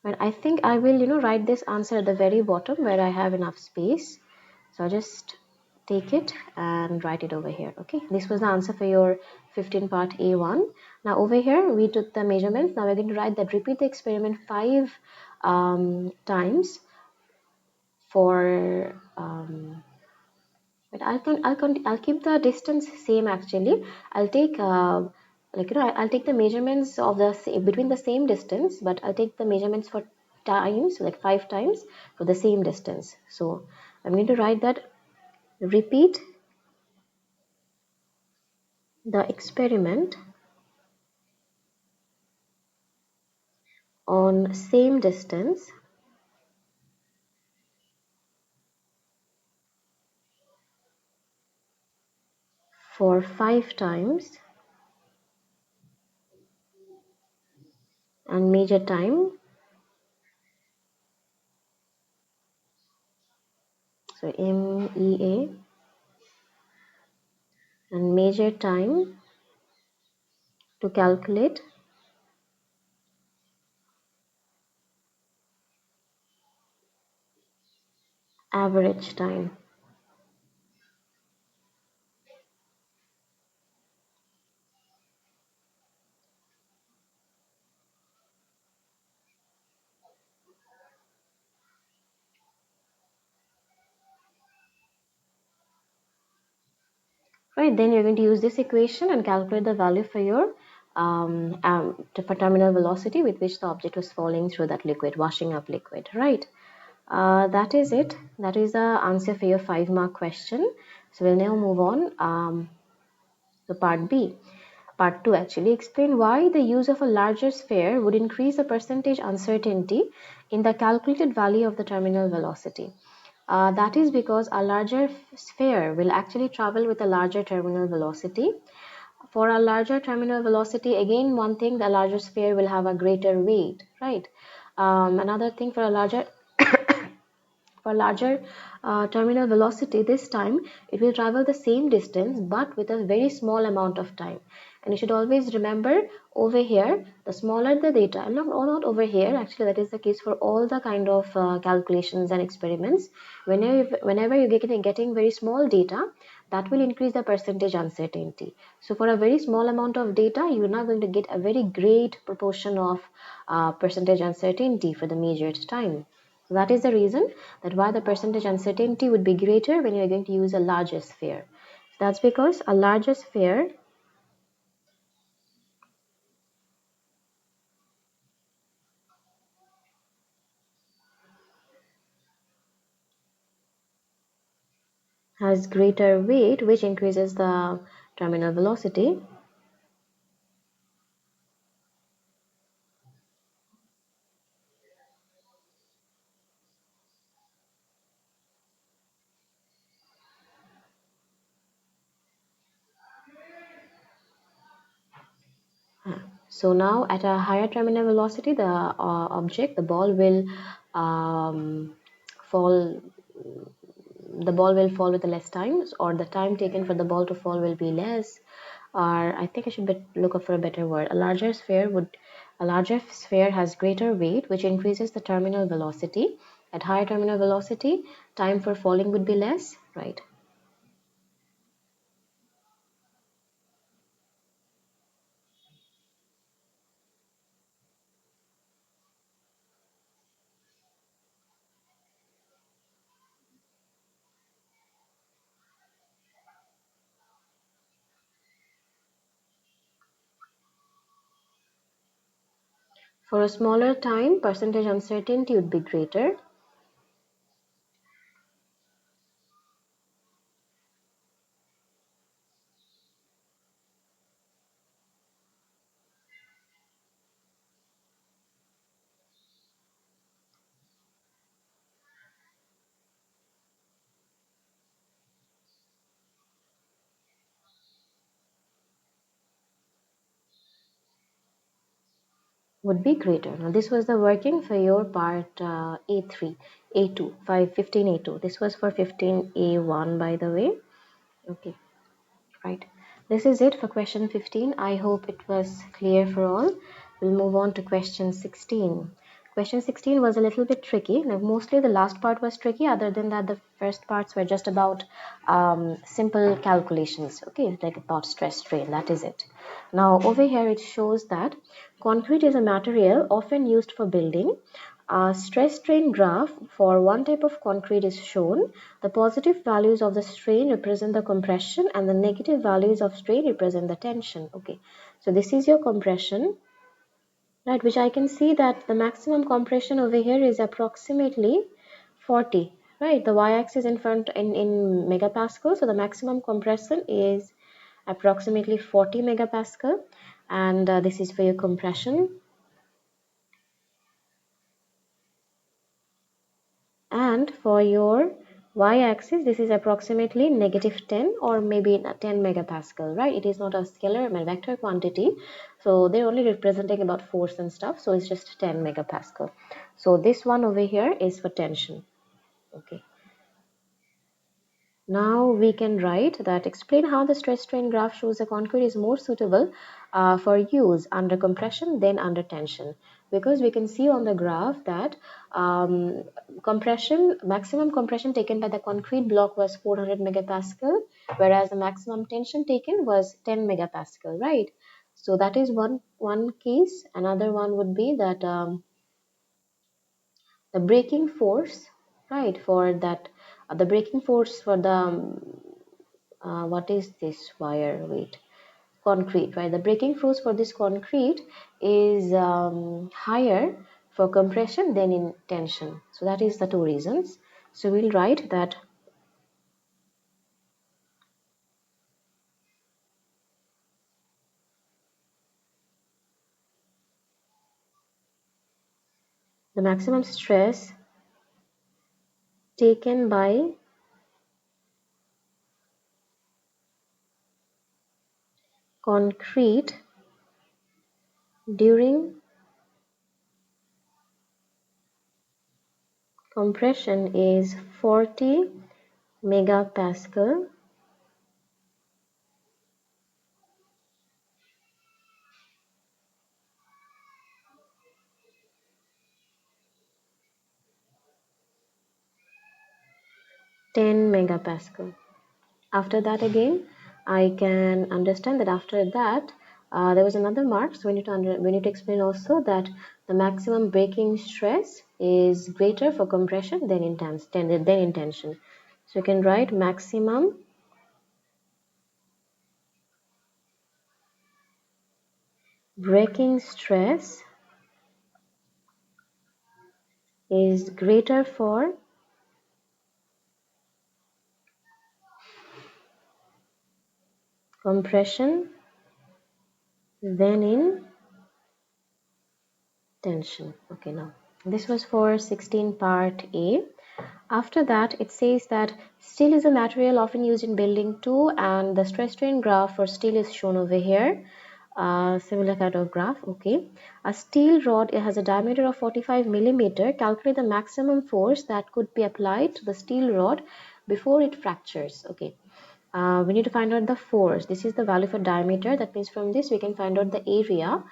But I think I will, write this answer at the very bottom where I have enough space. So I'll just take it and write it over here. Okay, this was the answer for your 15 part A1. Now over here, we took the measurements. Now we're going to write that repeat the experiment 5 times for but I'll keep the distance same actually. I'll take I'll take the measurements of between the same distance, but I'll take the measurements for times, like 5 times for the same distance. So I'm going to write that repeat the experiment on same distance for 5 times and measure time. So MEA and measure time to calculate average time. Right, then you're going to use this equation and calculate the value for your for terminal velocity with which the object was falling through that liquid, washing up liquid, right? That is it. That is the answer for your 5-mark question. So we'll now move on to part B. Part 2 actually explain why the use of a larger sphere would increase the percentage uncertainty in the calculated value of the terminal velocity. That is because a larger sphere will actually travel with a larger terminal velocity. For a larger terminal velocity, again, one thing, the larger sphere will have a greater weight, right? Another thing, for larger terminal velocity, this time it will travel the same distance but with a very small amount of time. And you should always remember, over here, the smaller the data, not over here, actually that is the case for all the kind of calculations and experiments. Whenever you're getting very small data, that will increase the percentage uncertainty. So for a very small amount of data, you're not going to get a very great proportion of percentage uncertainty for the measured time. So that is the reason that why the percentage uncertainty would be greater when you're going to use a larger sphere. That's because a larger sphere has greater weight, which increases the terminal velocity. So now at a higher terminal velocity, the ball will fall. The ball will fall with less time, or the time taken for the ball to fall will be less. Or I think I should look up for a better word. A larger sphere has greater weight, which increases the terminal velocity. At higher terminal velocity, time for falling would be less, right? For a smaller time, percentage uncertainty would be greater. would be greater. Now this was the working for your part A3, A2, 15A2. This was for 15A1 by the way. Okay, right. This is it for question 15. I hope it was clear for all. We'll move on to question 16. Question 16 was a little bit tricky. Now, mostly the last part was tricky. Other than that, the first parts were just about simple calculations. Okay, like about stress strain. That is it. Now, over here it shows that concrete is a material often used for building. A stress strain graph for one type of concrete is shown. The positive values of the strain represent the compression and the negative values of strain represent the tension. Okay, so this is your compression, right, which I can see that the maximum compression over here is approximately 40, right? The y-axis in front in megapascal, so the maximum compression is approximately 40 megapascal, and this is for your compression. And for your y-axis, this is approximately -10 or maybe 10 megapascal, right? It is not a scalar but vector quantity, so they're only representing about force and stuff, so it's just 10 megapascal. So this one over here is for tension. Okay, now we can write that explain how the stress strain graph shows the concrete is more suitable for use under compression than under tension, because we can see on the graph that maximum compression taken by the concrete block was 400 megapascal, whereas the maximum tension taken was 10 megapascal, right? So that is one case. Another one would be that the braking force, right, for that the braking force for the what is this wire, wait, concrete, right? The braking force for this concrete is higher for compression than in tension. So that is the two reasons. So we'll write that the maximum stress taken by concrete during compression is 40 megapascal, 10 megapascal. After that again, I can understand that after that there was another mark. So we need to explain also that the maximum braking stress is greater for compression than in tension. So you can write maximum braking stress is greater for compression than in tension. Okay, now this was for 16 part A. After that, it says that steel is a material often used in building too, and the stress strain graph for steel is shown over here. Similar kind of graph. Okay, a steel rod, it has a diameter of 45 millimeter. Calculate the maximum force that could be applied to the steel rod before it fractures. Okay, we need to find out the force. This is the value for diameter. That means from this we can find out the area.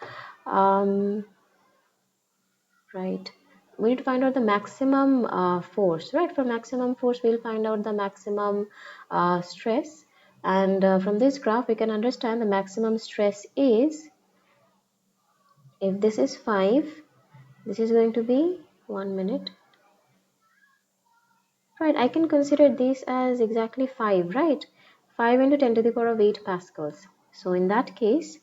Right, we need to find out the maximum force, right? For maximum force we'll find out the maximum stress, and from this graph we can understand the maximum stress is, if this is 5, this is going to be 1 minute, right? I can consider this as exactly 5, right? 5 into 10 to the power of 8 pascals. So in that case,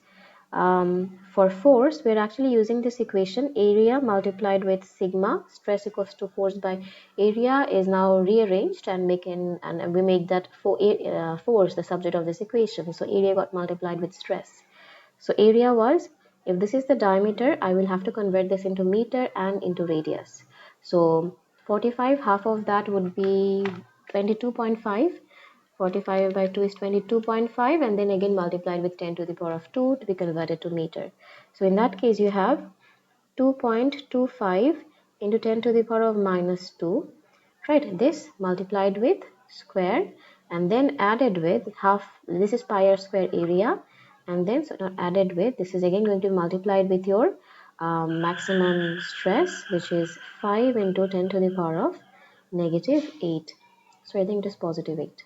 for force, we're actually using this equation, area multiplied with sigma, stress equals to force by area, is now rearranged and we make that force the subject of this equation. So area got multiplied with stress. So area was, if this is the diameter, I will have to convert this into meter and into radius. So 45, half of that would be 22.5. 45 by 2 is 22.5, and then again multiplied with 10 to the power of 2 to be converted to meter. So in that case you have 2.25 into 10 to the power of minus 2, right? This multiplied with square and then added with half, this is pi r square area, and then added with, this is again going to be multiplied with your maximum stress, which is 5 into 10 to the power of negative 8. So I think it is positive 8.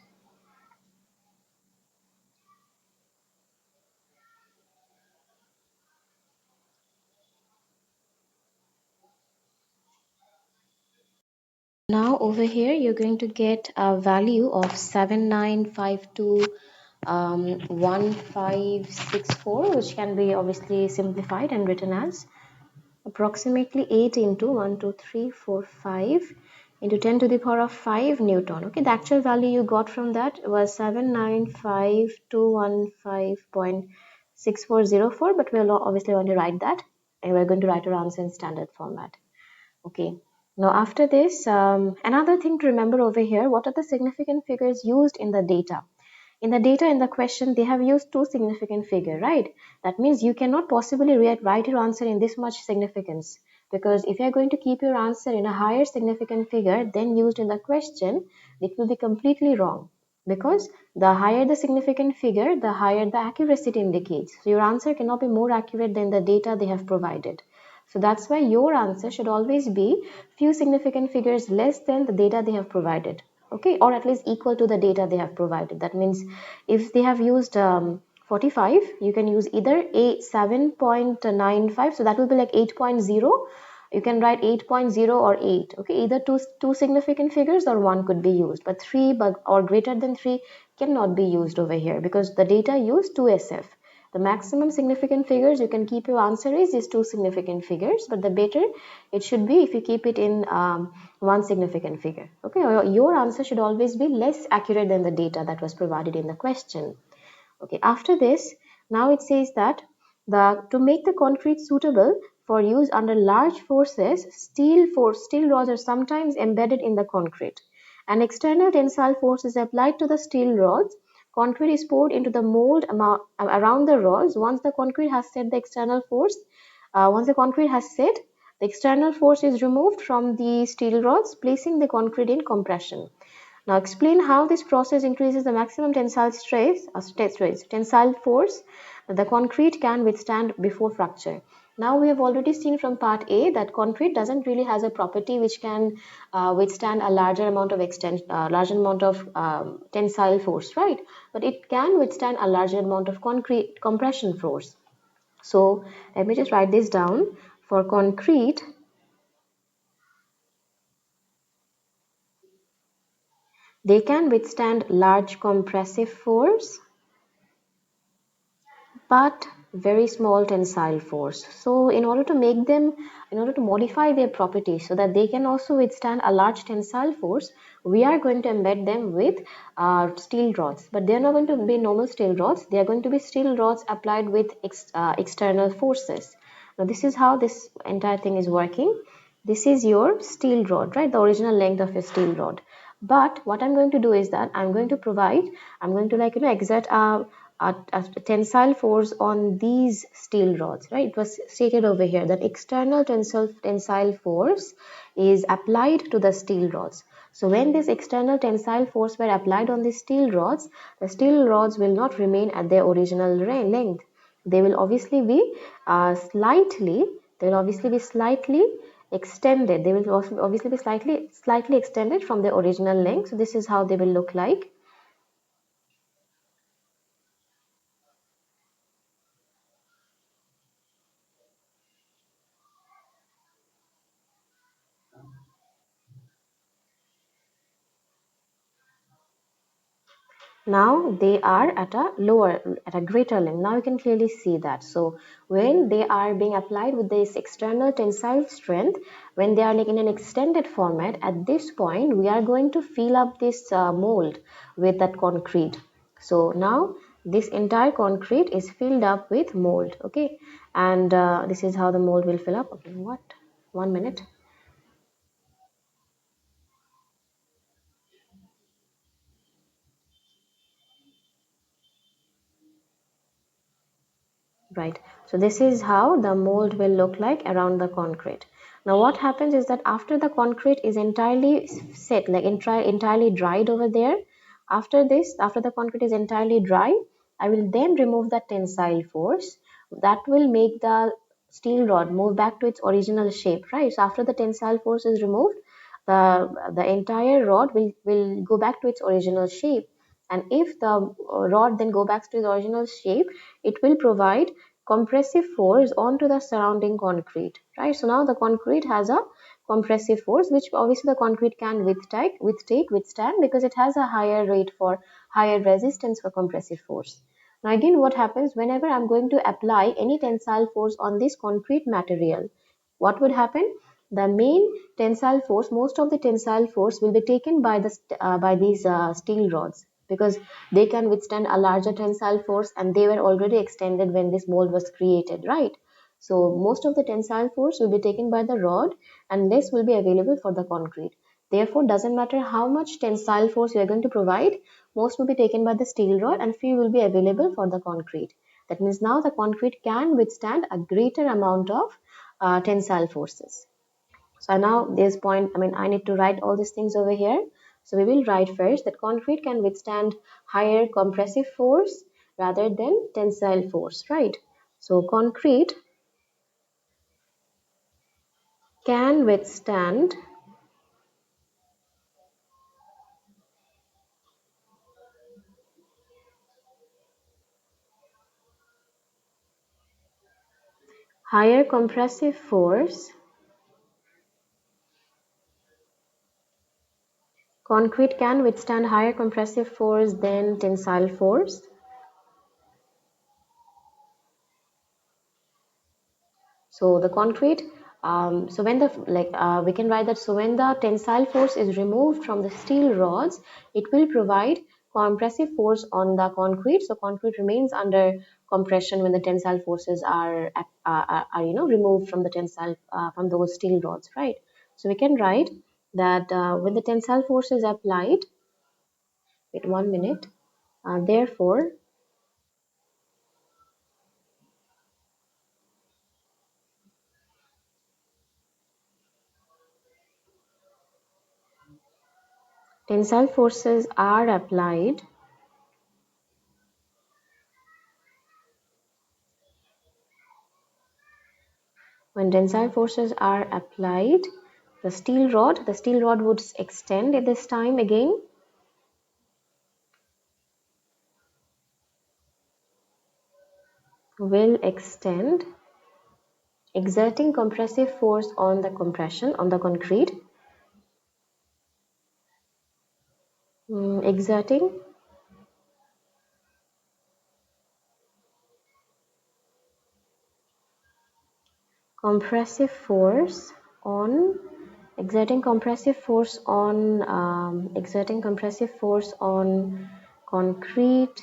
Now over here you're going to get a value of 79521564, which can be obviously simplified and written as approximately 8 into 1, 2, 3, 4, 5 into 10 to the power of 5 Newton. Okay, the actual value you got from that was 795215.6404, but we're obviously going to write that, and we're going to write our answer in standard format. Okay. Now after this, another thing to remember over here, what are the significant figures used in the data? In the data in the question, they have used two significant figure, right? That means you cannot possibly write your answer in this much significance, because if you're going to keep your answer in a higher significant figure than used in the question, it will be completely wrong, because the higher the significant figure, the higher the accuracy it indicates. So your answer cannot be more accurate than the data they have provided. So that's why your answer should always be few significant figures less than the data they have provided. Okay, or at least equal to the data they have provided. That means if they have used 45, you can use either a 7.95, so that will be like 8.0. You can write 8.0 or 8. Okay, either two significant figures or one could be used, but 3 or greater than 3 cannot be used over here, because the data use 2SF. The maximum significant figures you can keep your answer is two significant figures, but the better it should be if you keep it in one significant figure. Okay, your answer should always be less accurate than the data that was provided in the question. Okay, after this, now it says that to make the concrete suitable for use under large forces, steel rods are sometimes embedded in the concrete. An external tensile force is applied to the steel rods. Concrete is poured into the mold around the rods. Once the concrete has set, the external force is removed from the steel rods, placing the concrete in compression. Now explain how this process increases the maximum tensile force that the concrete can withstand before fracture. Now we have already seen from part A that concrete doesn't really has a property which can withstand a larger amount of tensile force, right? But it can withstand a larger amount of concrete compression force. So let me just write this down. For concrete, they can withstand large compressive force but very small tensile force. So in order to modify their properties so that they can also withstand a large tensile force, we are going to embed them with steel rods. But they are not going to be normal steel rods. They are going to be steel rods applied with external forces. Now this is how this entire thing is working. This is your steel rod, right? The original length of your steel rod. But what I'm going to do is that I'm going to exert a tensile force on these steel rods, right? It was stated over here that external tensile force is applied to the steel rods. So when this external tensile force were applied on the steel rods will not remain at their original length. They will obviously be slightly extended. They will obviously be slightly extended from their original length. So this is how they will look like. Now they are at a greater length. Now you can clearly see that. So when they are being applied with this external tensile strength, when they are like in an extended format, at this point we are going to fill up this mold with that concrete. So now this entire concrete is filled up with mold. Okay, and this is how the mold will fill up. Okay, what? 1 minute. right? So this is how the mold will look like around the concrete. Now what happens is that after the concrete is entirely set, like entirely dried over there, after this, after the concrete is entirely dry, I will then remove the tensile force. That will make the steel rod move back to its original shape, right? So after the tensile force is removed, the entire rod will go back to its original shape. And if the rod then go back to its original shape, it will provide compressive force onto the surrounding concrete, right? So now the concrete has a compressive force, which obviously the concrete can withstand, because it has a higher rate for higher resistance for compressive force. Now again, what happens whenever I'm going to apply any tensile force on this concrete material, what would happen? The main tensile force, most of the tensile force will be taken by these steel rods, because they can withstand a larger tensile force, and they were already extended when this mold was created, right? So most of the tensile force will be taken by the rod, and less will be available for the concrete. Therefore, doesn't matter how much tensile force you are going to provide, most will be taken by the steel rod and few will be available for the concrete. That means now the concrete can withstand a greater amount of tensile forces. So now this point, I need to write all these things over here. So we will write first that concrete can withstand higher compressive force rather than tensile force, right? So concrete can withstand higher compressive force. Concrete can withstand higher compressive force than tensile force. So the concrete, so when the we can write that, so when the tensile force is removed from the steel rods, it will provide compressive force on the concrete. So concrete remains under compression when the tensile forces are removed from the tensile from those steel rods, right? So we can write that when the tensile force is applied, wait 1 minute, therefore tensile forces are applied when tensile forces are applied, the steel rod would extend at this time again, will extend, exerting compressive force on the compression on the concrete, exerting compressive force on exerting compressive force on concrete.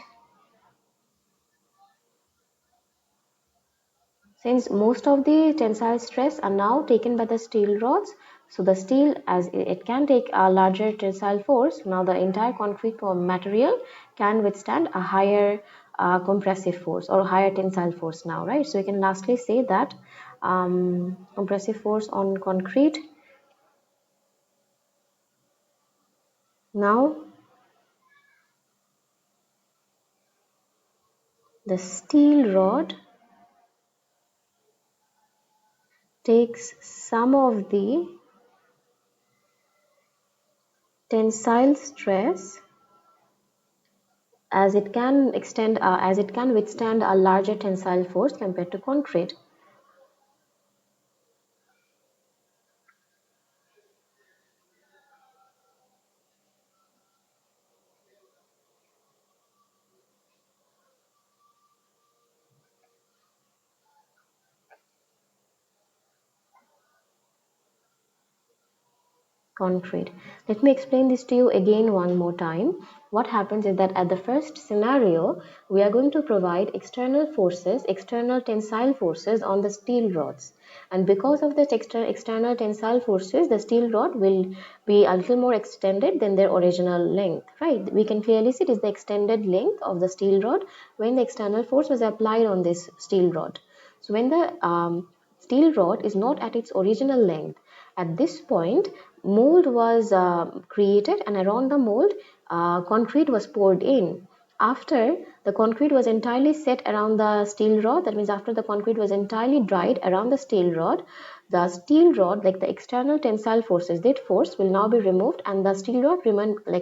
Since most of the tensile stress are now taken by the steel rods, so the steel, as it can take a larger tensile force, now the entire concrete material can withstand a higher compressive force or higher tensile force now, right? So we can lastly say that compressive force on concrete. Now the steel rod takes some of the tensile stress, as it can withstand a larger tensile force compared to concrete. concrete. Let me explain this to you again one more time. What happens is that at the first scenario, we are going to provide external forces, external tensile forces on the steel rods. And because of the external tensile forces, the steel rod will be a little more extended than their original length, right? We can clearly see it is the extended length of the steel rod when the external force was applied on this steel rod. So when the steel rod is not at its original length, at this point, mold was created, and around the mold, concrete was poured in. After the concrete was entirely set around the steel rod, that means after the concrete was entirely dried around the steel rod, like the external tensile forces, that force will now be removed, and the steel rod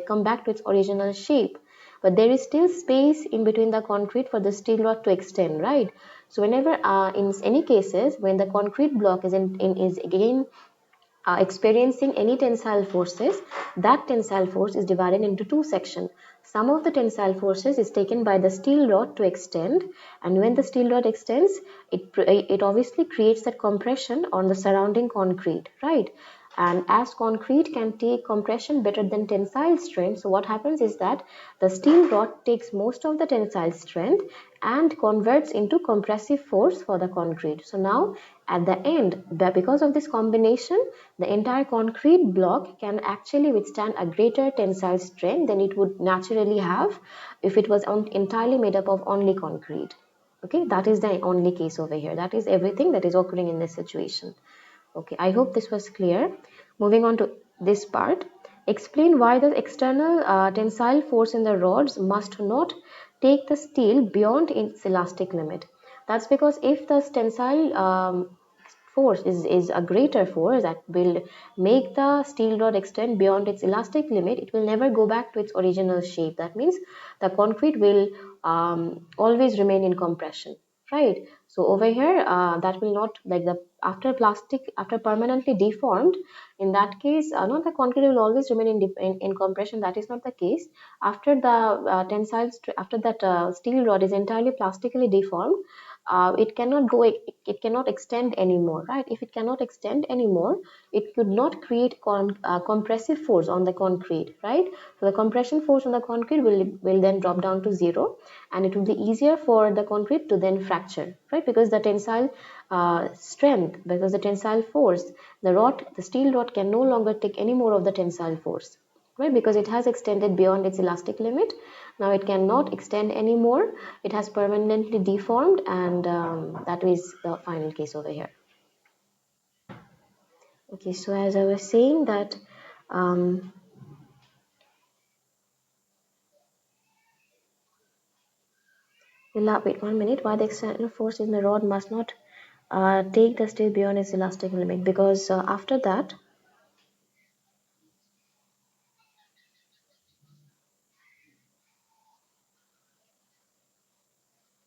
come back to its original shape. But there is still space in between the concrete for the steel rod to extend, right? So whenever in any cases when the concrete block is again experiencing any tensile forces, that tensile force is divided into two sections. Some of the tensile forces is taken by the steel rod to extend, and when the steel rod extends, it obviously creates that compression on the surrounding concrete, right? And as concrete can take compression better than tensile strength, so what happens is that the steel rod takes most of the tensile strength and converts into compressive force for the concrete. So now at the end, because of this combination, the entire concrete block can actually withstand a greater tensile strength than it would naturally have if it was entirely made up of only concrete. Okay, that is the only case over here. That is everything that is occurring in this situation. Okay, I hope this was clear. Moving on to this part, explain why the external tensile force in the rods must not take the steel beyond its elastic limit. That's because if the tensile force is a greater force that will make the steel rod extend beyond its elastic limit, it will never go back to its original shape. That means the concrete will always remain in compression, right? So over here, that will not, like the after permanently deformed, in that case, not the concrete will always remain in compression. That is not the case. After the after that steel rod is entirely plastically deformed, it cannot go, it cannot extend anymore, right? If it cannot extend anymore, it could not create compressive force on the concrete, right? So the compression force on the concrete will then drop down to zero, and it will be easier for the concrete to then fracture, right? Because the tensile strength, because the tensile force, the steel rod can no longer take any more of the tensile force, right? Because it has extended beyond its elastic limit. Now it cannot extend anymore. It has permanently deformed, and that is the final case over here. Okay, so as I was saying that wait 1 minute. Why the external force in the rod must not take the steel beyond its elastic limit? Because after that,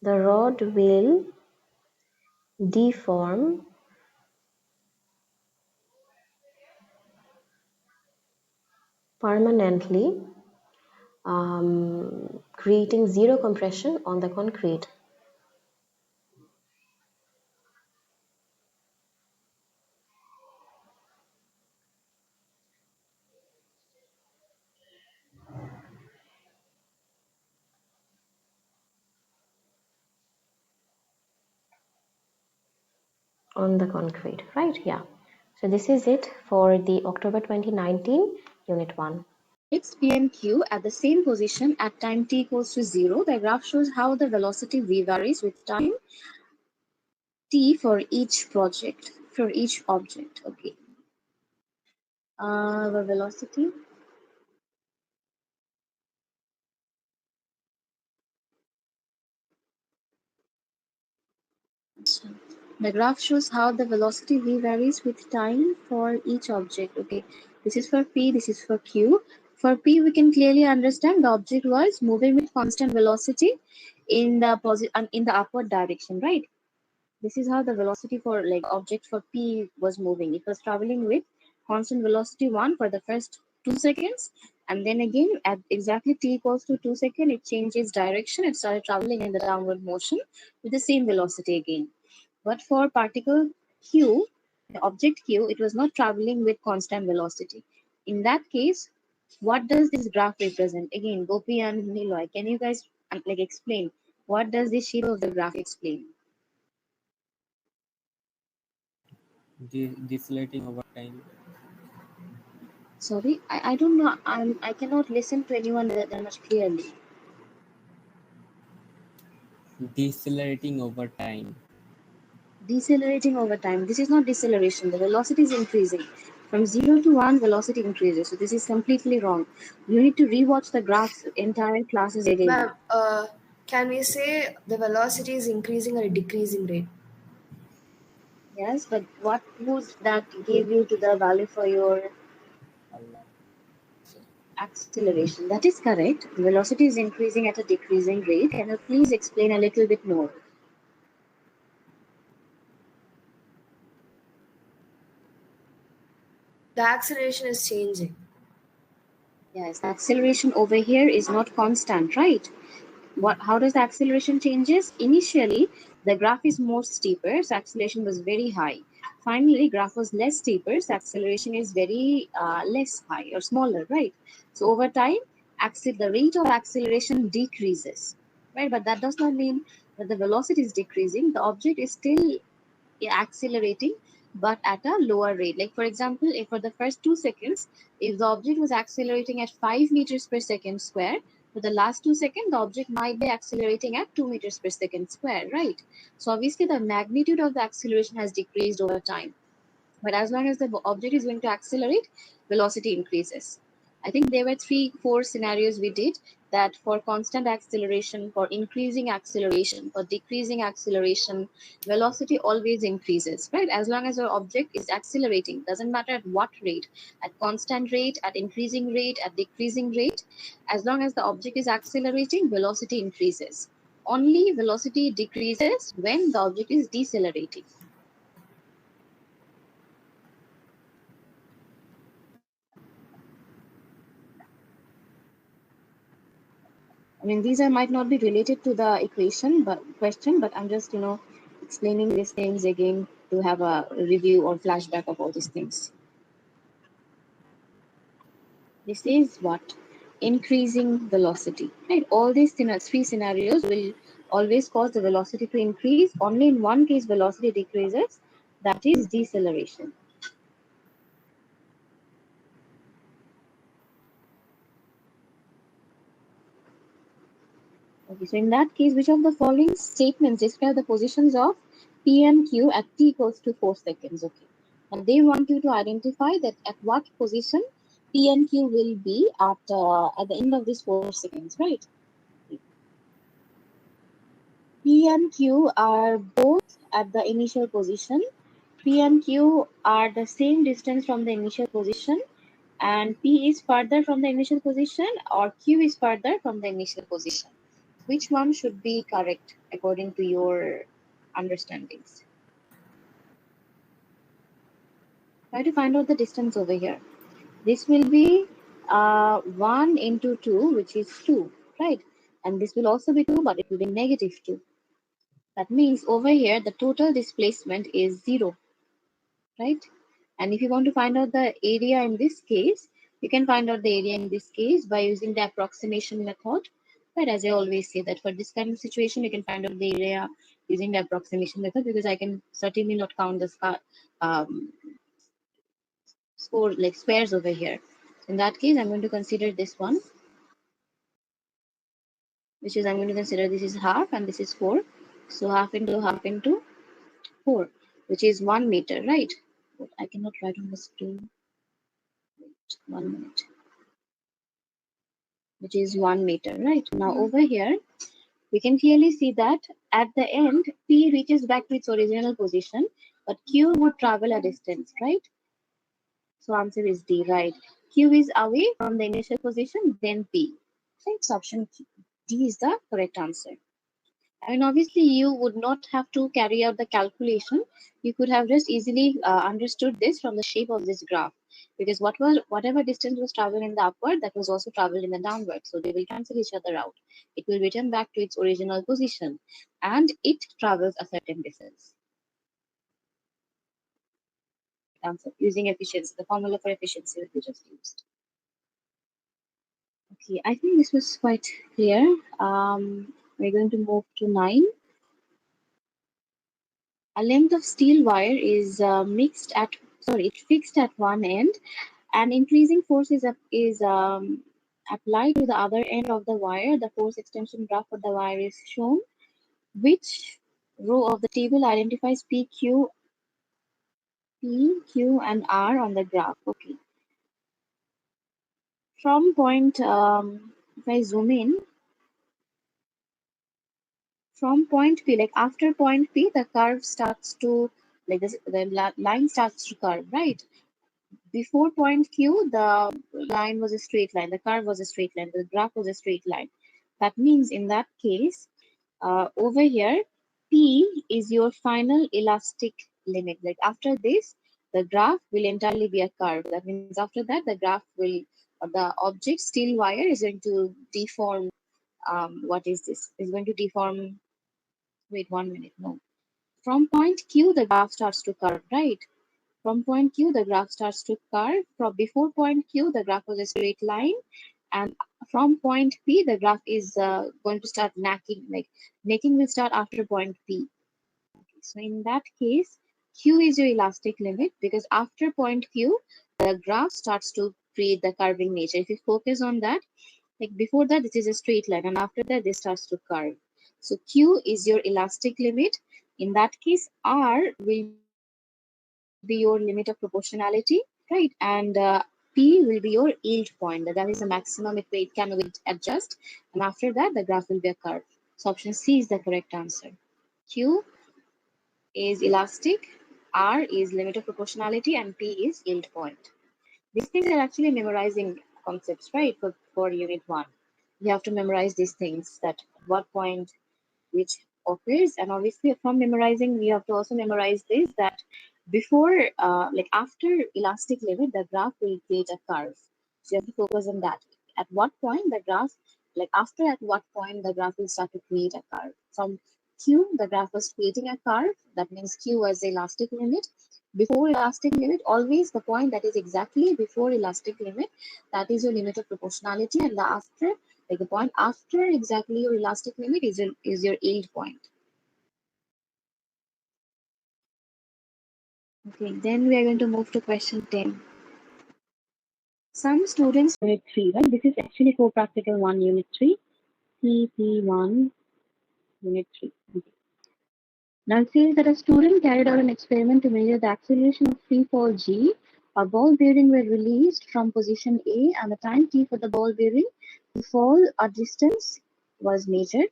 the rod will deform permanently, creating zero compression on the concrete. On the concrete, right? Yeah. So this is it for the October 2019 Unit 1. Fix P and Q at the same position at time t equals to 0. The graph shows how the velocity v varies with time t for each object. Okay. The velocity. The graph shows how the velocity v varies with time for each object. Okay, this is for P, this is for Q. For P, we can clearly understand the object was moving with constant velocity in the upward direction, right? This is how the velocity for like object for P was moving. It was traveling with constant velocity 1 for the first 2 seconds, and then again at exactly t equals to 2 seconds, it changes direction. It started traveling in the downward motion with the same velocity again. But for particle Q, the object Q, it was not traveling with constant velocity. in that case, what does this graph represent? Again, Gopi and Niloy, can you guys explain? What does this shape of the graph explain? Decelerating over time. Sorry, I don't know. I cannot listen to anyone that much clearly. Decelerating over time. Decelerating over time. This is not deceleration. The velocity is increasing. From 0 to 1, velocity increases. So this is completely wrong. You need to rewatch the graphs, entire classes again. Ma'am, can we say the velocity is increasing or decreasing rate? Yes, but what would that give you to the value for your acceleration? That is correct. The velocity is increasing at a decreasing rate. Can you please explain a little bit more? The acceleration is changing. Yes, the acceleration over here is not constant, right? How does the acceleration changes? Initially, the graph is more steeper, so acceleration was very high. Finally, graph was less steeper, so acceleration is very less high or smaller, right? So over time, the rate of acceleration decreases, right? But that does not mean that the velocity is decreasing. The object is still accelerating, but at a lower rate. Like for example, if for the first 2 seconds, if the object was accelerating at 5 meters per second square, for the last 2 seconds, the object might be accelerating at 2 meters per second square, right? So obviously the magnitude of the acceleration has decreased over time. But as long as the object is going to accelerate, velocity increases. I think there were 3-4 scenarios we did that for constant acceleration, for increasing acceleration, for decreasing acceleration, velocity always increases, right? As long as your object is accelerating, doesn't matter at what rate, at constant rate, at increasing rate, at decreasing rate, as long as the object is accelerating, velocity increases. Only velocity decreases when the object is decelerating. I mean, these are might not be related to the equation, but I'm just, explaining these things again to have a review or flashback of all these things. This is what? Increasing velocity, right? All these 3 scenarios will always cause the velocity to increase. Only in one case, velocity decreases, that is deceleration. Okay, so in that case, which of the following statements describe the positions of P and Q at t equals to 4 seconds? Okay, and they want you to identify that at what position P and Q will be at the end of this 4 seconds, right? P and Q are both at the initial position. P and Q are the same distance from the initial position, and P is further from the initial position, or Q is further from the initial position. Which one should be correct according to your understandings? Try to find out the distance over here. This will be 1 into 2, which is 2, right? And this will also be 2, but it will be negative 2. That means over here, the total displacement is 0, right? And if you want to find out the area in this case, you can find out the area in this case by using the approximation method. But as I always say that for this kind of situation, you can find out the area using the approximation method, because I can certainly not count the score like squares over here. In that case, I'm going to consider this one, which is I'm going to consider this is half and this is 4. So half into 4, which is 1 meter, right? But I cannot write on the screen. Wait, 1 minute. Which is 1 meter, right? Now over here, we can clearly see that at the end, P reaches back to its original position, but Q would travel a distance, right? So answer is D, right? Q is away from the initial position, then P. So it's option D is the correct answer. I mean, obviously, you would not have to carry out the calculation. You could have just easily understood this from the shape of this graph, because whatever distance was traveled in the upward, that was also traveled in the downward. So they will cancel each other out. It will return back to its original position, and it travels a certain distance. answer using efficiency. The formula for efficiency that we just used. Okay, I think this was quite clear. We're going to move to 9. A length of steel wire is fixed at one end, and increasing force is applied to the other end of the wire. The force extension graph for the wire is shown. Which row of the table identifies P, Q, and R on the graph? Okay. From point, if I zoom in, from point P, like after point P, the curve starts to, like this, the line starts to curve, right? Before point Q, the line was a straight line, the curve was a straight line, the graph was a straight line. That means in that case, over here, P is your final elastic limit. Like after this, the graph will entirely be a curve. That means after that, the graph will, or the object steel wire is going to deform. What is this? Is going to deform. Wait 1 minute. No. From point Q, the graph starts to curve, right? From point Q, the graph starts to curve. From before point Q, the graph was a straight line, and from point P, the graph is going to start necking. Like necking will start after point P. Okay, so in that case, Q is your elastic limit because after point Q, the graph starts to create the curving nature. If you focus on that, like before that, this is a straight line, and after that, this starts to curve. So Q is your elastic limit. In that case, R will be your limit of proportionality, right? And P will be your yield point. That is the maximum it can adjust. And after that, the graph will be a curve. So option C is the correct answer. Q is elastic, R is limit of proportionality, and P is yield point. These things are actually memorizing concepts, right? For unit 1. You have to memorize these things, that at what point which occurs, and obviously from memorizing we have to also memorize this, that before like after elastic limit, the graph will create a curve, so you have to focus on that. At what point the graph, like after at what point the graph will start to create a curve. From Q, the graph was creating a curve. That means Q was the elastic limit. Before elastic limit, always the point that is exactly before elastic limit, that is your limit of proportionality, and the after, like the point after exactly your elastic limit is your yield point. Okay, then we are going to move to question 10. Some students unit 3, right? This is actually for practical 1 unit 3. PP1 unit 3. Okay. Now it says that a student carried out an experiment to measure the acceleration of free fall G. A ball bearing were released from position A, and the time T for the ball bearing to fall a distance was measured,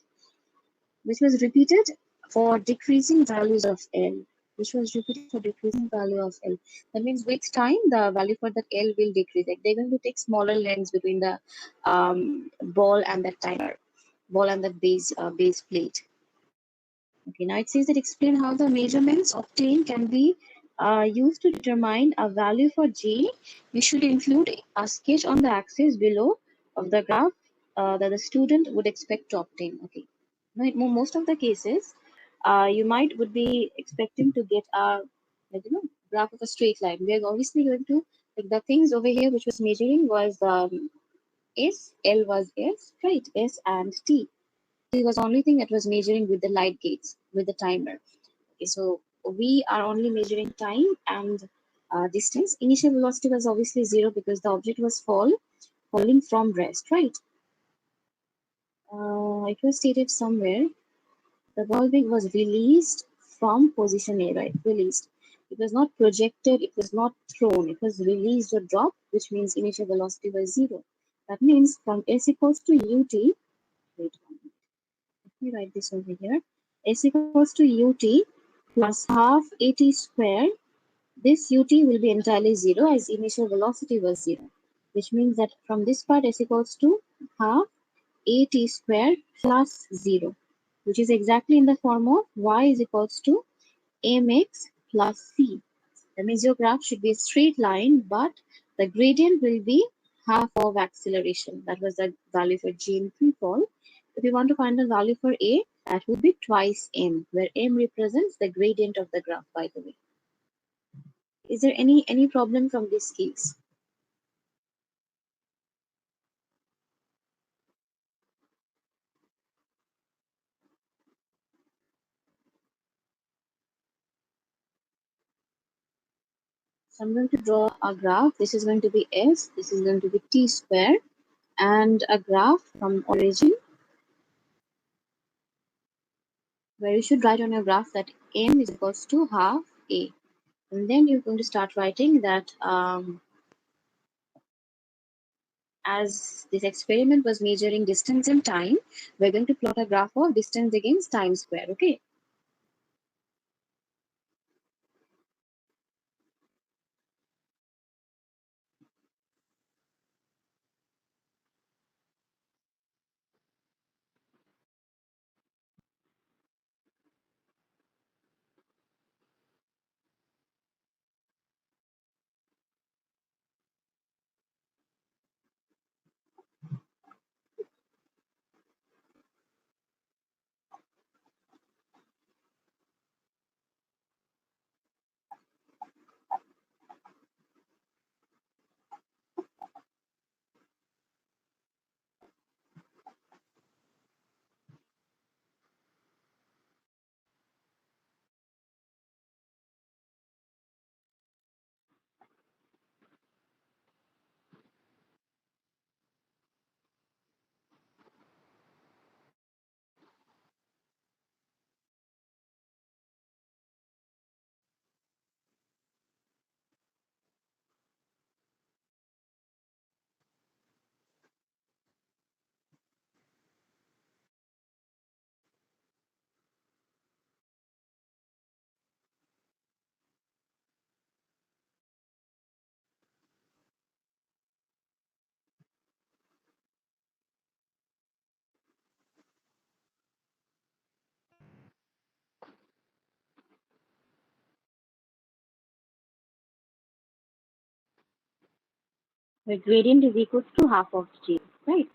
which was repeated for decreasing values of L. Which was repeated for decreasing value of L. That means with time, the value for that L will decrease. Like they're going to take smaller lengths between the ball and that timer, ball and the base plate. Okay, now it says that explain how the measurements obtained can be used to determine a value for G. You should include a sketch on the axis below of the graph that the student would expect to obtain. Okay, now most of the cases, you would be expecting to get a, like, graph of a straight line. We are obviously going to, like, the things over here which was measuring was S, L was S, right? S and T. It was the only thing that was measuring with the light gates, with the timer. Okay, so we are only measuring time and distance. Initial velocity was obviously 0 because the object was falling from rest, right? It was stated somewhere. The ball bearing was released from position A, right? Released. It was not projected, it was not thrown, it was released or dropped, which means initial velocity was 0. That means from S equals to UT, wait, let me write this over here. S equals to UT plus half AT square. This UT will be entirely 0 as initial velocity was 0, which means that from this part S equals to half AT square plus 0, which is exactly in the form of y is equals to mx plus c. That means your graph should be a straight line, but the gradient will be half of acceleration. That was the value for G in free fall. If you want to find the value for A, that would be twice m, where m represents the gradient of the graph, by the way. Is there any problem from this case? So I'm going to draw a graph. This is going to be S, this is going to be T square, and a graph from origin where you should write on your graph that M is equals to half A. And then you're going to start writing that as this experiment was measuring distance and time, we're going to plot a graph of distance against time square, okay? Where gradient is equals to half of G, right?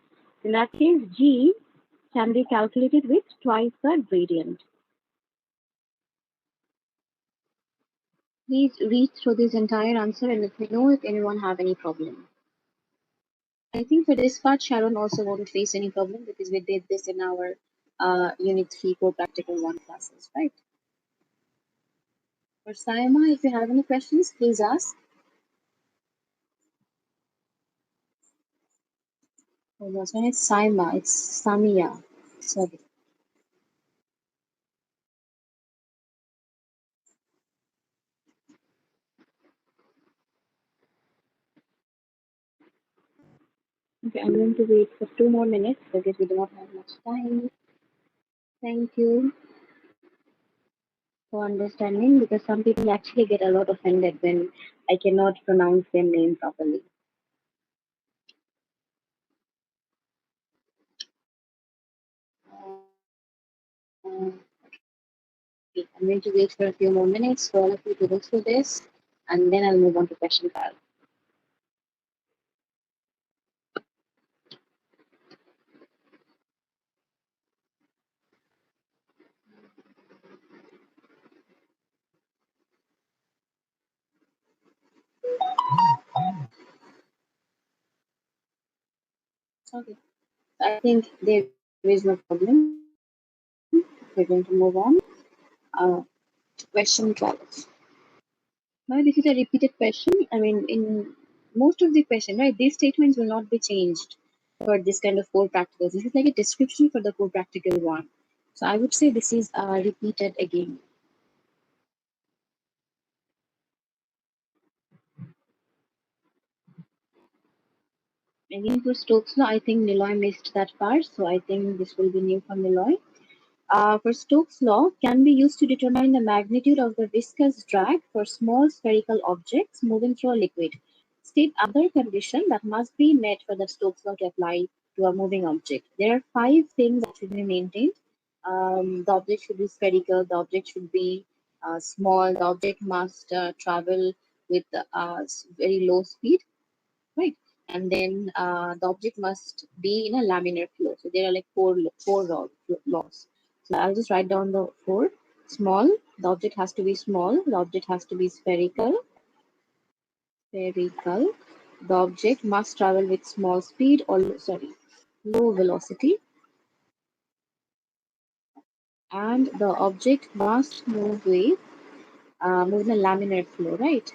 In that case, G can be calculated with twice the gradient. Please read through this entire answer and let me know if anyone have any problem. I think for this part, Sharon also won't face any problem because we did this in our Unit 3 core practical 1 classes, right? For Saima, if you have any questions, please ask. Oh, no, it's not Saima, it's Samia. Sorry. Okay, I'm going to wait for 2 more minutes because we do not have much time. Thank you for understanding because some people actually get a lot offended when I cannot pronounce their name properly. Um, okay, I'm going to wait for a few more minutes for all of you to go through this and then I'll move on to question 5. Okay, I think there is no problem. We're going to move on. Question 12. Now, this is a repeated question. I mean, in most of the question, right, these statements will not be changed for this kind of core practicals. This is like a description for the core practical 1. So I would say this is repeated again. Again, for Stokes' law, I think Niloy missed that part. So I think this will be new for Niloy. For Stokes' law can be used to determine the magnitude of the viscous drag for small spherical objects moving through a liquid. State other condition that must be met for the Stokes' law to apply to a moving object. There are 5 things that should be maintained. The object should be spherical, the object should be small, the object must travel with very low speed, right? And then the object must be in a laminar flow. So there are like four laws. So I'll just write down the 4. Small, the object has to be small. The object has to be spherical. spherical, the object must travel with small speed or low velocity, and the object must move in a laminar flow, right?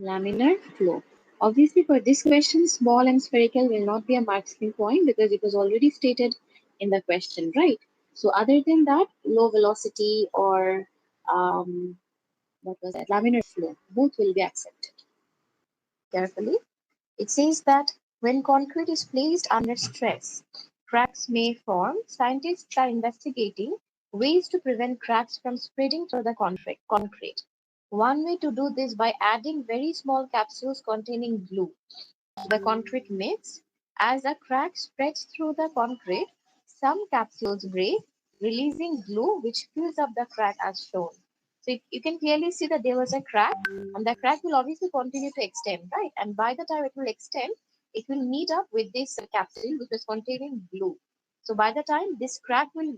Laminar flow. Obviously, for this question, small and spherical will not be a marking point because it was already stated in the question, right? So, other than that, low velocity or what was that? Laminar flow, both will be accepted. Carefully. It says that when concrete is placed under stress, cracks may form. Scientists are investigating ways to prevent cracks from spreading through the concrete. One way to do this by adding very small capsules containing glue to the concrete mix. As a crack spreads through the concrete, some capsules break, releasing glue which fills up the crack as shown. So you can clearly see that there was a crack, and the crack will obviously continue to extend, right? And by the time it will extend, it will meet up with this capsule which is containing glue. So by the time this crack will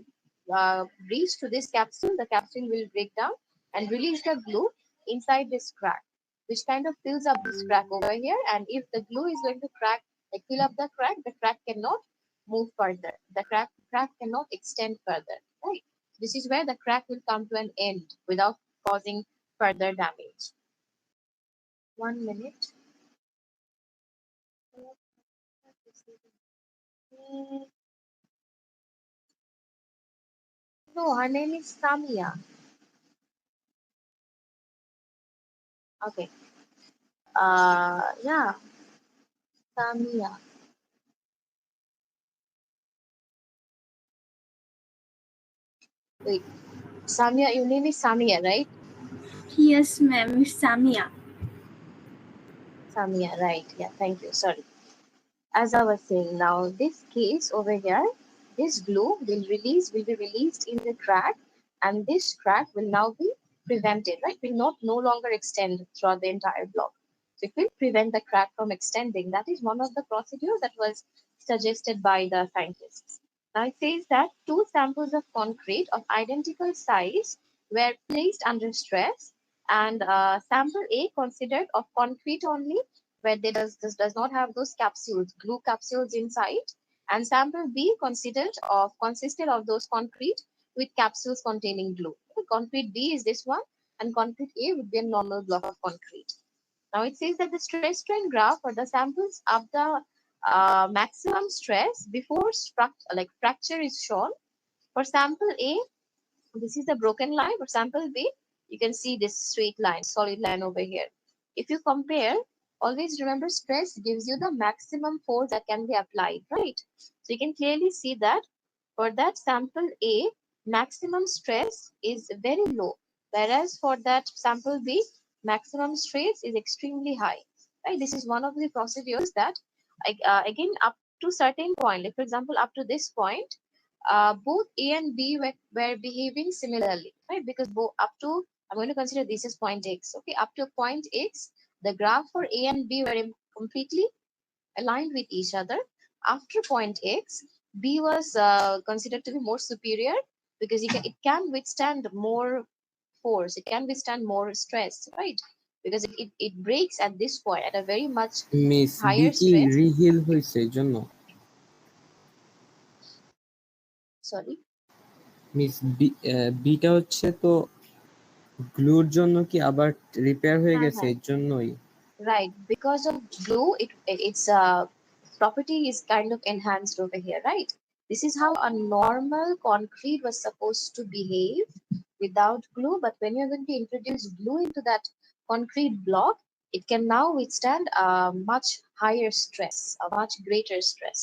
reach to this capsule, the capsule will break down and release the glue inside this crack, which kind of fills up this crack over here. And if the glue is going to crack, like fill up the crack cannot move further. The crack cannot extend further, right? This is where the crack will come to an end without causing further damage. 1 minute. No, her name is Samia. Okay. Yeah, Samia. Wait, Samia, your name is Samia, right? Yes, ma'am. It's Samia. Samia, right. Yeah, thank you. Sorry. As I was saying, now this case over here, this glue will be released in the crack, and this crack will now be prevented, right? Will not no longer extend throughout the entire block. So it will prevent the crack from extending. That is one of the procedures that was suggested by the scientists. Now it says that two samples of concrete of identical size were placed under stress, and sample A considered of concrete only, where does not have those capsules, glue capsules inside, and sample B consisted of those concrete with capsules containing glue. Okay, concrete B is this one, and concrete A would be a normal block of concrete. Now it says that the stress strain graph for the samples of the maximum stress before fracture is shown. For sample A, this is the broken line. For sample B, you can see this straight line, solid line over here. If you compare, always remember stress gives you the maximum force that can be applied, right? So you can clearly see that for that sample A, maximum stress is very low, whereas for that sample B, maximum stress is extremely high, right? This is one of the procedures that, again, up to certain point, like for example, up to this point, both A and B were behaving similarly, right? Because both up to, I'm going to consider this as point X. Okay, up to point X, the graph for A and B were completely aligned with each other. After point X, B was considered to be more superior because it can withstand more force, it can withstand more stress, right? Because it breaks at this point at a very much miss B higher কি stress. রিহিল হয়েছে এই জন্য? Sorry. Miss beta হচ্ছে তো গ্লুর জন্য কি আবার রিপেয়ার হয়ে গেছে এর জন্যই? Right, because of glue, its property is kind of enhanced over here, right? This is how a normal concrete was supposed to behave without glue, but when you're going to introduce glue into that concrete block, it can now withstand a much higher stress, a much greater stress.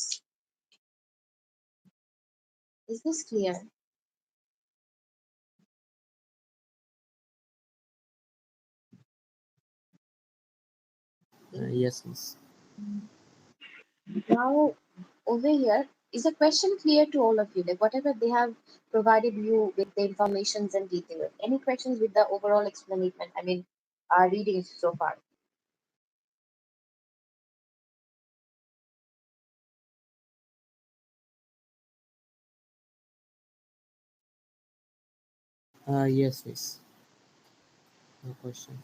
Is this clear? Yes miss. Now, over here, is the question clear to all of you? Like whatever they have provided you with the informations and details. Any questions with the overall explanation? I mean, readings so far. Yes miss. No question.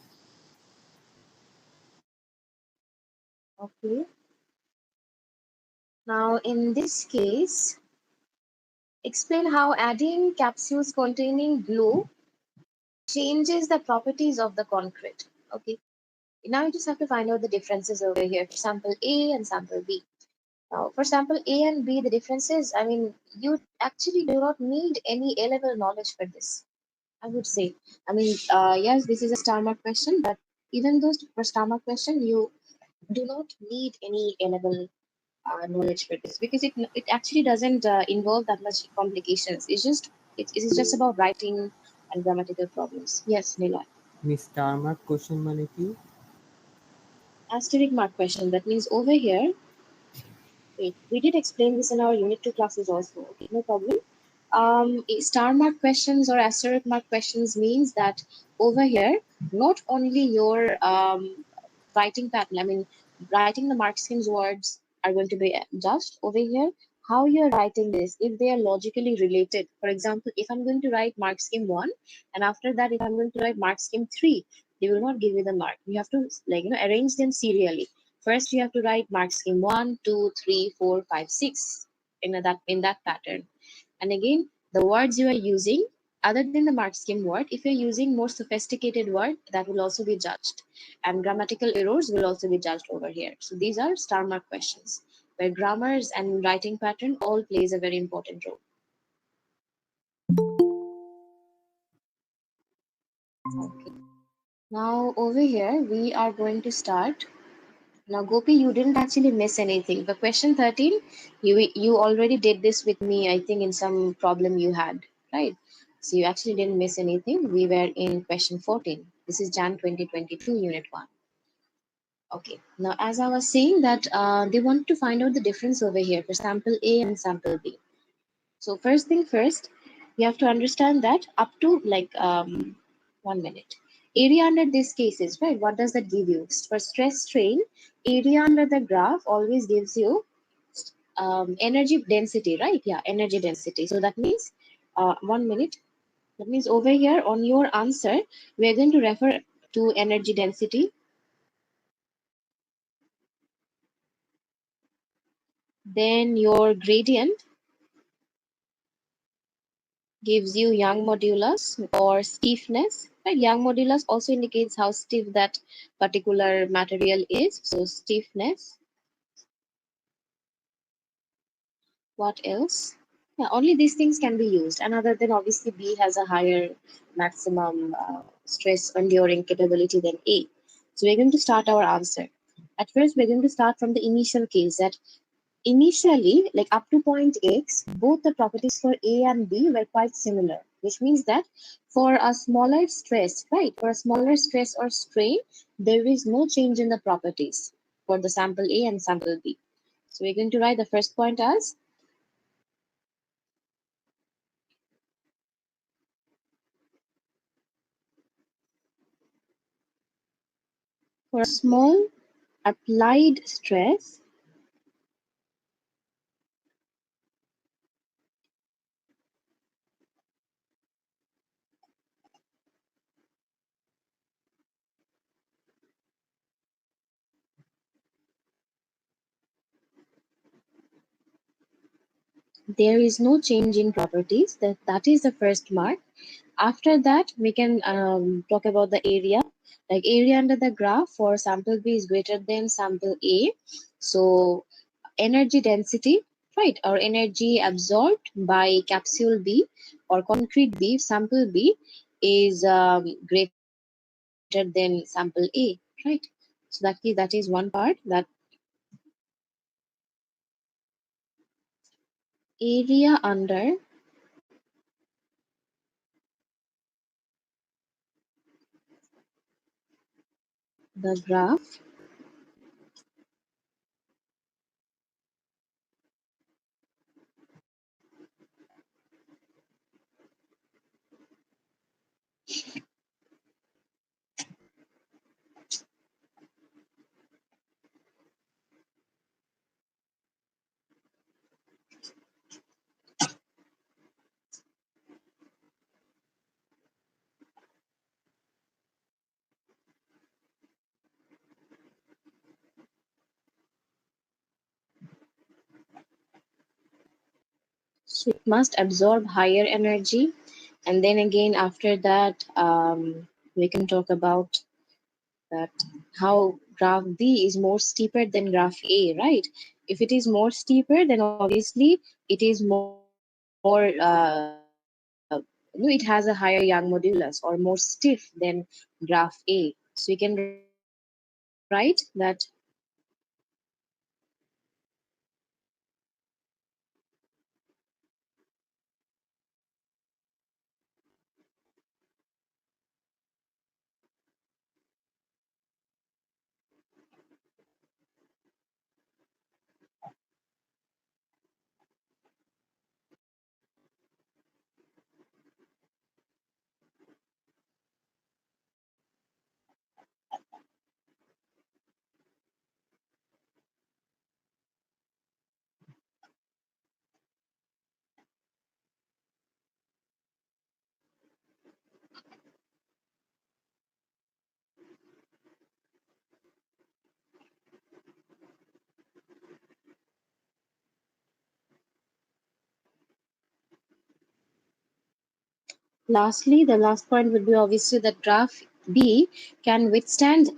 Okay. Now, in this case, explain how adding capsules containing glue changes the properties of the concrete. Okay. Now you just have to find out the differences over here for sample A and sample B. Now, for sample A and B, the differences, I mean, you actually do not need any A-level knowledge for this, I would say. I mean, yes, this is a star mark question, but even though for star mark question, you do not need any A-level knowledge for this because it actually doesn't involve that much complications. It is just about writing and grammatical problems. Yes, Nila. Miss টার্মার question মানে কি? Asterisk mark question. That means over here, wait, we did explain this in our unit 2 classes also. Okay, no problem. Star mark questions or asterisk mark questions means that over here, not only your writing pattern, I mean, writing the mark schemes words are going to be judged over here. How you're writing this, if they are logically related. For example, if I'm going to write mark scheme 1, and after that, if I'm going to write mark scheme 3, they will not give you the mark. You have to arrange them serially. First, you have to write mark scheme 1, 2, 3, 4, 5, 6 in that pattern. And again, the words you are using, other than the mark scheme word, if you're using more sophisticated word, that will also be judged. And grammatical errors will also be judged over here. So these are star mark questions, where grammars and writing pattern all plays a very important role. Okay. Now over here, we are going to start. Now, Gopi, you didn't actually miss anything. The question 13, you already did this with me, I think, in some problem you had, right? So you actually didn't miss anything. We were in question 14. This is Jan 2022, Unit 1. Okay. Now, as I was saying that they want to find out the difference over here for sample A and sample B. So first thing first, you have to understand that up to 1 minute. Area under these cases, right? What does that give you? For stress strain, area under the graph always gives you energy density, right? Yeah, energy density. So that means 1 minute. That means over here on your answer, we are going to refer to energy density. Then your gradient gives you Young modulus or stiffness. Right? Young modulus also indicates how stiff that particular material is. So stiffness. What else? Yeah, only these things can be used. And other than obviously B has a higher maximum stress enduring capability than A. So we're going to start our answer. At first, we're going to start from the initial case that initially, like up to point X, both the properties for A and B were quite similar, which means that for a smaller stress, right, for a smaller stress or strain, there is no change in the properties for the sample A and sample B. So we're going to write the first point as for a small applied stress, there is no change in properties. That is the first mark. After that, we can talk about the area. Like area under the graph for sample B is greater than sample A. So energy density, right, or energy absorbed by capsule B or concrete B, sample B is greater than sample A, right? So that is one part, that area under the graph So it must absorb higher energy. And then again, after that, we can talk about that how graph B is more steeper than graph A, right? If it is more steeper, then obviously it is more, it has a higher Young modulus or more stiff than graph A. So you can write that lastly, the last point would be obviously that graph B can withstand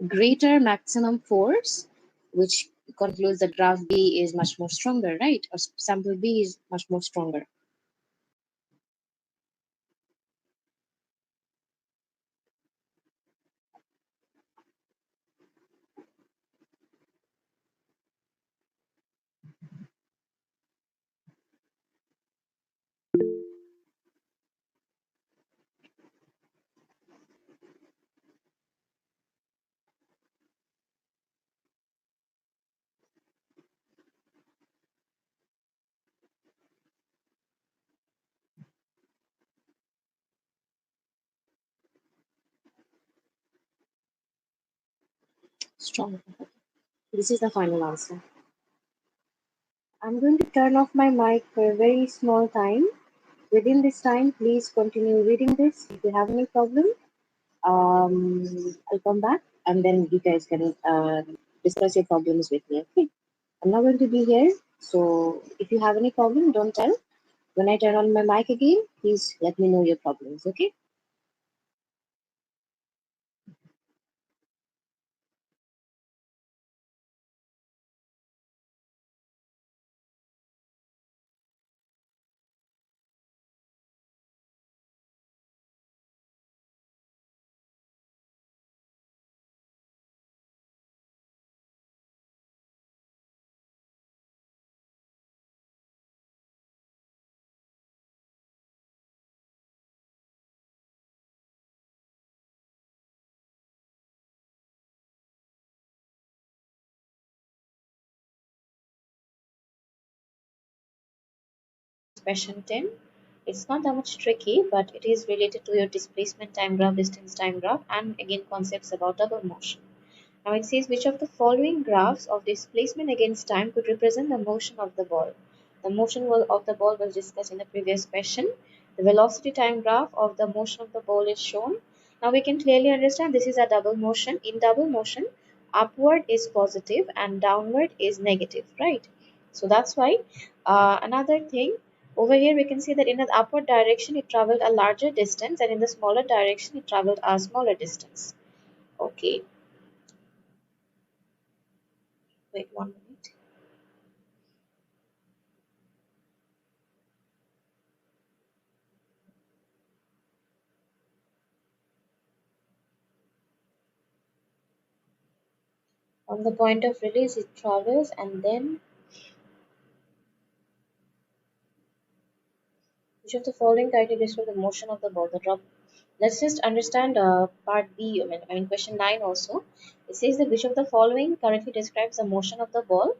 greater maximum force, which concludes that graph B is much more stronger, right? Or sample B is much more stronger. Stronger. This is the final answer. I'm going to turn off my mic for a very small time. Within this time, please continue reading this. If you have any problem, I'll come back and then you guys can discuss your problems with me. Okay. I'm not going to be here, so if you have any problem, don't tell. When I turn on my mic again, please let me know your problems. Okay. Question 10. It's not that much tricky, but it is related to your displacement time graph, distance time graph, and again concepts about double motion. Now it says which of the following graphs of displacement against time could represent the motion of the ball. The motion of the ball was discussed in the previous question. The velocity time graph of the motion of the ball is shown. Now we can clearly understand this is a double motion. In double motion, upward is positive and downward is negative, right? So that's why another thing over here we can see that in the upward direction it traveled a larger distance and in the smaller direction it traveled a smaller distance. Okay, wait 1 minute. From the point of release it travels and then which of the following directly describes the motion of the ball? The drop. Let's just understand part B. I mean question 9 also. It says that which of the following correctly describes the motion of the ball?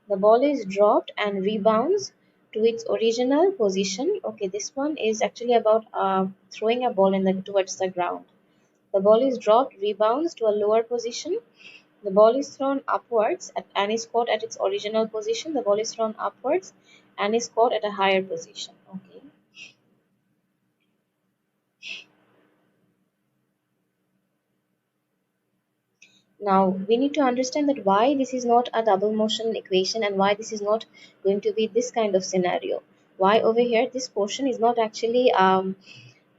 The ball is dropped and rebounds to its original position. Okay, this one is actually about throwing a ball towards the ground. The ball is dropped, rebounds to a lower position. The ball is thrown upwards and is caught at its original position. The ball is thrown upwards and is caught at a higher position. Okay. Now we need to understand that why this is not a double motion equation and why this is not going to be this kind of scenario. Why over here this portion is not actually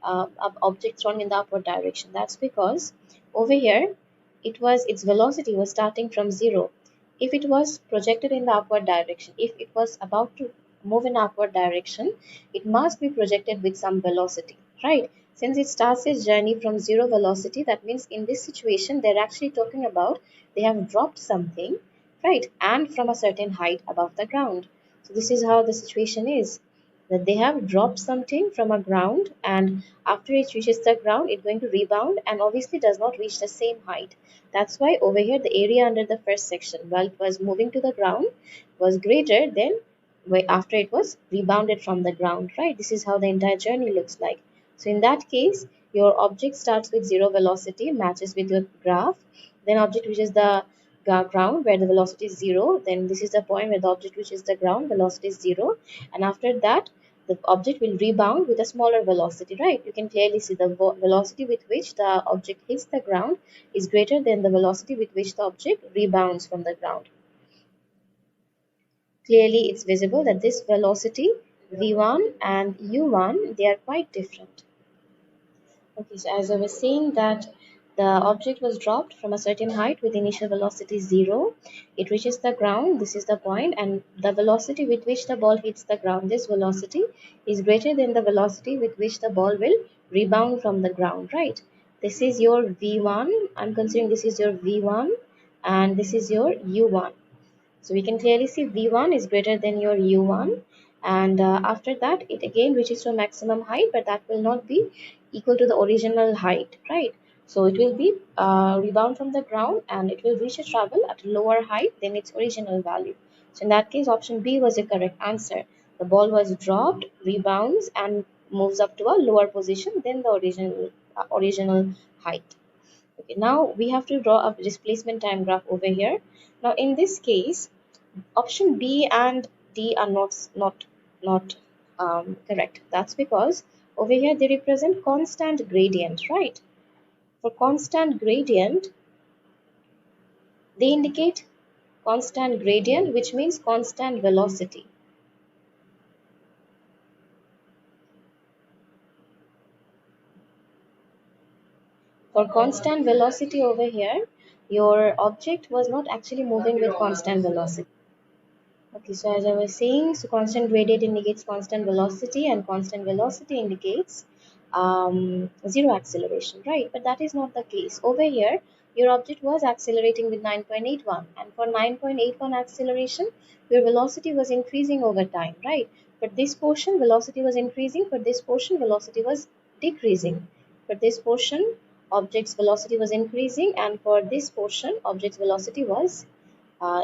object thrown in the upward direction? That's because over here its velocity was starting from 0. If it was projected in the upward direction, if it was about to move in upward direction, it must be projected with some velocity, right? Since it starts its journey from 0 velocity, that means in this situation they're actually talking about they have dropped something, right, and from a certain height above the ground. So this is how the situation is, that they have dropped something from a ground, and after it reaches the ground it's going to rebound and obviously does not reach the same height. That's why over here the area under the first section while it was moving to the ground was greater than after it was rebounded from the ground, right? This is how the entire journey looks like. So in that case, your object starts with 0 velocity, matches with your graph, then object reaches the ground where the velocity is 0, then this is the point where the object reaches the ground, velocity is 0, and after that the object will rebound with a smaller velocity, right? You can clearly see the velocity with which the object hits the ground is greater than the velocity with which the object rebounds from the ground. Clearly it's visible that this velocity v1 and u1, they are quite different. Okay, so as I was saying that the object was dropped from a certain height with initial velocity 0. It reaches the ground, this is the point, and the velocity with which the ball hits the ground, this velocity is greater than the velocity with which the ball will rebound from the ground, right? This is your v1, I'm considering this is your v1 and this is your u1. So we can clearly see v1 is greater than your u1, and after that it again reaches to a maximum height, but that will not be equal to the original height, right? So it will be rebound from the ground and it will reach a travel at a lower height than its original value. So in that case option B was the correct answer. The ball was dropped, rebounds and moves up to a lower position than the original height. Okay, now we have to draw a displacement time graph over here. Now in this case, option B and D are not correct. That's because over here they represent constant gradient, right? For constant gradient, they indicate constant gradient, which means constant velocity. For constant velocity over here, your object was not actually moving with constant velocity. Okay, so as I was saying, so constant gradient indicates constant velocity and constant velocity indicates zero acceleration, right? But that is not the case. Over here, your object was accelerating with 9.81, and for 9.81 acceleration, your velocity was increasing over time, right? But this portion, velocity was increasing, for this portion, velocity was decreasing. For this portion, object's velocity was increasing, and for this portion, object's velocity was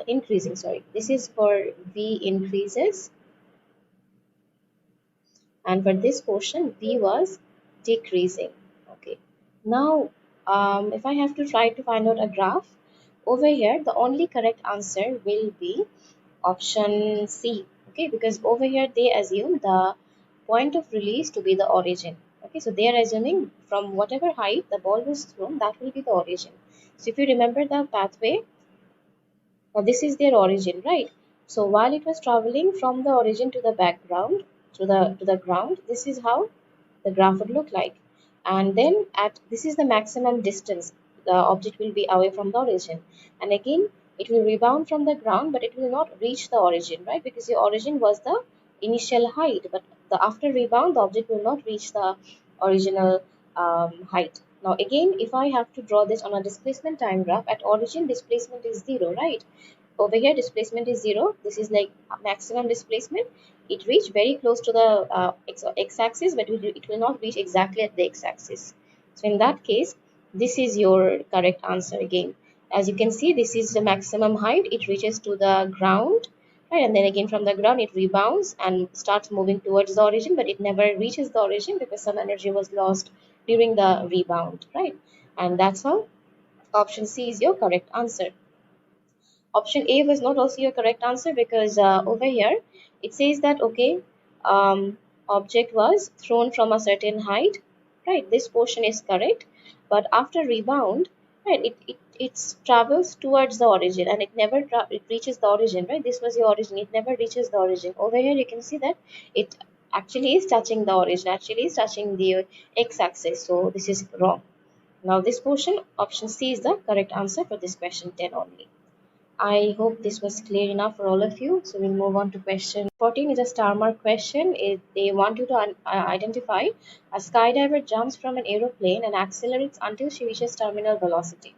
increasing. Sorry, this is for v increases, and for this portion v was decreasing. Okay, now if I have to try to find out a graph over here, the only correct answer will be option C. Okay, because over here they assume the point of release to be the origin. Okay, so they are assuming from whatever height the ball was thrown, that will be the origin. So if you remember the pathway, now this is their origin, right? So while it was traveling from the origin to the background, to the ground, this is how the graph would look like. And then at this is the maximum distance the object will be away from the origin. And again, it will rebound from the ground, but it will not reach the origin, right? Because the origin was the initial height, but after rebound, the object will not reach the original height. Now again, if I have to draw this on a displacement time graph, at origin displacement is 0, right? Over here displacement is 0. This is like maximum displacement. It reached very close to the x-axis, but it will not reach exactly at the x-axis. So in that case, this is your correct answer again. As you can see, this is the maximum height. It reaches to the ground, right? And then again from the ground it rebounds and starts moving towards the origin, but it never reaches the origin because some energy was lost during the rebound, right? And that's how option C is your correct answer. Option A was not also your correct answer because over here it says that okay, object was thrown from a certain height, right? This portion is correct, but after rebound, right, it travels towards the origin and it never it reaches the origin, right? This was the origin, it never reaches the origin. Over here you can see that it actually is touching the origin, actually is touching the x-axis, so this is wrong. Now this portion, option C, is the correct answer for this question 10 only. I hope this was clear enough for all of you. So we'll move on to question 14. Is a star mark question. They want you to identify a skydiver jumps from an aeroplane and accelerates until she reaches terminal velocity.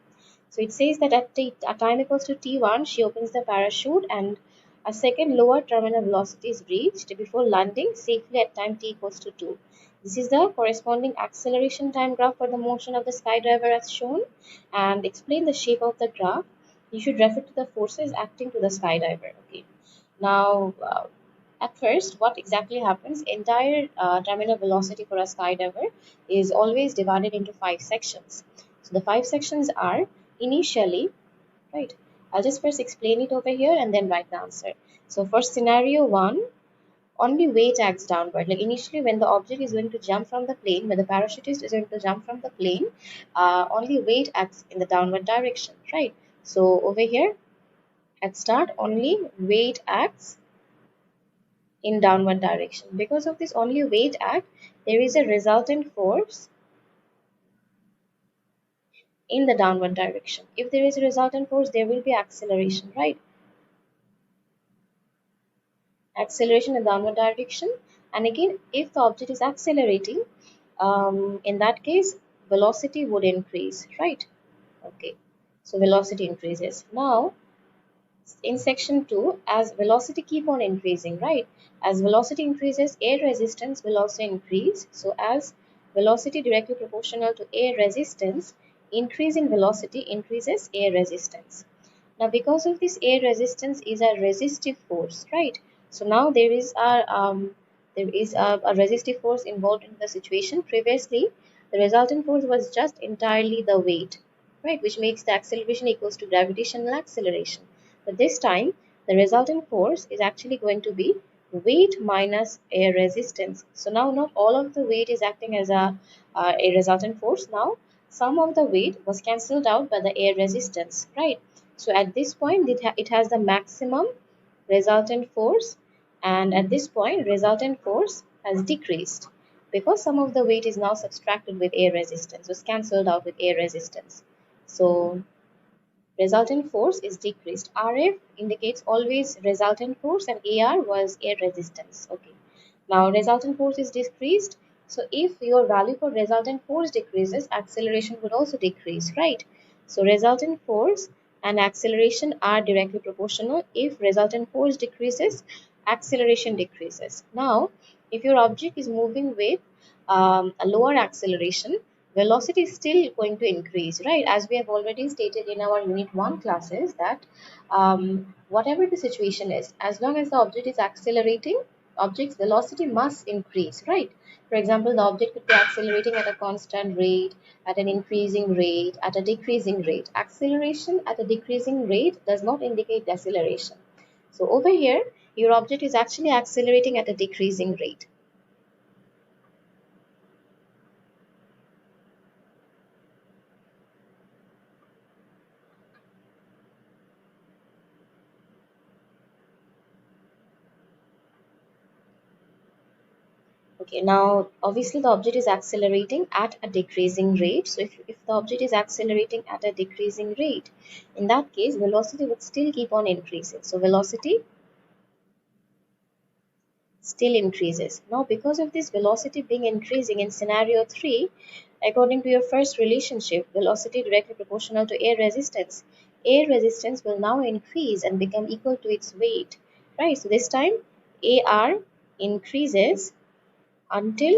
So it says that at time equals to t1, she opens the parachute and a second lower terminal velocity is reached before landing safely at time t equals to 2. This is the corresponding acceleration time graph for the motion of the skydiver as shown, and explain the shape of the graph. You should refer to the forces acting to the skydiver. Okay. Now, at first, what exactly happens? Entire terminal velocity for a skydiver is always divided into 5 sections. So the 5 sections are initially, right? I'll just first explain it over here and then write the answer. So for scenario 1, only weight acts downward. Like initially when the object is going to jump from the plane, when the parachutist is going to jump from the plane, only weight acts in the downward direction, right? So over here at start, only weight acts in downward direction. Because of this only weight act, there is a resultant force in the downward direction. If there is a resultant force, there will be acceleration, right? Acceleration in downward direction. And again, if the object is accelerating, in that case, velocity would increase, right? Okay, so velocity increases. Now, in section 2, as velocity keep on increasing, right? As velocity increases, air resistance will also increase. So as velocity directly proportional to air resistance, increase in velocity increases air resistance. Now because of this, air resistance is a resistive force, right? So now there is a resistive force involved in the situation. Previously, the resultant force was just entirely the weight, right, which makes the acceleration equals to gravitational acceleration. But this time, the resultant force is actually going to be weight minus air resistance. So now not all of the weight is acting as a resultant force. Now some of the weight was cancelled out by the air resistance, right? So at this point, it has the maximum resultant force, and at this point, resultant force has decreased because some of the weight is now subtracted with air resistance, was cancelled out with air resistance. So resultant force is decreased. RF indicates always resultant force and AR was air resistance. Okay. Now resultant force is decreased. So if your value for resultant force decreases, acceleration would also decrease, right? So resultant force and acceleration are directly proportional. If resultant force decreases, acceleration decreases. Now, if your object is moving with a lower acceleration, velocity is still going to increase, right? As we have already stated in our unit 1 classes that whatever the situation is, as long as the object is accelerating, object's velocity must increase, right? For example, the object could be accelerating at a constant rate, at an increasing rate, at a decreasing rate. Acceleration at a decreasing rate does not indicate deceleration. So over here, your object is actually accelerating at a decreasing rate. Okay, now obviously the object is accelerating at a decreasing rate. So if the object is accelerating at a decreasing rate, in that case, velocity would still keep on increasing. So velocity still increases. Now because of this velocity being increasing in scenario 3, according to your first relationship, velocity directly proportional to air resistance will now increase and become equal to its weight, right? So this time AR increases until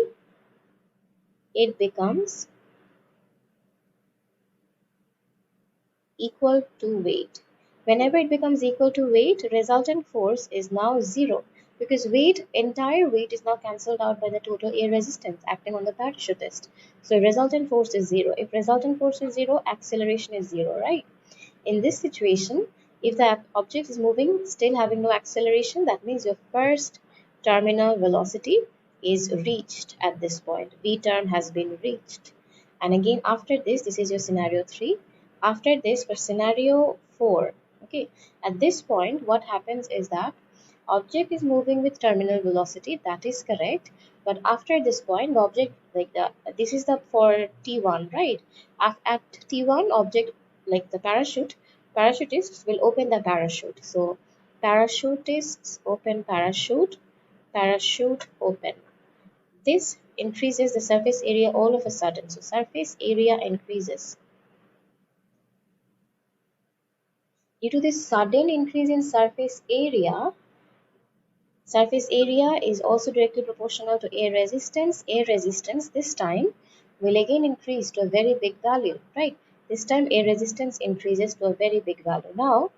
it becomes equal to weight. Whenever it becomes equal to weight, resultant force is now 0 because entire weight is now cancelled out by the total air resistance acting on the parachutist. So resultant force is 0. If resultant force is 0, acceleration is 0, right? In this situation, if the object is moving still having no acceleration, that means your first terminal velocity is reached at this point. V term has been reached. And again, after this is your scenario 3. After this, for scenario 4, okay, at this point, what happens is that object is moving with terminal velocity, that is correct. But after this point, the object, like this is the for T1, right? At T1, object, like the parachutists will open the parachute. So parachutists open parachute, parachute open. This increases the surface area all of a sudden. So surface area increases. Due to this sudden increase in surface area is also directly proportional to air resistance. Air resistance this time will again increase to a very big value, right? This time air resistance increases to a very big value. Now,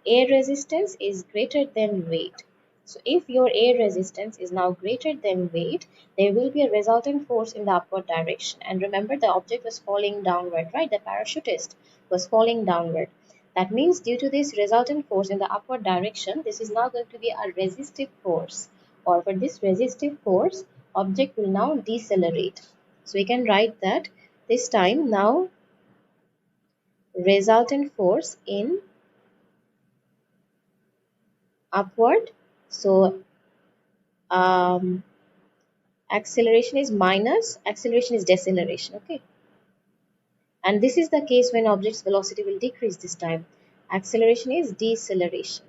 air resistance is greater than weight. So if your air resistance is now greater than weight, there will be a resultant force in the upward direction. And remember, the object was falling downward, right? The parachutist was falling downward. That means due to this resultant force in the upward direction, this is now going to be a resistive force. Or for this resistive force, object will now decelerate. So we can write that this time now resultant force in upward. So acceleration is minus, acceleration is deceleration, okay? And this is the case when object's velocity will decrease this time. Acceleration is deceleration.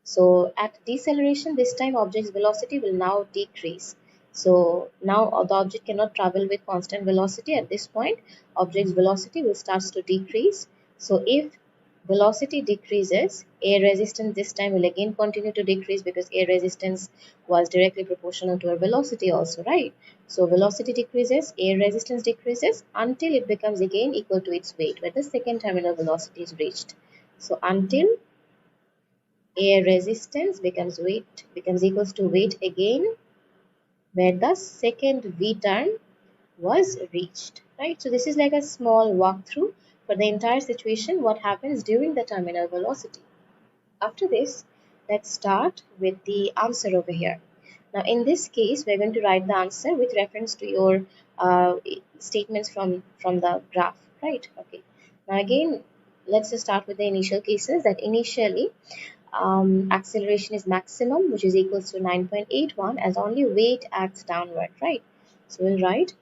So at deceleration, this time object's velocity will now decrease. So now the object cannot travel with constant velocity. At this point, object's velocity will start to decrease. So if velocity decreases, air resistance this time will again continue to decrease because air resistance was directly proportional to our velocity also, right? So velocity decreases, air resistance decreases until it becomes again equal to its weight, where the second terminal velocity is reached. So until air resistance becomes equals to weight again, where the second V term was reached, right? So this is like a small walkthrough for the entire situation, what happens during the terminal velocity. After this, let's start with the answer over here. Now in this case, we're going to write the answer with reference to your statements from the graph, right? Okay. Now again, let's just start with the initial cases. That initially acceleration is maximum, which is equals to 9.81, as only weight acts downward, right? So we'll write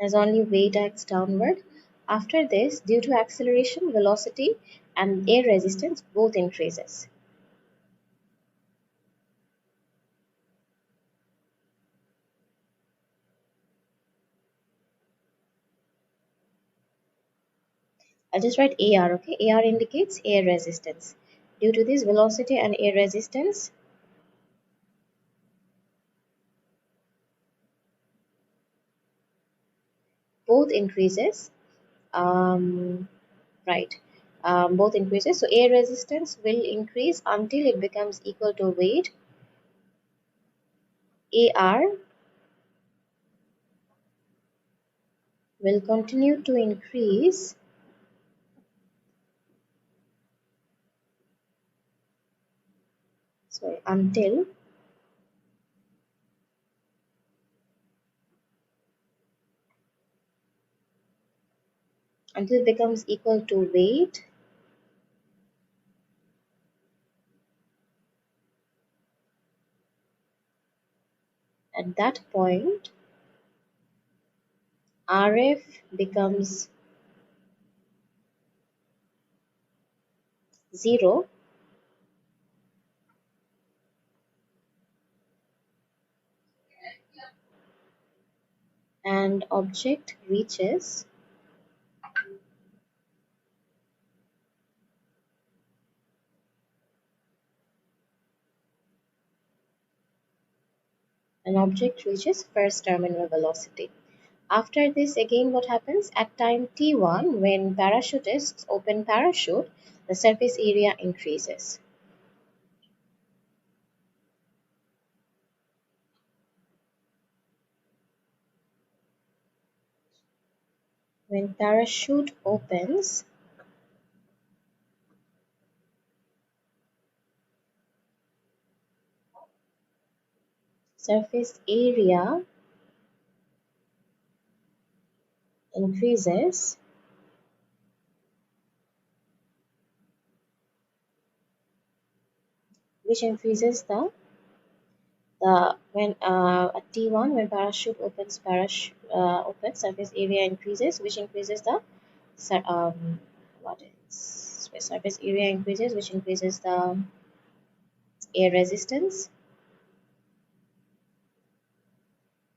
as only weight acts downward. After this, due to acceleration, velocity and air resistance both increases. I'll just write AR, okay? AR indicates air resistance. Due to this, velocity and air resistance both increases, right? Both increases. So air resistance will increase until it becomes equal to weight. AR will continue to increase until it becomes equal to weight. At that point, RF becomes 0 and object reaches an object reaches first terminal velocity. After this, again, what happens? At time t1, when parachutists open parachute, the surface area increases. When parachute opens, surface area increases, which increases when at T1, when parachute opens, surface area increases, which increases the what is surface area increases, which increases the air resistance.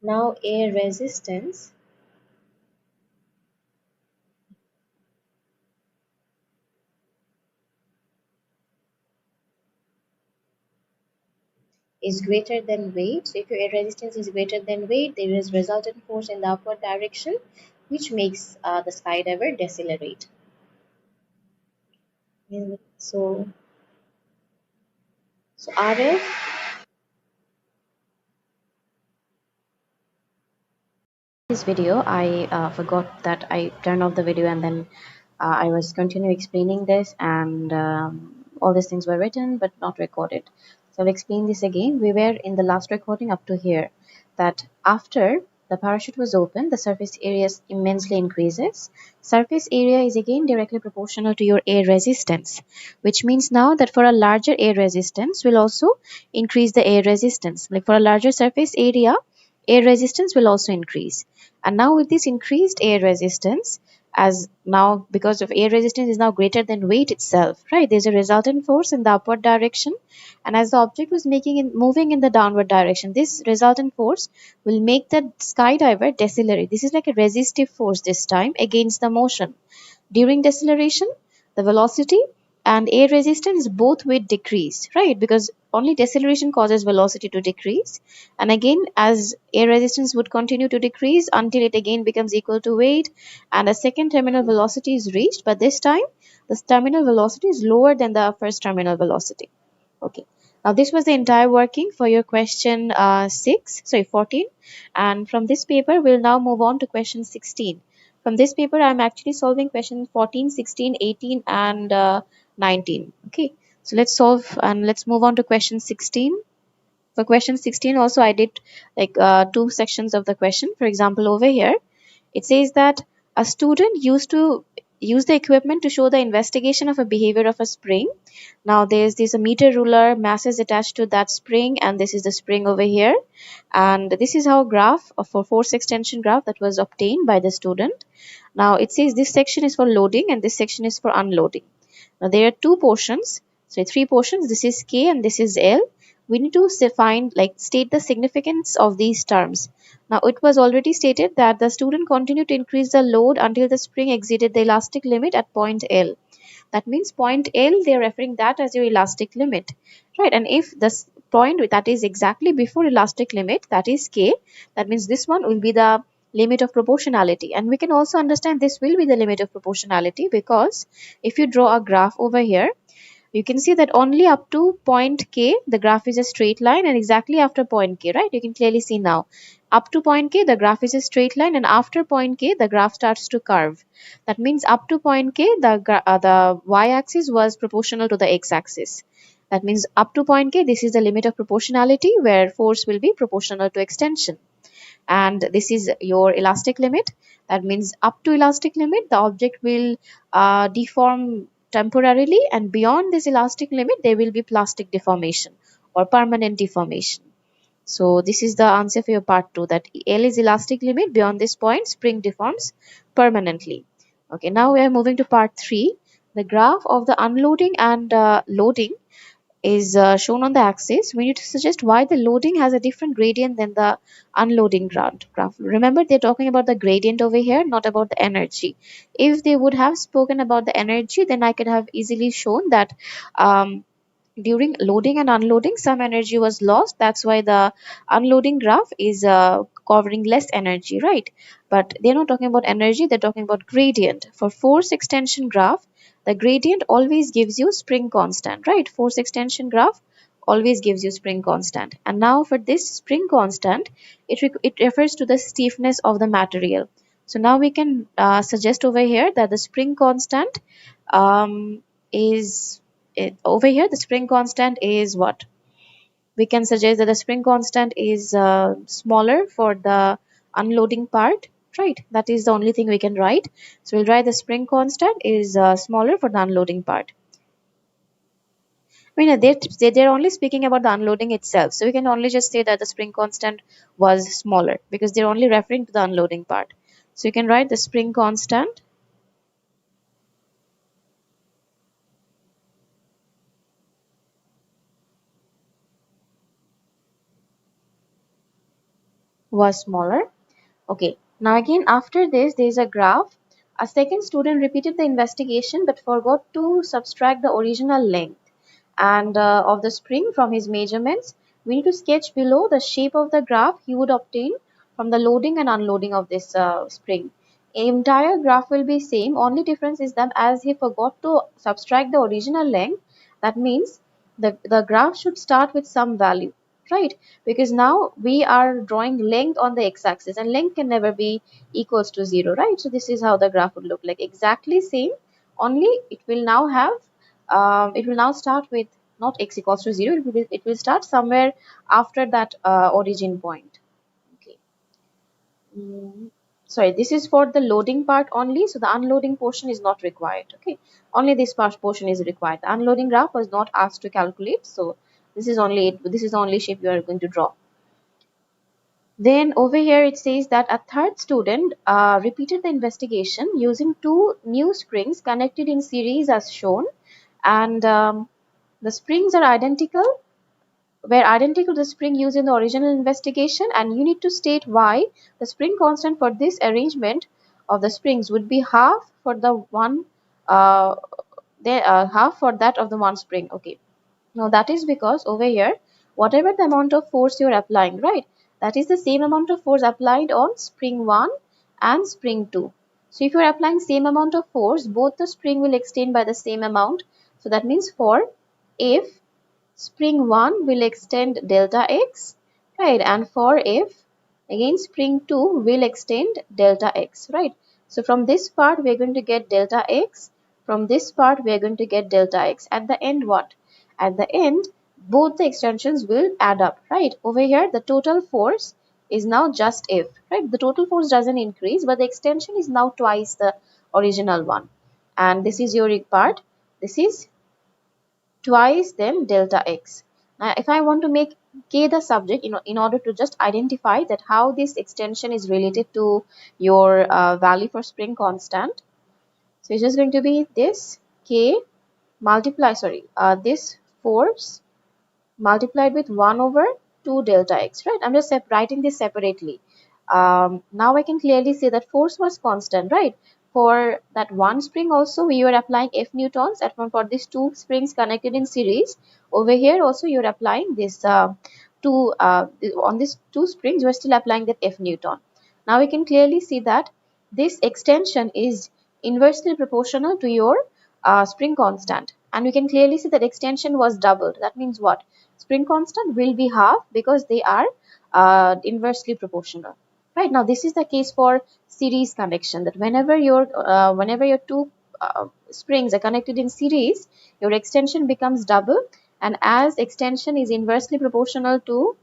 Now air resistance is greater than weight. So if your air resistance is greater than weight, there is resultant force in the upward direction, which makes the skydiver decelerate. So RF This video, I forgot that I turned off the video, and then I was continue explaining this, and all these things were written but not recorded. So I'll explain this again. We were in the last recording up to here, that after the parachute was open, the surface area immensely increases. Surface area is again directly proportional to your air resistance, which means now that for a larger air resistance will also increase the air resistance. Like for a larger surface area, air resistance will also increase. And now with this increased air resistance, as now because of air resistance is now greater than weight itself, right, there's a resultant force in the upward direction, and as the object was moving in the downward direction, this resultant force will make the skydiver decelerate. This is like a resistive force this time against the motion. During deceleration, the velocity and air resistance both will decrease, right? Because only deceleration causes velocity to decrease. And again, as air resistance would continue to decrease until it again becomes equal to weight, and a second terminal velocity is reached, but this time the terminal velocity is lower than the first terminal velocity. Okay. Now this was the entire working for your question 14, and from this paper we'll now move on to question 16. From this paper I'm actually solving question 14, 16, 18 and 19. Okay, so let's solve and let's move on to question 16. For question 16 also I did like two sections of the question. For example, over here it says that a student used to use the equipment to show the investigation of a behavior of a spring. Now there's this a meter ruler, mass is attached to that spring, and this is the spring over here. And this is how graph for force extension graph that was obtained by the student. Now it says this section is for loading and this section is for unloading. Now there are two portions, so three portions. This is K and this is L. We need to state the significance of these terms. Now it was already stated that the student continued to increase the load until the spring exceeded the elastic limit at point L. That means point L, they are referring that as your elastic limit, right? And if this point that is exactly before elastic limit, that is K, that means this one will be the limit of proportionality. And we can also understand this will be the limit of proportionality because if you draw a graph over here, you can see that only up to point K, the graph is a straight line, and exactly after point K, right? You can clearly see now. Up to point K, the graph is a straight line, and after point K, the graph starts to curve. That means up to point K, the y-axis was proportional to the x-axis. That means up to point K, this is the limit of proportionality where force will be proportional to extension. And this is your elastic limit. That means up to elastic limit, the object will deform temporarily, and beyond this elastic limit, there will be plastic deformation or permanent deformation. So this is the answer for your part 2, that L is elastic limit. Beyond this point, spring deforms permanently. Okay, now we are moving to part 3. The graph of the unloading and loading is shown on the axis. We need to suggest why the loading has a different gradient than the unloading graph. Remember, they're talking about the gradient over here, not about the energy. If they would have spoken about the energy, then I could have easily shown that during loading and unloading some energy was lost. That's why the unloading graph is covering less energy, right? But they're not talking about energy, they're talking about gradient. For force extension graph, the gradient always gives you spring constant, right? Force extension graph always gives you spring constant. And now for this spring constant, it refers to the stiffness of the material. So now we can suggest over here that the spring constant is over here the spring constant is what? We can suggest that the spring constant is smaller for the unloading part, right? That is the only thing we can write. So we'll write the spring constant is smaller for the unloading part. I mean, they're only speaking about the unloading itself. So we can only just say that the spring constant was smaller because they're only referring to the unloading part. So you can write the spring constant was smaller. Okay, now again after this there is a graph. A second student repeated the investigation but forgot to subtract the original length and of the spring from his measurements. We need to sketch below the shape of the graph he would obtain from the loading and unloading of this spring. Entire graph will be same, only difference is that as he forgot to subtract the original length, that means the graph should start with some value, right? Because now we are drawing length on the x-axis and length can never be equals to 0, right? So this is how the graph would look like, exactly same, only it will now have it will now start with not x equals to 0, it will start somewhere after that origin point. Okay. Sorry, this is for the loading part only, so the unloading portion is not required. Okay, only this part portion is required. The unloading graph was not asked to calculate, so this is only it. This is the only shape you are going to draw. Then over here it says that a third student repeated the investigation using two new springs connected in series as shown, and the springs are identical, were identical to the spring used in the original investigation, and you need to state why the spring constant for this arrangement of the springs would be half for the one half for that of the one spring. Okay, now that is because over here, whatever the amount of force you are applying, right, that is the same amount of force applied on spring 1 and spring 2. So if you are applying same amount of force, both the spring will extend by the same amount. So that means for if spring 1 will extend delta x, right, and for if again spring 2 will extend delta x, right. So from this part we are going to get delta x, from this part we are going to get delta x. At the end what? At the end both the extensions will add up, right. Over here the total force is now just if, right, the total force doesn't increase but the extension is now twice the original one, and this is your part, this is twice then delta x. Now, if I want to make k the subject, in order to just identify that how this extension is related to your value for spring constant, so it's just going to be this k multiply, this force multiplied with 1 over 2 delta x, right? I'm just writing this separately. Now I can clearly say that force was constant, right? For that one spring also we were applying F newtons, and for these two springs connected in series, over here also you're applying this on these two springs we're still applying that F newton. Now we can clearly see that this extension is inversely proportional to your spring constant, and we can clearly see that extension was doubled. That means what? Spring constant will be half because they are inversely proportional. Right, now this is the case for series connection, that whenever your two springs are connected in series, your extension becomes double, and as extension is inversely proportional to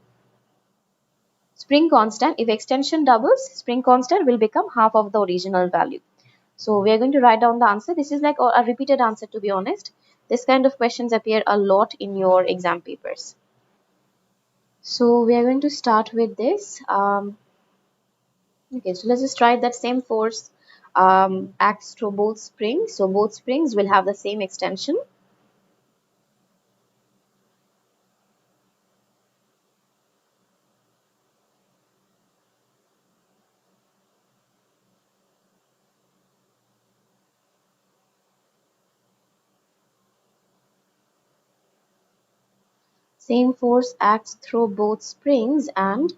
spring constant, if extension doubles, spring constant will become half of the original value. So we are going to write down the answer. This is like a repeated answer, to be honest. This kind of questions appear a lot in your exam papers. So we are going to start with this. Okay, so let's just try that same force acts to both springs. So both springs will have the same extension. Same force acts through both springs and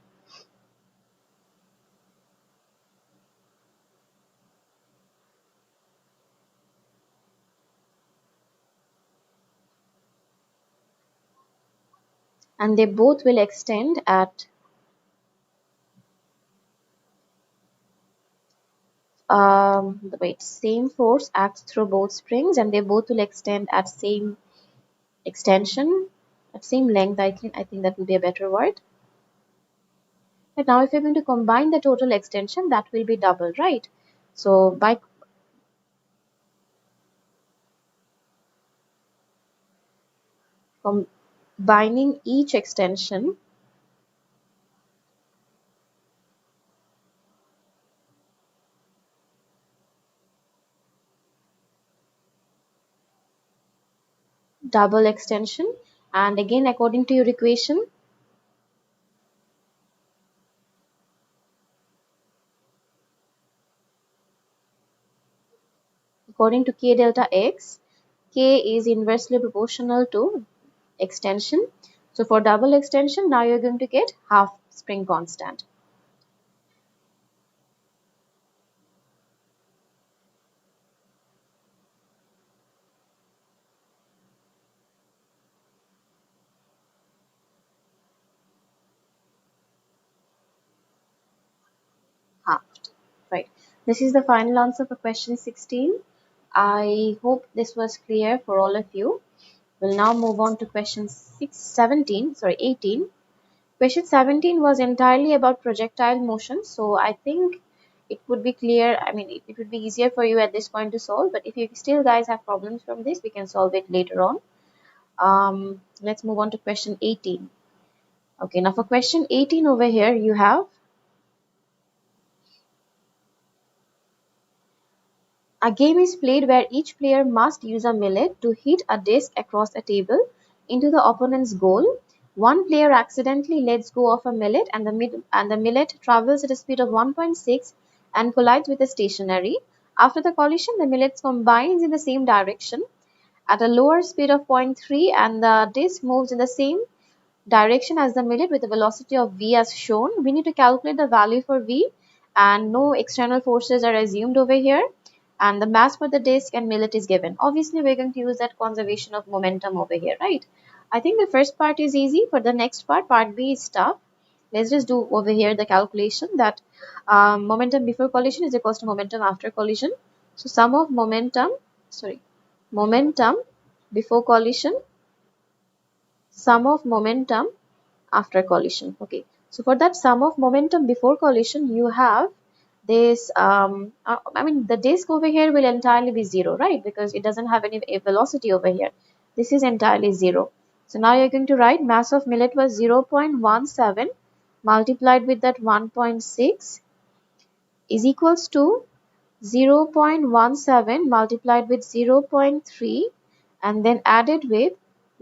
they both will extend at same force acts through both springs and they both will extend at same extension, at same length. I think that will be a better word. But now if you're going to combine the total extension, that will be double, right? So by combining each extension, double extension, and again according to your equation, according to k delta x, k is inversely proportional to extension. So for double extension, now you're going to get half spring constant. Halved, right? This is the final answer for question 16. I hope this was clear for all of you. We'll now move on to question 18. Question 17 was entirely about projectile motion, so I think it would be clear. I mean, it would be easier for you at this point to solve, but if you still guys have problems from this, we can solve it later on. Let's move on to question 18. Okay, now for question 18 over here, you have a game is played where each player must use a millet to hit a disc across a table into the opponent's goal. One player accidentally lets go of a millet and the millet travels at a speed of 1.6 and collides with a stationary. After the collision, the millet combines in the same direction at a lower speed of 0.3 and the disc moves in the same direction as the millet with a velocity of v as shown. We need to calculate the value for v and no external forces are assumed over here, and the mass for the disk and millet is given. Obviously, we're going to use that conservation of momentum over here, right? I think the first part is easy. For the next part, part B is tough. Let's just do over here the calculation that momentum before collision is equals to momentum after collision. So sum of momentum before collision, sum of momentum after collision. Okay, so for that sum of momentum before collision, you have this the disk over here will entirely be zero, right? Because it doesn't have any velocity over here. This is entirely zero. So now you're going to write mass of millet was 0.17 multiplied with that 1.6 is equals to 0.17 multiplied with 0.3 and then added with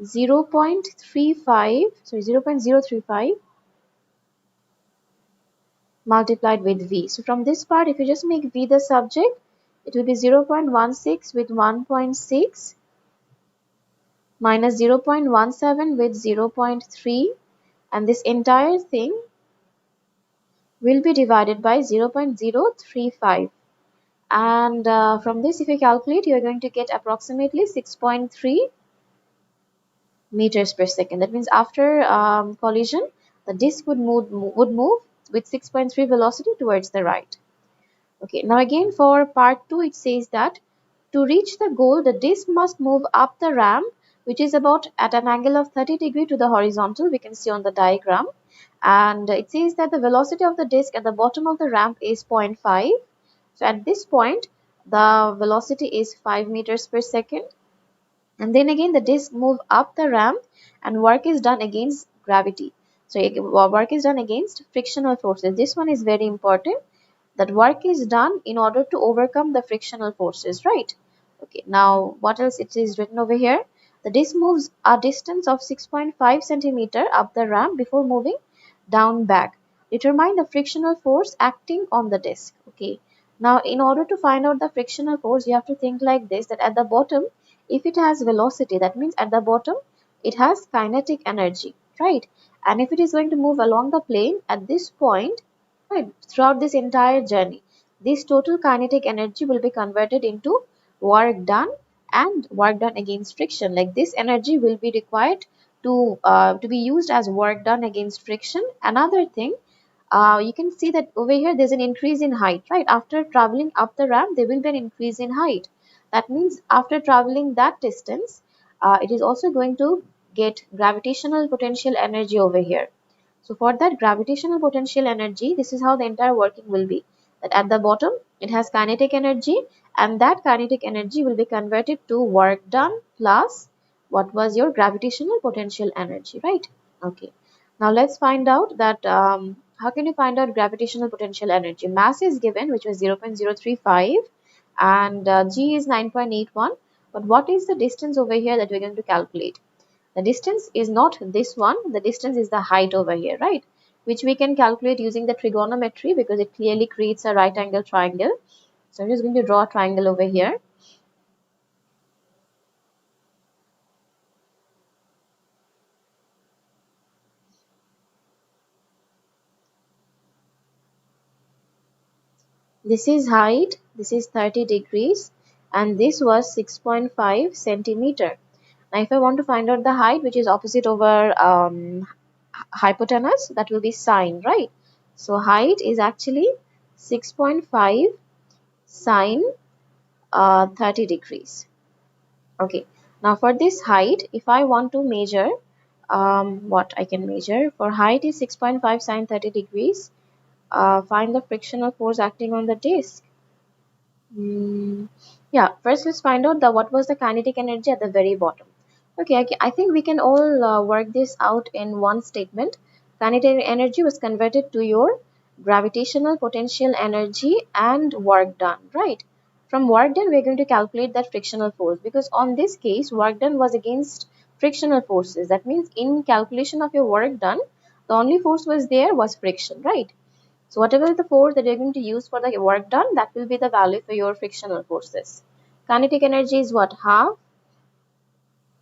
0.035 multiplied with v. So from this part, if you just make v the subject, it will be 0.16 with 1.6 minus 0.17 with 0.3, and this entire thing will be divided by 0.035. And from this, if you calculate, you are going to get approximately 6.3 meters per second. That means after collision, the disk would move with 6.3 velocity towards the right. Okay, now again for part 2, it says that to reach the goal, the disk must move up the ramp, which is about at an angle of 30 degrees to the horizontal. We can see on the diagram. And it says that the velocity of the disk at the bottom of the ramp is 0.5. So at this point, the velocity is 5 meters per second. And then again, the disk move up the ramp and work is done against gravity. So work is done against frictional forces. This one is very important. That work is done in order to overcome the frictional forces, right? Okay, now what else it is written over here? The disk moves a distance of 6.5 centimeter up the ramp before moving down back. Determine the frictional force acting on the disk. Okay, now in order to find out the frictional force, you have to think like this, that at the bottom, if it has velocity, that means at the bottom it has kinetic energy, right? And if it is going to move along the plane at this point, right, throughout this entire journey, this total kinetic energy will be converted into work done and work done against friction. Like this energy will be required to be used as work done against friction. Another thing, you can see that over here there's an increase in height, right? After traveling up the ramp, there will be an increase in height. That means after traveling that distance, it is also going to get gravitational potential energy over here. So for that gravitational potential energy, this is how the entire working will be. That at the bottom, it has kinetic energy, and that kinetic energy will be converted to work done plus what was your gravitational potential energy, right? Okay. Now let's find out that how can you find out gravitational potential energy? Mass is given, which was 0.035, and G is 9.81. But what is the distance over here that we're going to calculate? The distance is not this one, the distance is the height over here, right? Which we can calculate using the trigonometry because it clearly creates a right angle triangle. So I'm just going to draw a triangle over here. This is height, this is 30 degrees, and this was 6.5 centimeter. Now if I want to find out the height, which is opposite over hypotenuse, that will be sine, right? So height is actually 6.5 sine 30 degrees. Okay, now for this height, if I want to measure what I can measure for height is 6.5 sine 30 degrees. Find the frictional force acting on the disc. Yeah, first let's find out what was the kinetic energy at the very bottom. Okay, I think we can all work this out in one statement. Kinetic energy was converted to your gravitational potential energy and work done, right? From work done, we're going to calculate that frictional force because on this case, work done was against frictional forces. That means in calculation of your work done, the only force was there was friction, right? So whatever the force that you're going to use for the work done, that will be the value for your frictional forces. Kinetic energy is what? Half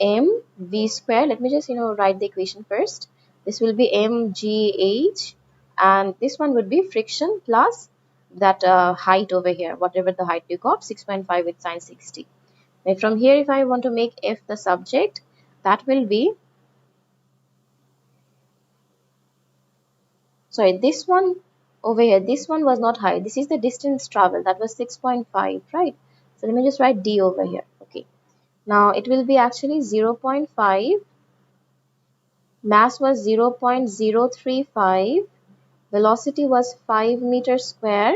mv square. Let me just write the equation first. This will be mgh, and this one would be friction plus that height over here, whatever the height you got, 6.5 with sine 60. And from here, if I want to make f the subject, that will be, sorry, this one over here, this one was not height, this is the distance travel, that was 6.5, right? So let me just write d over here. Okay, now it will be actually 0.5, mass was 0.035, velocity was 5 meters square,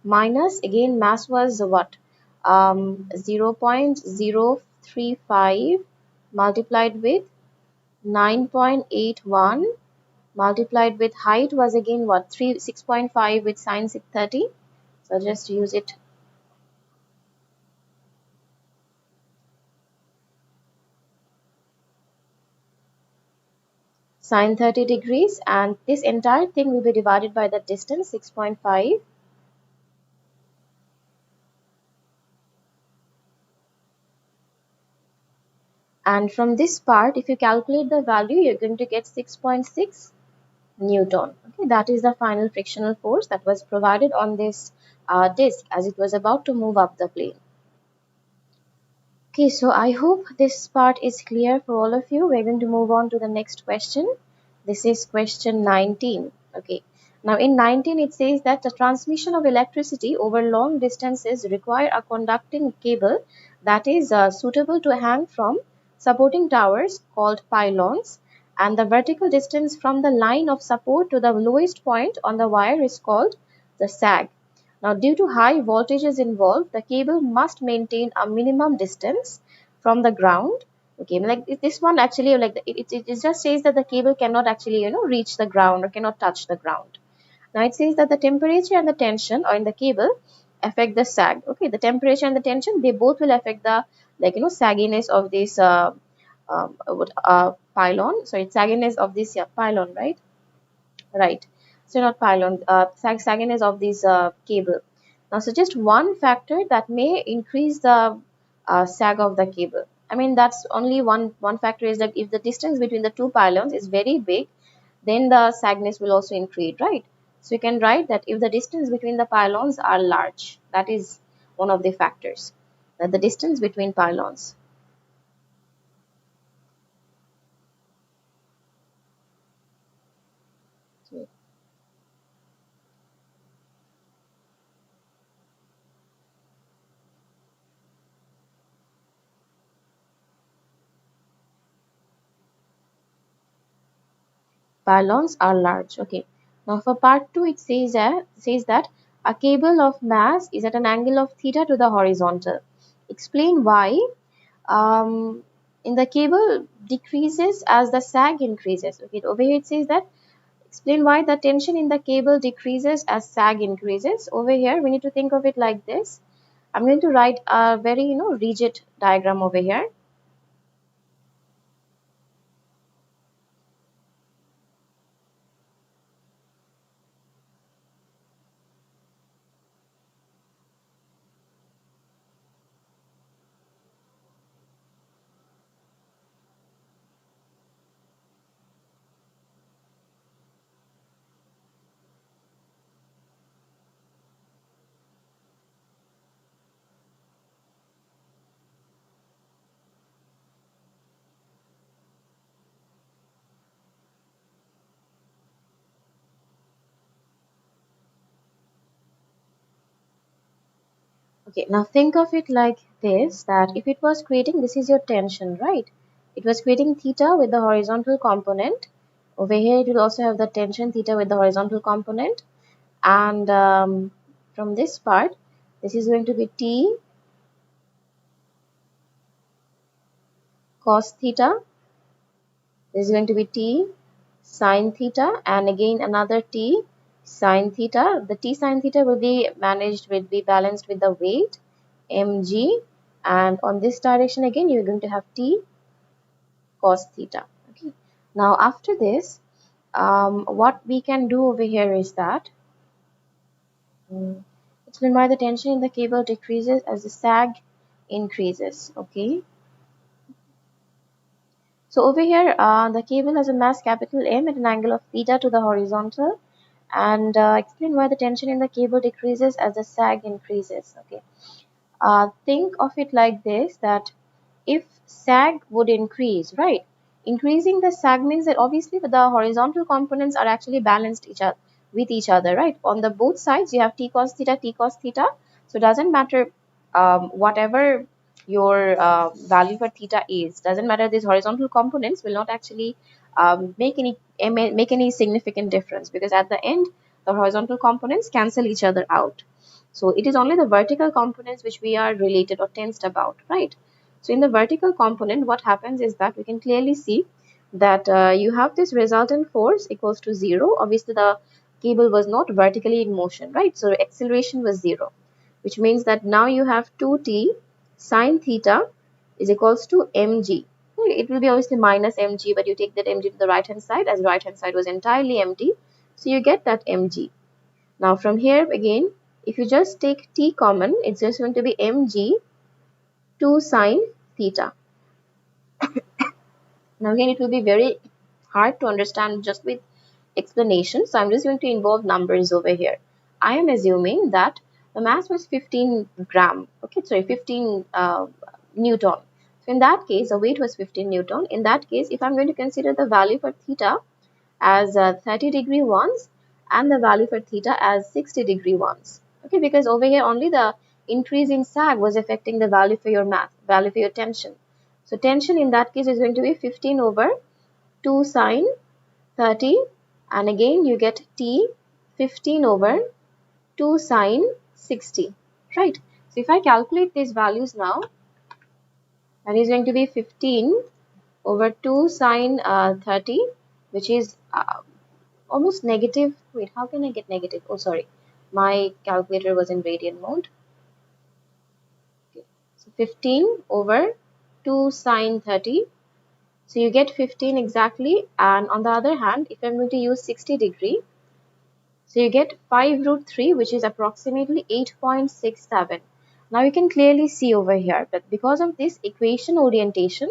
minus again mass was what, 0.035 multiplied with 9.81 multiplied with height was again what, 6.5 with sine 30. So just use it. Sine 30 degrees, and this entire thing will be divided by the distance 6.5. And from this part, if you calculate the value, you're going to get 6.6 Newton. Okay, that is the final frictional force that was provided on this disc as it was about to move up the plane. Okay, so I hope this part is clear for all of you. We're going to move on to the next question. This is question 19. Okay, now in 19 it says that the transmission of electricity over long distances require a conducting cable that is suitable to hang from supporting towers called pylons, and the vertical distance from the line of support to the lowest point on the wire is called the sag. Now, due to high voltages involved, the cable must maintain a minimum distance from the ground. Okay, like this one actually, like it just says that the cable cannot actually reach the ground or cannot touch the ground. Now it says that the temperature and the tension or in the cable affect the sag. Okay, the temperature and the tension, they both will affect the sagginess of this pylon. So it's sagginess of this pylon, right? Right. So not pylon, sagginess of this cable. Now suggest one factor that may increase the sag of the cable. I mean, that's only one factor, is that if the distance between the two pylons is very big, then the sagness will also increase, right? So you can write that if the distance between the pylons are large, that is one of the factors, that the distance between pylons. So pylons are large. Okay. Now for part 2, it says that a cable of mass is at an angle of theta to the horizontal. Explain why. In the cable decreases as the sag increases. Okay, over here it says that explain why the tension in the cable decreases as sag increases. Over here we need to think of it like this. I'm going to write a very rigid diagram over here. Okay, now think of it like this, that if it was creating, this is your tension, right? It was creating theta with the horizontal component. Over here it will also have the tension theta with the horizontal component. And from this part, this is going to be T cos theta. This is going to be T sine theta, and again another T sine theta. The T sine theta will be balanced with the weight mg, and on this direction again you're going to have T cos theta. Okay. Now after this, what we can do over here is that explain why the tension in the cable decreases as the sag increases. Okay. So over here, the cable has a mass capital M at an angle of theta to the horizontal, and explain why the tension in the cable decreases as the sag increases. Okay. Think of it like this, that if sag would increase, right? Increasing the sag means that obviously the horizontal components are actually balanced with each other, right? On the both sides you have T cos theta, T cos theta. So it doesn't matter whatever your value for theta is, doesn't matter. These horizontal components will not actually make any significant difference, because at the end the horizontal components cancel each other out. So it is only the vertical components which we are related or tensed about, right? So in the vertical component, what happens is that we can clearly see that you have this resultant force equals to 0. Obviously, the cable was not vertically in motion, right? So acceleration was 0, which means that now you have 2t sine theta is equals to mg. It will be obviously minus mg, but you take that mg to the right hand side, as the right hand side was entirely empty. So you get that mg. Now from here again, if you just take t common, it's just going to be mg 2 sine theta. Now again, it will be very hard to understand just with explanation, so I'm just going to involve numbers over here. I am assuming that the mass was 15 gram, okay, sorry, 15 Newton. So in that case, the weight was 15 Newton. In that case, if I'm going to consider the value for theta as 30-degree ones and the value for theta as 60-degree ones, okay, because over here only the increase in sag was affecting the value for your value for your tension. So tension in that case is going to be 15 over 2 sine 30, and again you get T 15 over 2 sine 60, right? So if I calculate these values now, that is going to be 15 over 2 sine 30, which is almost negative. Wait, how can I get negative? Oh, sorry, my calculator was in radian mode. Okay. So 15 over 2 sine 30. So you get 15 exactly, and on the other hand, if I'm going to use 60-degree, so you get 5 root 3, which is approximately 8.67. Now you can clearly see over here that because of this equation orientation,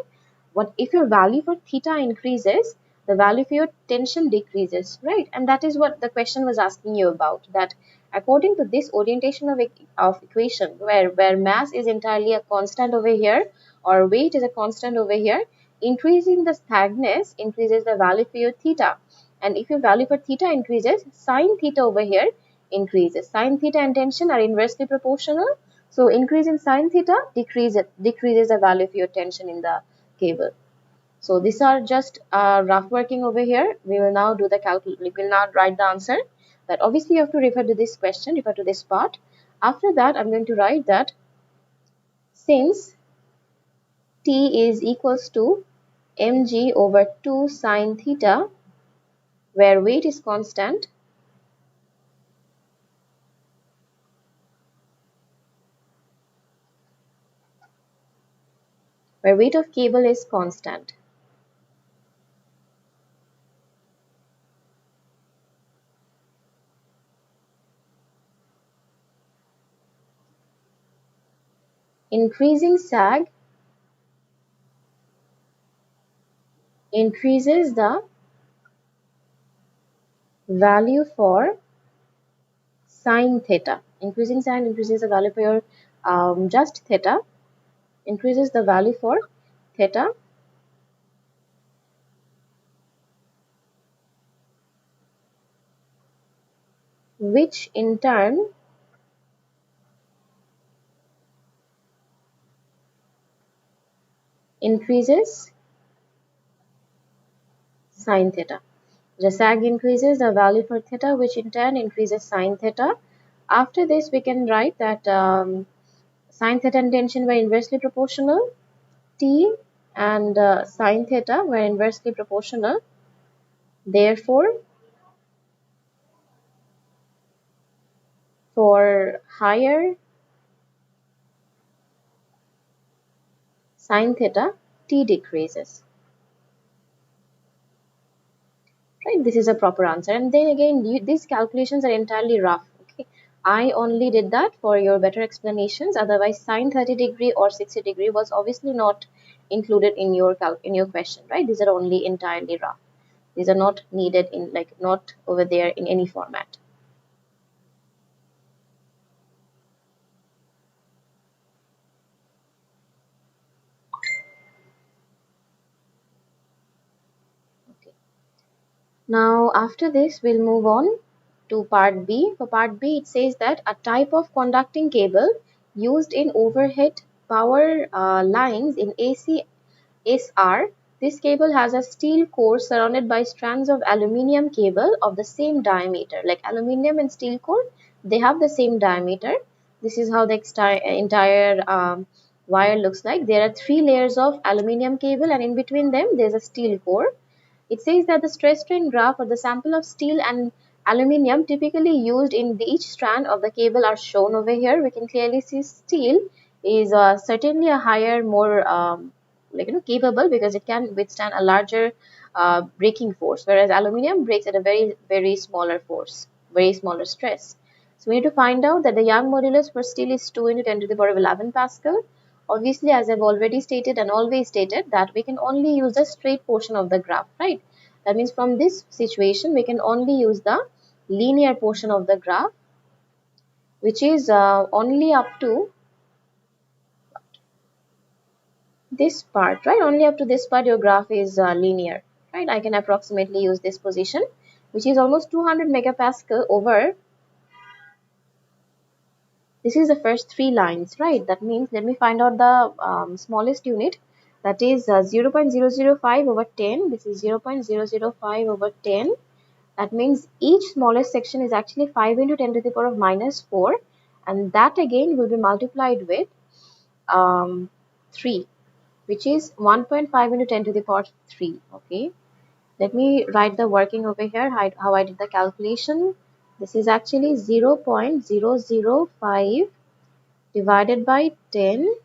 what if your value for theta increases, the value for your tension decreases, right? And that is what the question was asking you about, that according to this orientation of equation, where mass is entirely a constant over here, or weight is a constant over here, increasing the stagness increases the value for your theta. And if your value for theta increases, sine theta over here increases. Sine theta and tension are inversely proportional. So increase in sine theta decreases the value of your tension in the cable. So these are just rough working over here. We will now do the calculation. We will now write the answer. That obviously you have to refer to this question, refer to this part. After that, I'm going to write that since T is equals to mg over 2 sine theta, where weight is constant, where weight of cable is constant. Increasing sag increases the value for sine theta. Increasing sine increases the value for your just theta, increases the value for theta, which in turn increases sine theta. The sag increases the value for theta, which in turn increases sine theta. After this, we can write that sine theta and tension were inversely proportional. T and sine theta were inversely proportional. Therefore, for higher sine theta, T decreases. Right, this is a proper answer. And then again, these calculations are entirely rough. Okay, I only did that for your better explanations. Otherwise, sine 30° or 60° was obviously not included in your question. Right, these are only entirely rough. These are not needed in, like, not over there in any format. Okay. Now after this, we'll move on to part B. For part B, it says that a type of conducting cable used in overhead power lines in AC SR. This cable has a steel core surrounded by strands of aluminium cable of the same diameter. Like aluminium and steel core, they have the same diameter. This is how the entire wire looks like. There are 3 layers of aluminium cable, and in between them there's a steel core. It says that the stress strain graph or the sample of steel and aluminium typically used in each strand of the cable are shown over here. We can clearly see steel is certainly a higher, more capable, because it can withstand a larger braking force, whereas aluminium breaks at a very smaller force, very smaller stress. So we need to find out that the Young modulus for steel is 2 into 10 to the power of 11 Pascal. Obviously, as I've already stated and always stated, that we can only use the straight portion of the graph, right? That means from this situation, we can only use the linear portion of the graph, which is only up to this part, right? Only up to this part your graph is linear, right? I can approximately use this position, which is almost 200 megapascal over. This is the first 3 lines, right? That means let me find out the smallest unit. That is 0.005 over 10. This is 0.005 over 10. That means each smallest section is actually 5 into 10 to the power of minus 4. And that again will be multiplied with 3, which is 1.5 into 10 to the power 3. Okay. Let me write the working over here, how I did the calculation. This is actually 0.005 divided by 10.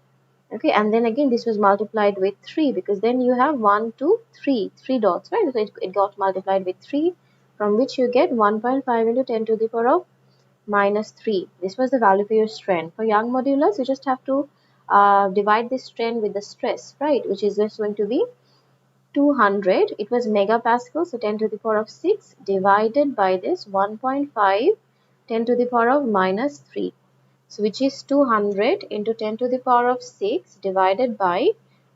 Okay, and then again this was multiplied with 3, because then you have 1, 2, 3 dots, right? So it got multiplied with 3, from which you get 1.5 into 10 to the power of minus 3. This was the value for your strain. For Young modulus, you just have to divide this strain with the stress, right, which is just going to be 200. It was megapascal, so 10 to the power of 6 divided by this 1.5 10 to the power of minus 3. So which is 200 into 10 to the power of 6 divided by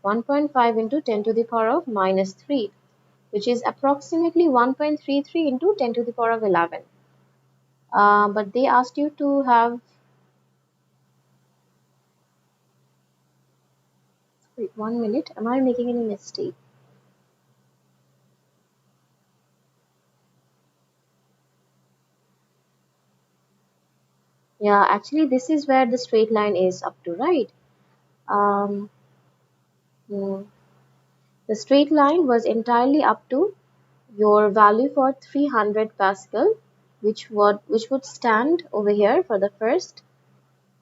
1.5 into 10 to the power of minus 3, which is approximately 1.33 into 10 to the power of 11. But they asked you to have, wait 1 minute, am I making any mistake? Yeah, actually this is where the straight line is up to, right? Um, hmm, the straight line was entirely up to your value for 300 Pascal, which would stand over here for the first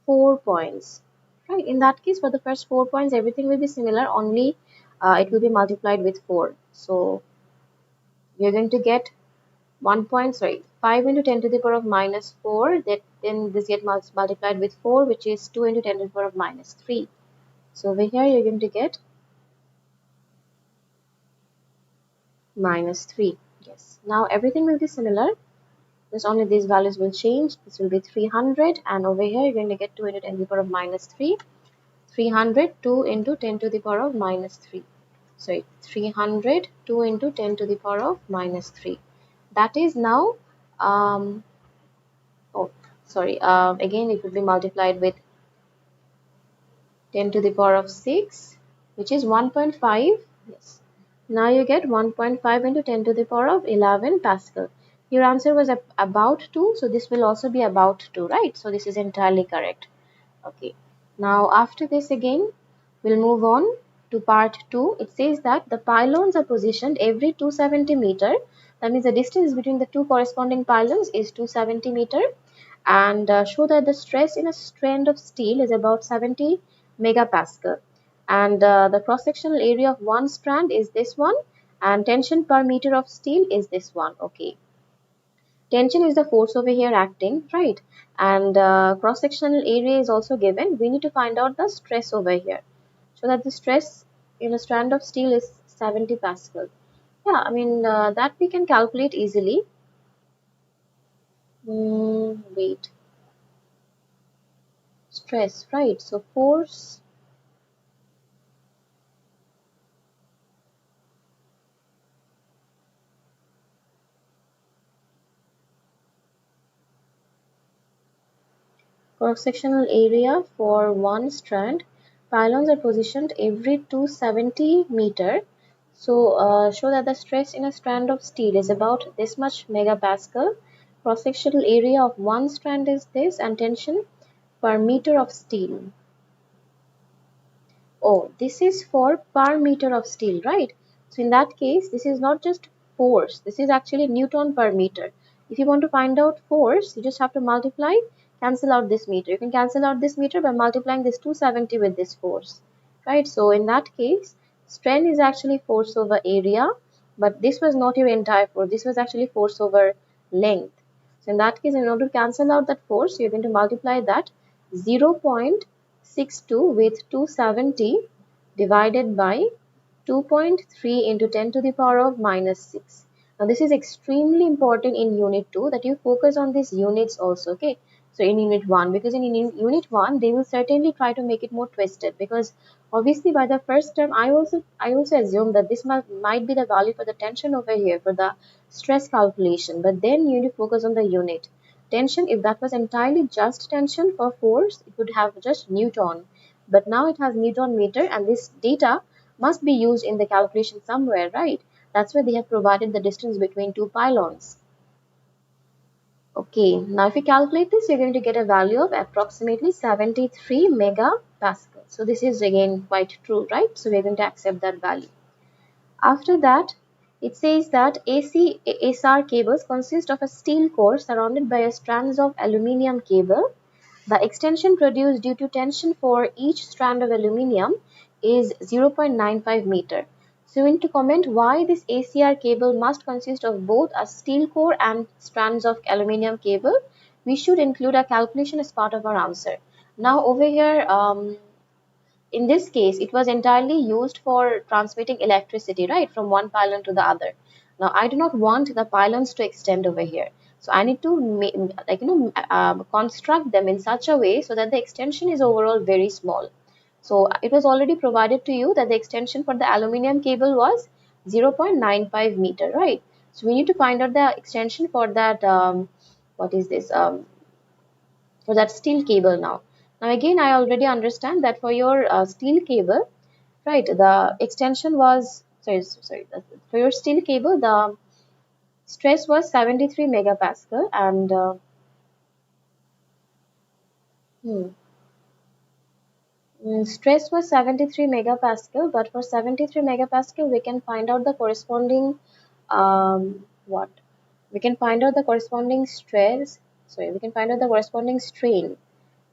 4 points, right? In that case, for the first 4 points, everything will be similar, only it will be multiplied with 4. So you're going to get 5 into 10 to the power of minus 4, that then this gets multiplied with 4, which is 2 into 10 to the power of minus 3. So over here, you're going to get minus 3. Yes. Now everything will be similar. Just only these values will change. This will be 300, and over here you're going to get 2 into 10 to the power of minus 3. 300, 2 into 10 to the power of minus 3. Sorry, 300, 2 into 10 to the power of minus 3. That is now, oh, sorry, again it will be multiplied with 10 to the power of 6, which is 1.5. Yes. Now you get 1.5 into 10 to the power of 11 Pascal. Your answer was about 2, so this will also be about 2, right? So this is entirely correct. Okay. Now after this again, we'll move on to part 2. It says that the pylons are positioned every 270 meter. That means the distance between the two corresponding pylons is 270 meter, and show that the stress in a strand of steel is about 70 megapascal, and the cross-sectional area of one strand is this one, and tension per meter of steel is this one. Okay, tension is the force over here acting, right? And cross-sectional area is also given. We need to find out the stress over here, so that the stress in a strand of steel is 70 pascal. Yeah, I mean that we can calculate easily. Wait, stress, right? So force cross-sectional area for one strand. Pylons are positioned every 270 meter. So show that the stress in a strand of steel is about this much megapascal. Cross-sectional area of one strand is this, and tension per meter of steel. Oh, this is for per meter of steel, right? So in that case, this is not just force. This is actually Newton per meter. If you want to find out force, you just have to multiply, cancel out this meter. You can cancel out this meter by multiplying this 270 with this force, right? So in that case, strain is actually force over area, but this was not your entire force. This was actually force over length. So in that case, in order to cancel out that force, you're going to multiply that 0.62 with 270 divided by 2.3 into 10 to the power of minus 6. Now this is extremely important in unit 2, that you focus on these units also, okay? So in unit 1, because in unit 1 they will certainly try to make it more twisted, because obviously by the first term I also assume that this might be the value for the tension over here for the stress calculation, but then you need to focus on the unit. Tension, if that was entirely just tension for force, it would have just Newton, but now it has Newton meter, and this data must be used in the calculation somewhere, right? That's why they have provided the distance between two pylons. Okay, now if you calculate this, you're going to get a value of approximately 73 megapascal. So this is again quite true, right? So we're going to accept that value. After that, it says that AC SR cables consist of a steel core surrounded by a strands of aluminium cable. The extension produced due to tension for each strand of aluminium is 0.95 meter. So we need to comment why this ACR cable must consist of both a steel core and strands of aluminium cable. we should include a calculation as part of our answer. Now over here, in this case, it was entirely used for transmitting electricity, right, from one pylon to the other. Now, I do not want the pylons to extend over here. So I need to construct them in such a way so that the extension is overall very small. So it was already provided to you that the extension for the aluminum cable was 0.95 meter, right? So we need to find out the extension for that, what is this, for that steel cable now. Now again, I already understand that for your steel cable, right, the extension was, for your steel cable, the stress was 73 megapascal and hmm, stress was 73 megapascal, but for 73 megapascal, we can find out the corresponding, what? We can find out the corresponding stress, we can find out the corresponding strain,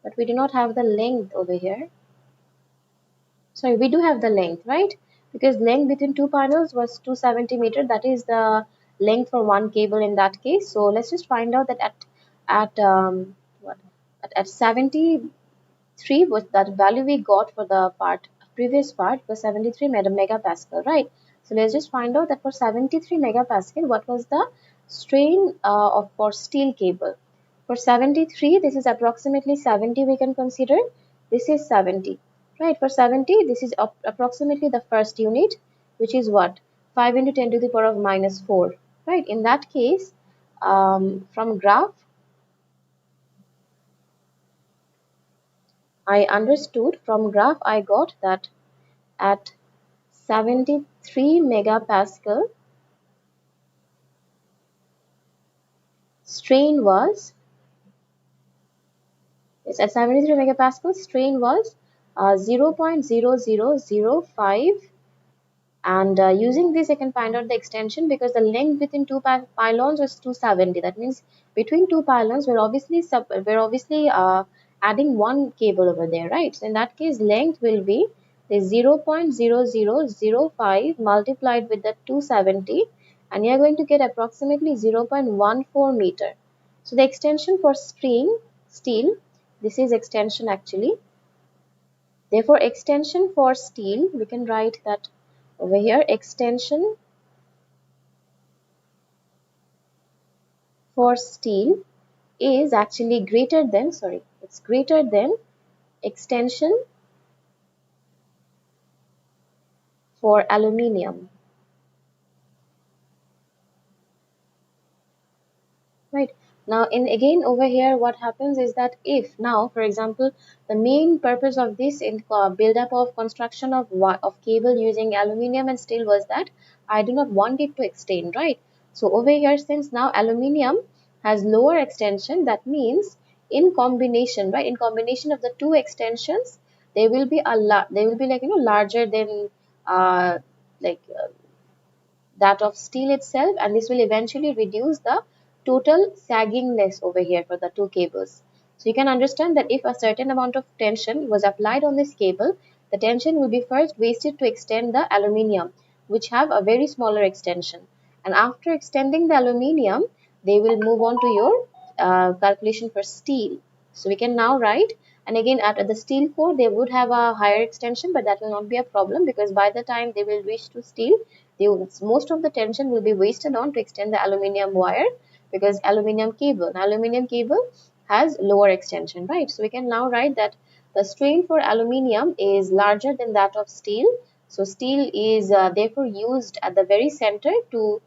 but we do not have the length over here. Sorry, we do have the length, right? Because length between two panels was 270 meter. That is the length for one cable in that case. So let's just find out that at what at 73, was that value we got for the previous part was 73 megapascal, right? So let's just find out that for 73 megapascal, what was the strain of for steel cable. For 73, this is approximately 70 we can consider. This is 70, right? For 70, this is approximately the first unit, which is what? 5 into 10 to the power of minus 4, right? In that case, from graph, I understood from graph I got that at 73 megapascal, strain was, yes, at 73 megapascal, strain was 0.0005, and using this I can find out the extension because the length between two pylons was 270. That means between two pylons we're obviously adding one cable over there, right? So in that case, length will be the 0.0005 multiplied with the 270, and you're going to get approximately 0.14 meter. So the extension for steel, this is extension actually. Therefore, extension for steel, we can write that over here, extension for steel is actually greater than, it's greater than extension for aluminium, right? Now, again over here, what happens is that if now, for example, the main purpose of this in build-up of construction of cable using aluminium and steel was that I do not want it to extend, right? So over here, since now aluminium has lower extension, that means in combination, right? In combination of the two extensions, they will be like larger than like that of steel itself, and this will eventually reduce the total saggingness over here for the two cables. So you can understand that if a certain amount of tension was applied on this cable, the tension will be first wasted to extend the aluminium, which have a very smaller extension, and after extending the aluminium, they will move on to your calculation for steel. So we can now write, and again at the steel core they would have a higher extension, but that will not be a problem because by the time they will reach to steel, most of the tension will be wasted on to extend the aluminium wire, because aluminium cable has lower extension, right? So we can now write that the strain for aluminium is larger than that of steel. So steel is therefore used at the very center to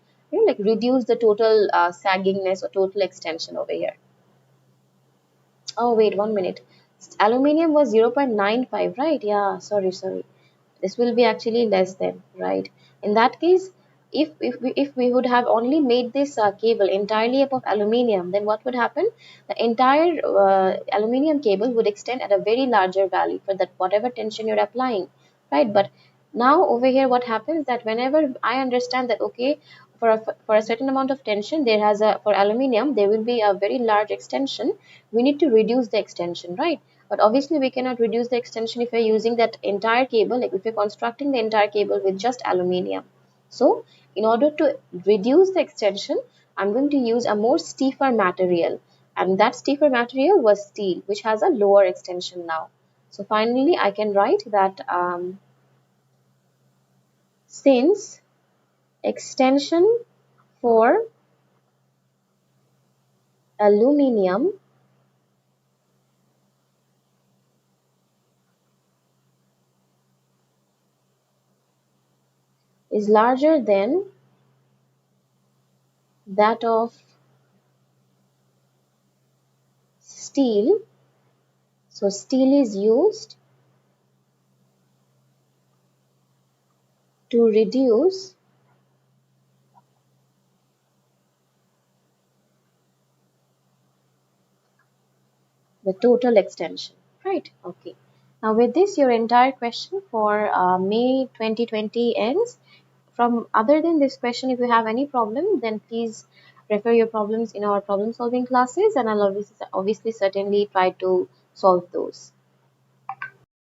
like reduce the total saggingness or total extension over here. Oh wait, 1 minute. Aluminium was 0.95, right? Yeah, sorry. This will be actually less than, right? In that case, if we would have only made this cable entirely up of aluminium, then what would happen? The entire aluminium cable would extend at a very larger value for that whatever tension you're applying, right? But now over here, what happens that whenever I understand that okay, for a certain amount of tension, there has a for aluminium there will be a very large extension. We need to reduce the extension, right? But obviously we cannot reduce the extension if we're using that entire cable, like if we're constructing the entire cable with just aluminium. So in order to reduce the extension, I'm going to use a more stiffer material. and that stiffer material was steel, which has a lower extension now. So finally I can write that since extension for aluminium is larger than that of steel, so steel is used to reduce the total extension, right? Okay. Now with this, your entire question for May 2020 ends. From other than this question, if you have any problem, then please refer your problems in our problem solving classes, and I'll obviously certainly try to solve those.